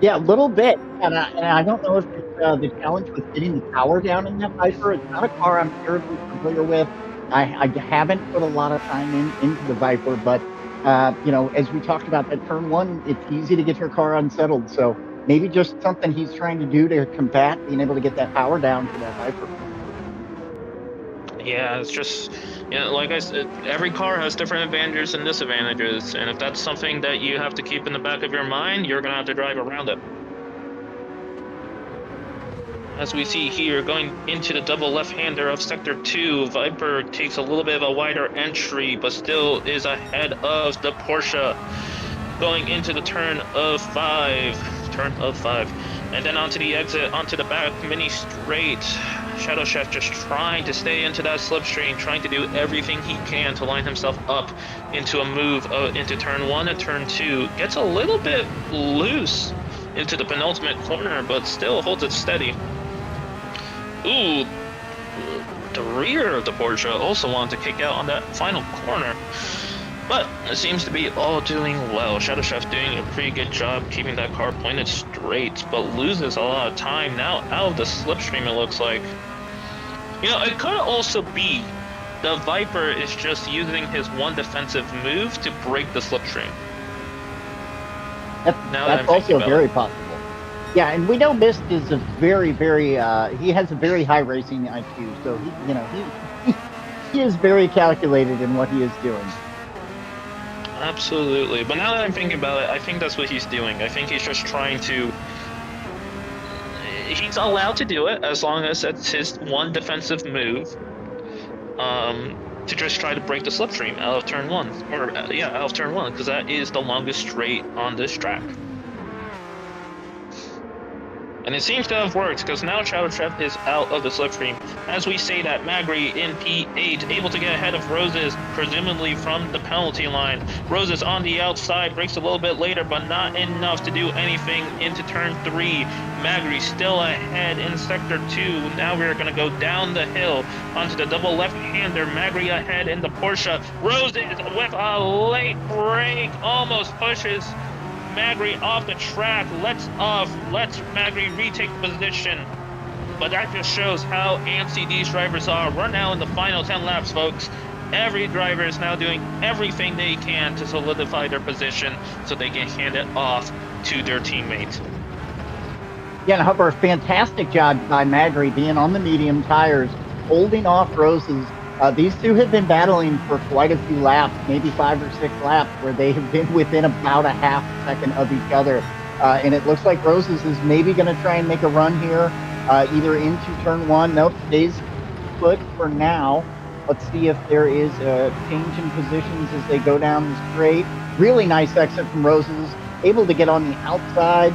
Yeah, a little bit. And I don't know if it's the challenge with getting the power down in that Viper. It's not a car I'm terribly familiar with. I haven't put a lot of time into the Viper, but as we talked about that turn 1, it's easy to get your car unsettled. So maybe just something he's trying to do to combat being able to get that power down for that Viper. Yeah, it's just, like I said, every car has different advantages and disadvantages, and if that's something that you have to keep in the back of your mind, you're going to have to drive around it. As we see here, going into the double left-hander of Sector 2, Viper takes a little bit of a wider entry, but still is ahead of the Porsche. Going into the turn of 5, and then onto the exit, onto the back mini straight. Shadow Chef just trying to stay into that slipstream, trying to do everything he can to line himself up into a move into turn 1 and turn 2. Gets a little bit loose into the penultimate corner, but still holds it steady. Ooh, the rear of the Porsche also wanted to kick out on that final corner. But it seems to be all doing well. Shadow Chef doing a pretty good job keeping that car pointed straight, but loses a lot of time now out of the slipstream, it looks like. It could also be the Viper is just using his one defensive move to break the slipstream. That's also very possible. Yeah, and we know Mist is a very, very, he has a very high racing IQ, so he is very calculated in what he is doing. Absolutely, but now that I'm thinking about it, I think that's what he's doing. I think he's just trying to... He's allowed to do it as long as it's his one defensive move to just try to break the slipstream out of turn 1. Out of turn 1, because that is the longest straight on this track. And it seems to have worked, because now Shadow Chef is out of the slipstream. As we say that, Magri in P8, able to get ahead of Roses, presumably from the penalty line. Roses on the outside, breaks a little bit later, but not enough to do anything into turn 3. Magri still ahead in Sector 2. Now we're going to go down the hill onto the double left-hander. Magri ahead in the Porsche. Roses with a late brake, almost pushes Magri off the track, lets Magri retake position. But that just shows how antsy these drivers are. We're now in the final 10 laps, folks. Every driver is now doing everything they can to solidify their position so they can hand it off to their teammates. Yeah, and however, fantastic job by Magri being on the medium tires, holding off Rose's. These two have been battling for quite a few laps, maybe 5 or 6 laps, where they have been within about a half second of each other. And it looks like Roses is maybe going to try and make a run here, either into turn one. Nope, stays put for now. Let's see if there is a change in positions as they go down the straight. Really nice exit from Roses, able to get on the outside.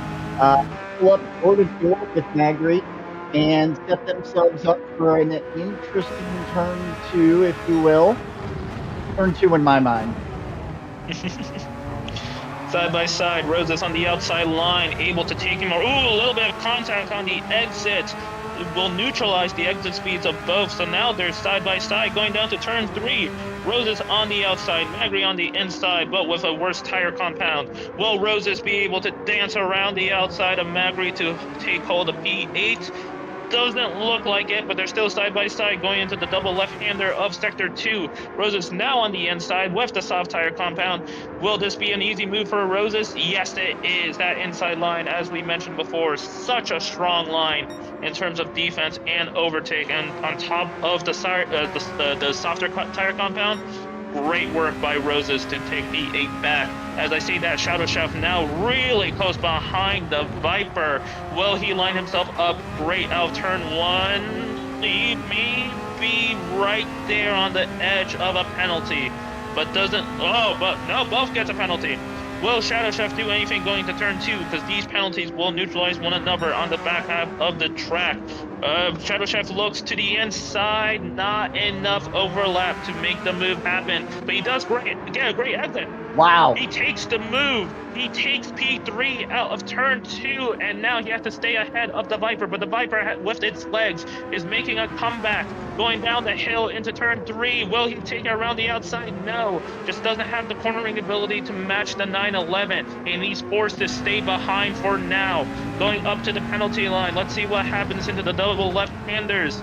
Pull up door to door with Magri and set themselves up for an interesting turn two, if you will. Turn two in my mind. Side by side, Roses on the outside line, able to take him. Ooh, a little bit of contact on the exit. It will neutralize the exit speeds of both. So now they're side by side going down to turn three. Roses on the outside, Magri on the inside, but with a worse tire compound. Will Roses be able to dance around the outside of Magri to take hold of P8? Doesn't look like it, but they're still side by side going into the double left-hander of Sector 2. Roses now on the inside with the soft tire compound. Will this be an easy move for Roses? Yes, it is. That inside line, as we mentioned before, such a strong line in terms of defense and overtake. And on top of the softer tire compound, great work by Roses to take P8 back. As I see that Shadow Chef now really close behind the Viper. Will he line himself up great out of turn one? He may be right there on the edge of a penalty, but doesn't. Oh, but no, both gets a penalty. Will Shadow Chef do anything going to turn two? Because these penalties will neutralize one another on the back half of the track. Shadow Chef looks to the inside, not enough overlap to make the move happen, but he does get a great exit. Wow. He takes the move. He takes P3 out of turn two, and now he has to stay ahead of the Viper, but the Viper with its legs is making a comeback, going down the hill into turn three. Will he take it around the outside? No, just doesn't have the cornering ability to match the 911, and he's forced to stay behind for now. Going up to the penalty line, let's see what happens into the double left-handers.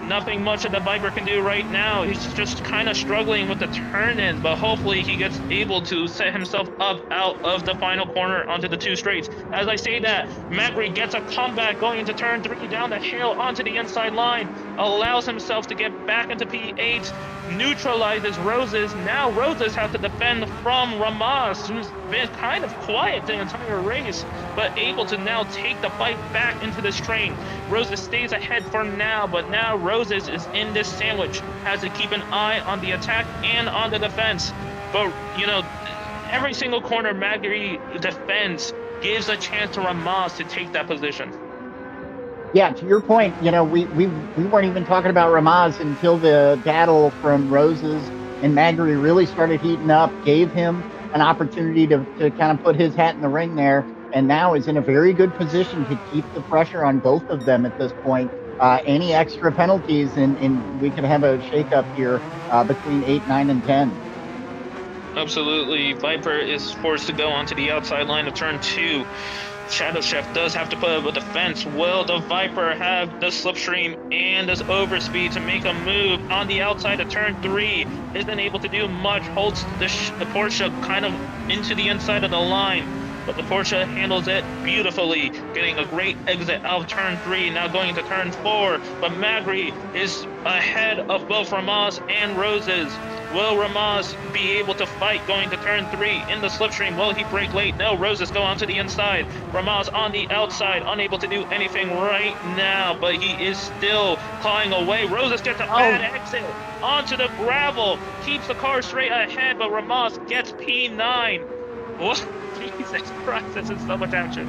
Nothing much that the Viper can do right now. He's just kind of struggling with the turn-in, but hopefully he gets able to set himself up out of the final corner onto the two straights. As I say that, Magri gets a comeback going into turn three down the hill onto the inside line, allows himself to get back into P8, neutralizes Roses. Now Roses has to defend from Ramaz, who's been kind of quiet the entire race, but able to now take the fight back into this train. Roses stays ahead for now, but now Roses is in this sandwich, has to keep an eye on the attack and on the defense. But, you know, every single corner Magri defends gives a chance to Ramaz to take that position. Yeah, to your point, you know, we weren't even talking about Ramaz until the battle from Roses and Magri really started heating up, gave him an opportunity to kind of put his hat in the ring there, and now is in a very good position to keep the pressure on both of them at this point. Any extra penalties, and we could have a shakeup here between 8, 9, and 10. Absolutely. Viper is forced to go onto the outside line of turn two. Shadow Chef does have to put up a defense. Will the Viper have the slipstream and this overspeed to make a move on the outside of turn three? Isn't able to do much. Holds the Porsche kind of into the inside of the line, but the Porsche handles it beautifully, getting a great exit out of turn three. Now going into turn four, but Magri is ahead of both Ramaz and Roses. Will Ramaz be able to fight going to turn three in the slipstream? Will he break late? No, Roses go onto the inside. Ramaz on the outside, unable to do anything right now, but he is still clawing away. Roses gets a bad exit onto the gravel, keeps the car straight ahead, but Ramaz gets P9. What? Jesus Christ, this is so much action.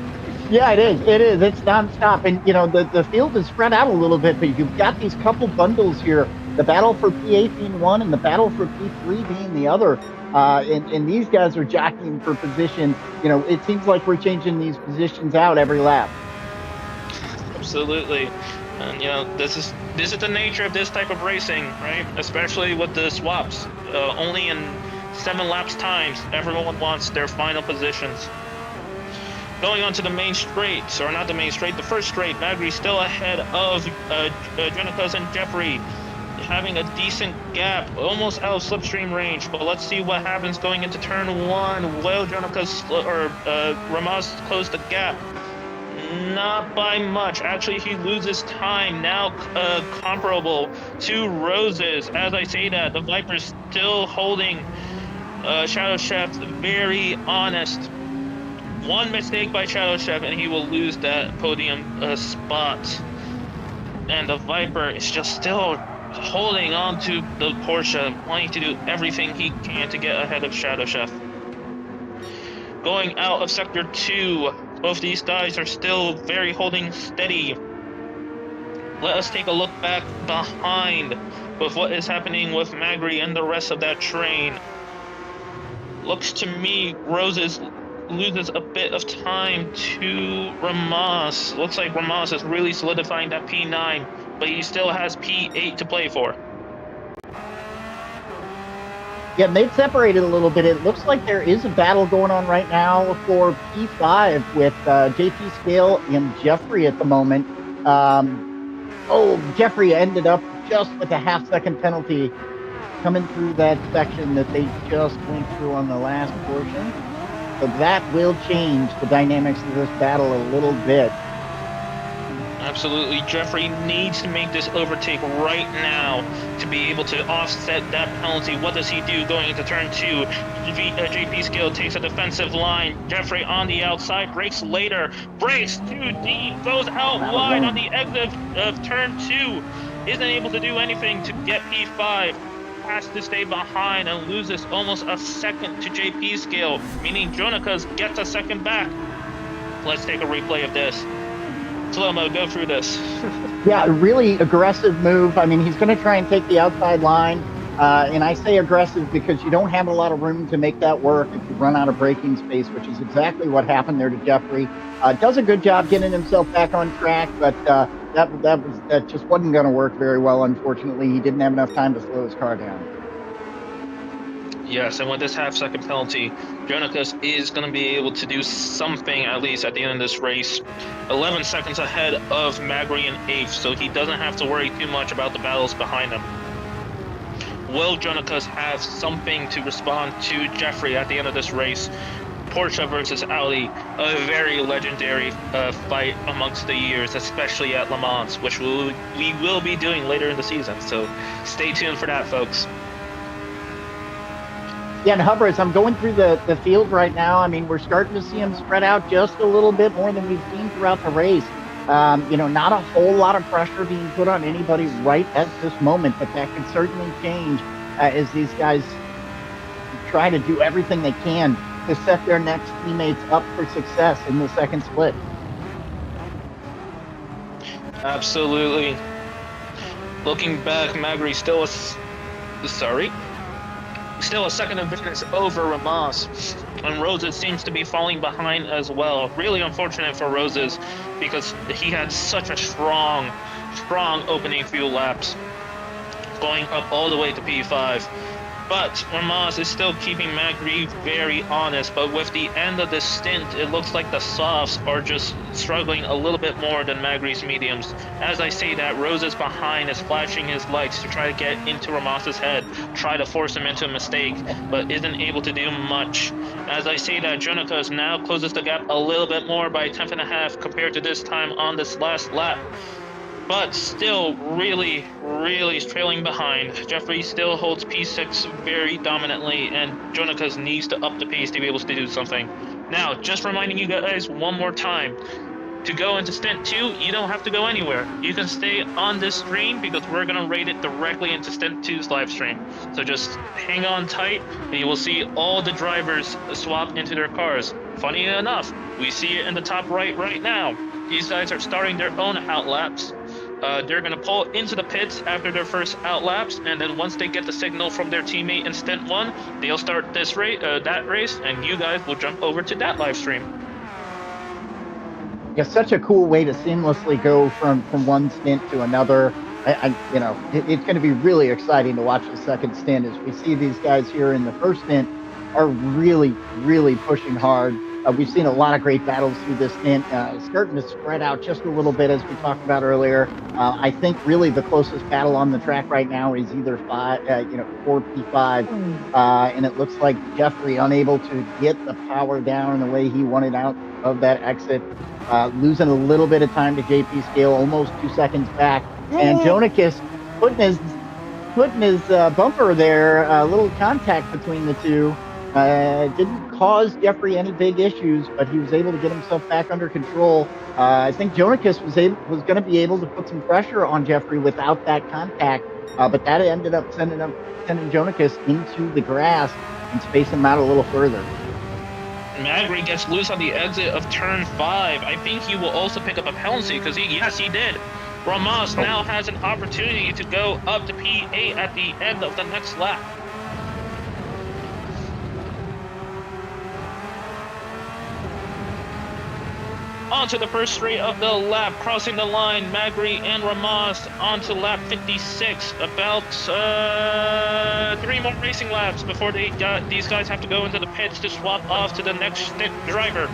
Yeah, it is. It is. It's nonstop. And, you know, the field is spread out a little bit, but you've got these couple bundles here. The battle for P8 being one and the battle for P3 being the other. And these guys are jockeying for position. You know, it seems like we're changing these positions out every lap. Absolutely. And, you know, this is the nature of this type of racing, right? Especially with the swaps. Only in 7 laps times, everyone wants their final positions. Going on to the main straight, or not the main straight, the first straight, Magri still ahead of Genicos and Jeffrey, having a decent gap, almost out of slipstream range. But let's see what happens going into turn one. Will Genicos or Ramaz close the gap? Not by much. Actually, he loses time now, comparable to Rose's. As I say that, the Viper's still holding Shadow Chef very honest. One mistake by Shadow Chef, and he will lose that podium spot. And the Viper is just still holding on to the Porsche, wanting to do everything he can to get ahead of Shadow Chef. Going out of Sector 2, both these guys are still very holding steady. Let us take a look back behind with what is happening with Magri and the rest of that train. Looks to me, Roses loses a bit of time to Ramos. Looks like Ramos is really solidifying that P9, but he still has P8 to play for. Yeah, they've separated a little bit. It looks like there is a battle going on right now for P5 with JP Scale and Jeffrey at the moment. Jeffrey ended up just with a half-second penalty coming through that section that they just went through on the last portion. So that will change the dynamics of this battle a little bit. Absolutely. Jeffrey needs to make this overtake right now to be able to offset that penalty. What does he do going into turn 2? JP Skill takes a defensive line. Jeffrey on the outside, brakes later. Brakes too deep, goes out wide on the exit of turn 2. Isn't able to do anything to get P5. Has to stay behind and loses almost a second to JP Scale, meaning Jonicas gets a second back. Let's take a replay of this. Slow-mo, go through this. Yeah, really aggressive move. I mean, he's going to try and take the outside line. And I say aggressive because you don't have a lot of room to make that work if you run out of braking space, which is exactly what happened there to Jeffrey. Does a good job getting himself back on track, but that just wasn't going to work very well, unfortunately. He didn't have enough time to slow his car down. Yes, and with this half-second penalty, Jonicas is going to be able to do something, at least at the end of this race. 11 seconds ahead of Magri in 8th, so he doesn't have to worry too much about the battles behind him. Will Jonicas have something to respond to Jeffrey at the end of this race? Porsche versus Audi, a very legendary fight amongst the years, especially at Le Mans, which we will be doing later in the season, so stay tuned for that, folks. Yeah, and Hubbard, I'm going through the field right now. I mean, we're starting to see him spread out just a little bit more than we've seen throughout the race. Not a whole lot of pressure being put on anybody right at this moment, but that could certainly change as these guys try to do everything they can to set their next teammates up for success in the second split. Absolutely. Looking back, Magri still a second advantage over Ramos, and Roses seems to be falling behind as well. Really unfortunate for Roses because he had such a strong opening few laps, going up all the way to P5. But Ramos is still keeping Magri very honest, but with the end of this stint, it looks like the softs are just struggling a little bit more than Magri's mediums. As I say that, Roses behind is flashing his lights to try to get into Ramos's head, try to force him into a mistake, but isn't able to do much. As I say that, Jonicas now closes the gap a little bit more by 1/10.5 compared to this time on this last lap. But still really trailing behind. Jeffrey still holds P6 very dominantly, and Jonicas needs to up the pace to be able to do something. Now, just reminding you guys one more time, to go into Stint 2, you don't have to go anywhere. You can stay on this stream because we're going to rate it directly into Stint 2's live stream. So just hang on tight, and you will see all the drivers swap into their cars. Funny enough, we see it in the top right now. These guys are starting their own outlaps. They're going to pull into the pits after their first outlaps, and then once they get the signal from their teammate in Stint 1, they'll start this that race, and you guys will jump over to that live stream. Yeah, such a cool way to seamlessly go from one stint to another. It's going to be really exciting to watch the second stint as we see these guys here in the first stint are really pushing hard. We've seen a lot of great battles through this stint. Starting to spread out just a little bit as we talked about earlier. I think really the closest battle on the track right now is either 4 P5, and it looks like Jeffrey unable to get the power down the way he wanted out of that exit, losing a little bit of time to JP Scale, almost 2 seconds back. And Jonikis putting his bumper there, a little contact between the two. Didn't cause Jeffrey any big issues, but he was able to get himself back under control. I think Jonikis was going to be able to put some pressure on Jeffrey without that contact, but that ended up sending Jonikis into the grass and spacing him out a little further. Magri gets loose on the exit of turn 5. I think he will also pick up a penalty because he did. Ramos now has an opportunity to go up to P8 at the end of the next lap. Onto the first straight of the lap, crossing the line, Magri and Ramos onto lap 56. About 3 more racing laps before these guys have to go into the pits to swap off to the next driver.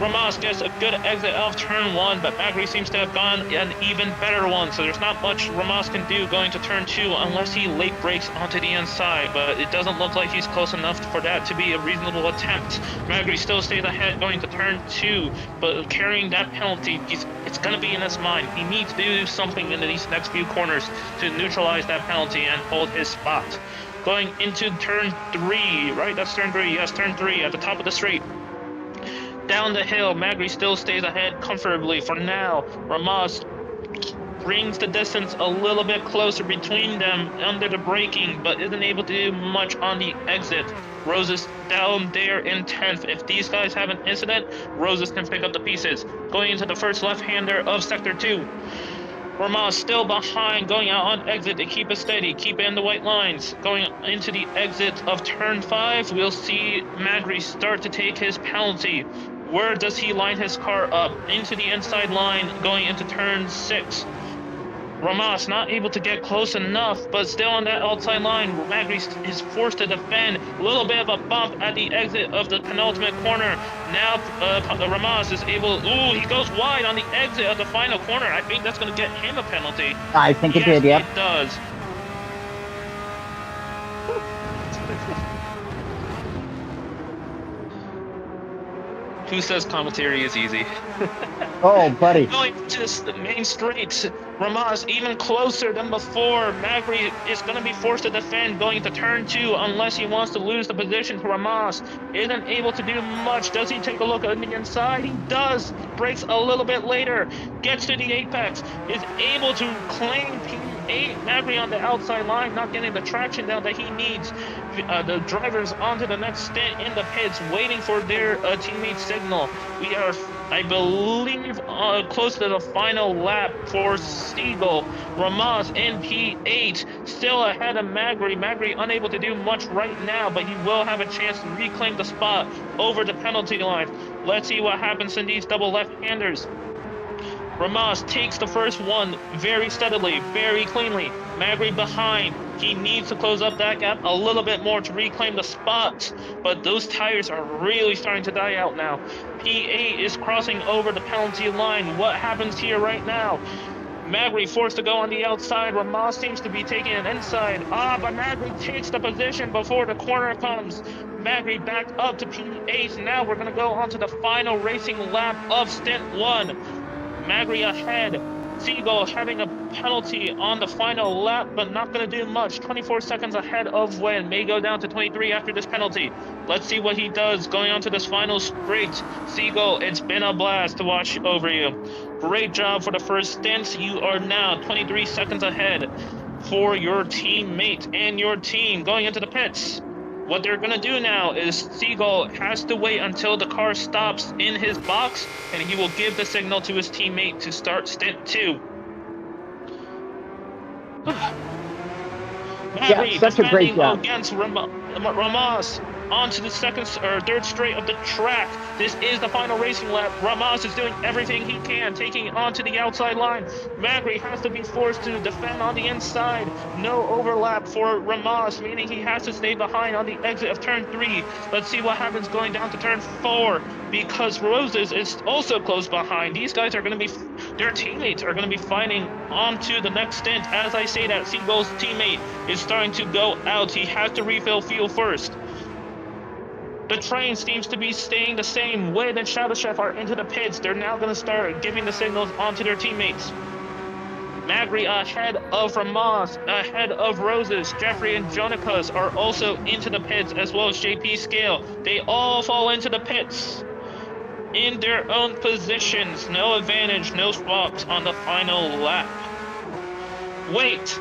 Ramos gets a good exit of turn 1, but Magri seems to have gone an even better one, so there's not much Ramos can do going to turn 2 unless he late brakes onto the inside, but it doesn't look like he's close enough for that to be a reasonable attempt. Magri still stays ahead going to turn 2, but carrying that penalty, it's going to be in his mind. He needs to do something in these next few corners to neutralize that penalty and hold his spot. Going into turn 3, right? That's turn 3. Yes, turn 3 at the top of the straight. Down the hill, Magri still stays ahead comfortably for now. Ramos brings the distance a little bit closer between them under the braking, but isn't able to do much on the exit. Roses down there in 10th. If these guys have an incident, Roses can pick up the pieces. Going into the first left-hander of Sector 2. Ramos still behind, going out on exit to keep it steady, keep it in the white lines. Going into the exit of turn 5, we'll see Magri start to take his penalty. Where does he line his car up? Into the inside line, going into turn 6. Ramos not able to get close enough, but still on that outside line. Magri is forced to defend. A little bit of a bump at the exit of the penultimate corner. Now Ramos is able, he goes wide on the exit of the final corner. I think that's going to get him a penalty. I think it did, yeah. It does. Who says commentary is easy? Oh, buddy. Going to the main straight, Ramos even closer than before. Magri is going to be forced to defend going to turn 2 unless he wants to lose the position to Ramos. Isn't able to do much. Does he take a look on the inside? He does. Brakes a little bit later. Gets to the apex. Is able to claim P8. Magri on the outside line, not getting the traction down that he needs. The drivers onto the next stint in the pits, waiting for their teammate signal. We are, I believe, close to the final lap for Siegel. Ramos in P8, still ahead of Magri. Magri unable to do much right now, but he will have a chance to reclaim the spot over the penalty line. Let's see what happens in these double left-handers. Ramos takes the first one very steadily, very cleanly. Magri behind. He needs to close up that gap a little bit more to reclaim the spot, but those tires are really starting to die out now. P8 is crossing over the penalty line. What happens here right now? Magri forced to go on the outside. Ramos seems to be taking it inside. But Magri takes the position before the corner comes. Magri back up to P8. Now we're going to go on to the final racing lap of Stint 1. Magri ahead. Siegel having a penalty on the final lap, but not going to do much. 24 seconds ahead of Wen. May go down to 23 after this penalty. Let's see what he does going on to this final straight. Siegel, it's been a blast to watch over you. Great job for the first stint. You are now 23 seconds ahead for your teammate and your team going into the pits. What they're going to do now is Siegel has to wait until the car stops in his box, and he will give the signal to his teammate to start stint 2. Yeah, such a great job. Against Ramos onto the third straight of the track. This is the final racing lap. Ramos is doing everything he can, taking it onto the outside line. Magri has to be forced to defend on the inside. No overlap for Ramos, meaning he has to stay behind on the exit of turn 3. Let's see what happens going down to turn 4, because Roses is also close behind. These guys are going to be, their teammates are going to be fighting onto the next stint. As I say that, Siegel's teammate is starting to go out. He has to refill fuel first. The train seems to be staying the same. Wade and Shadow Chef are into the pits. They're now going to start giving the signals onto their teammates. Magri ahead of Ramos, ahead of Roses. Jeffrey and Jonicus are also into the pits, as well as JP Scale. They all fall into the pits in their own positions. No advantage, no swaps on the final lap. Wait,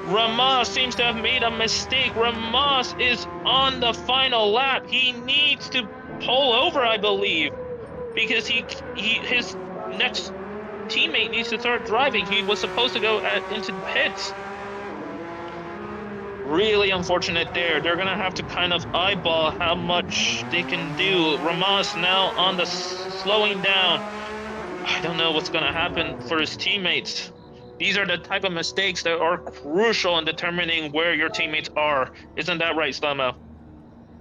Ramos seems to have made a mistake. Ramos is on the final lap. He needs to pull over, I believe, because his next teammate needs to start driving. He was supposed to go into the pits. Really unfortunate there. They're gonna have to kind of eyeball how much they can do. Ramos now on the slowing down. I don't know what's gonna happen for his teammates. These are the type of mistakes that are crucial in determining where your teammates are. Isn't that right, Slomo?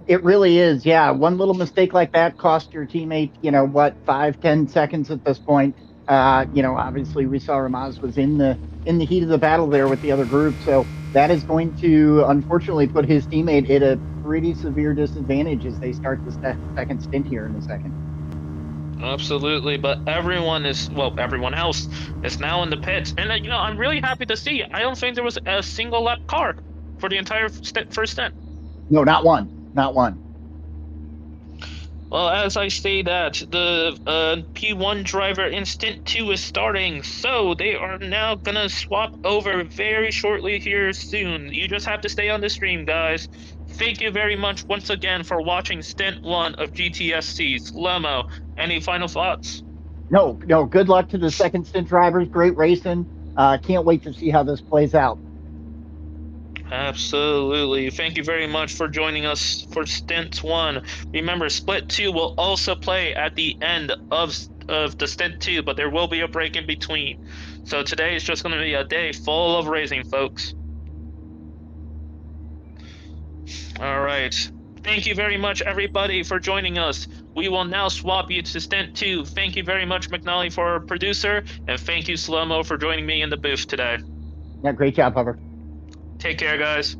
It really is. Yeah. One little mistake like that cost your teammate, 5-10 seconds at this point. Obviously we saw Ramaz was in the heat of the battle there with the other group. So that is going to unfortunately put his teammate at a pretty severe disadvantage as they start the second stint here in a second. Absolutely, but everyone else is now in the pits, and I'm really happy to see. I don't think there was a single lap car for the entire first stint. No, not one. Not one. Well, as I say that, the P1 driver in Stint 2 is starting, so they are now gonna swap over very shortly here soon. You just have to stay on the stream, guys. Thank you very much once again for watching Stint 1 of GTSC. Slomo, any final thoughts? No. Good luck to the second stint drivers. Great racing. Can't wait to see how this plays out. Absolutely. Thank you very much for joining us for Stint 1. Remember, Split 2 will also play at the end of the Stint 2, but there will be a break in between. So today is just going to be a day full of racing, folks. All right. Thank you very much, everybody, for joining us. We will now swap you to Stint 2. Thank you very much, McNally, for our producer, and thank you, Slomo, for joining me in the booth today. Yeah, great job, Hover. Take care, guys.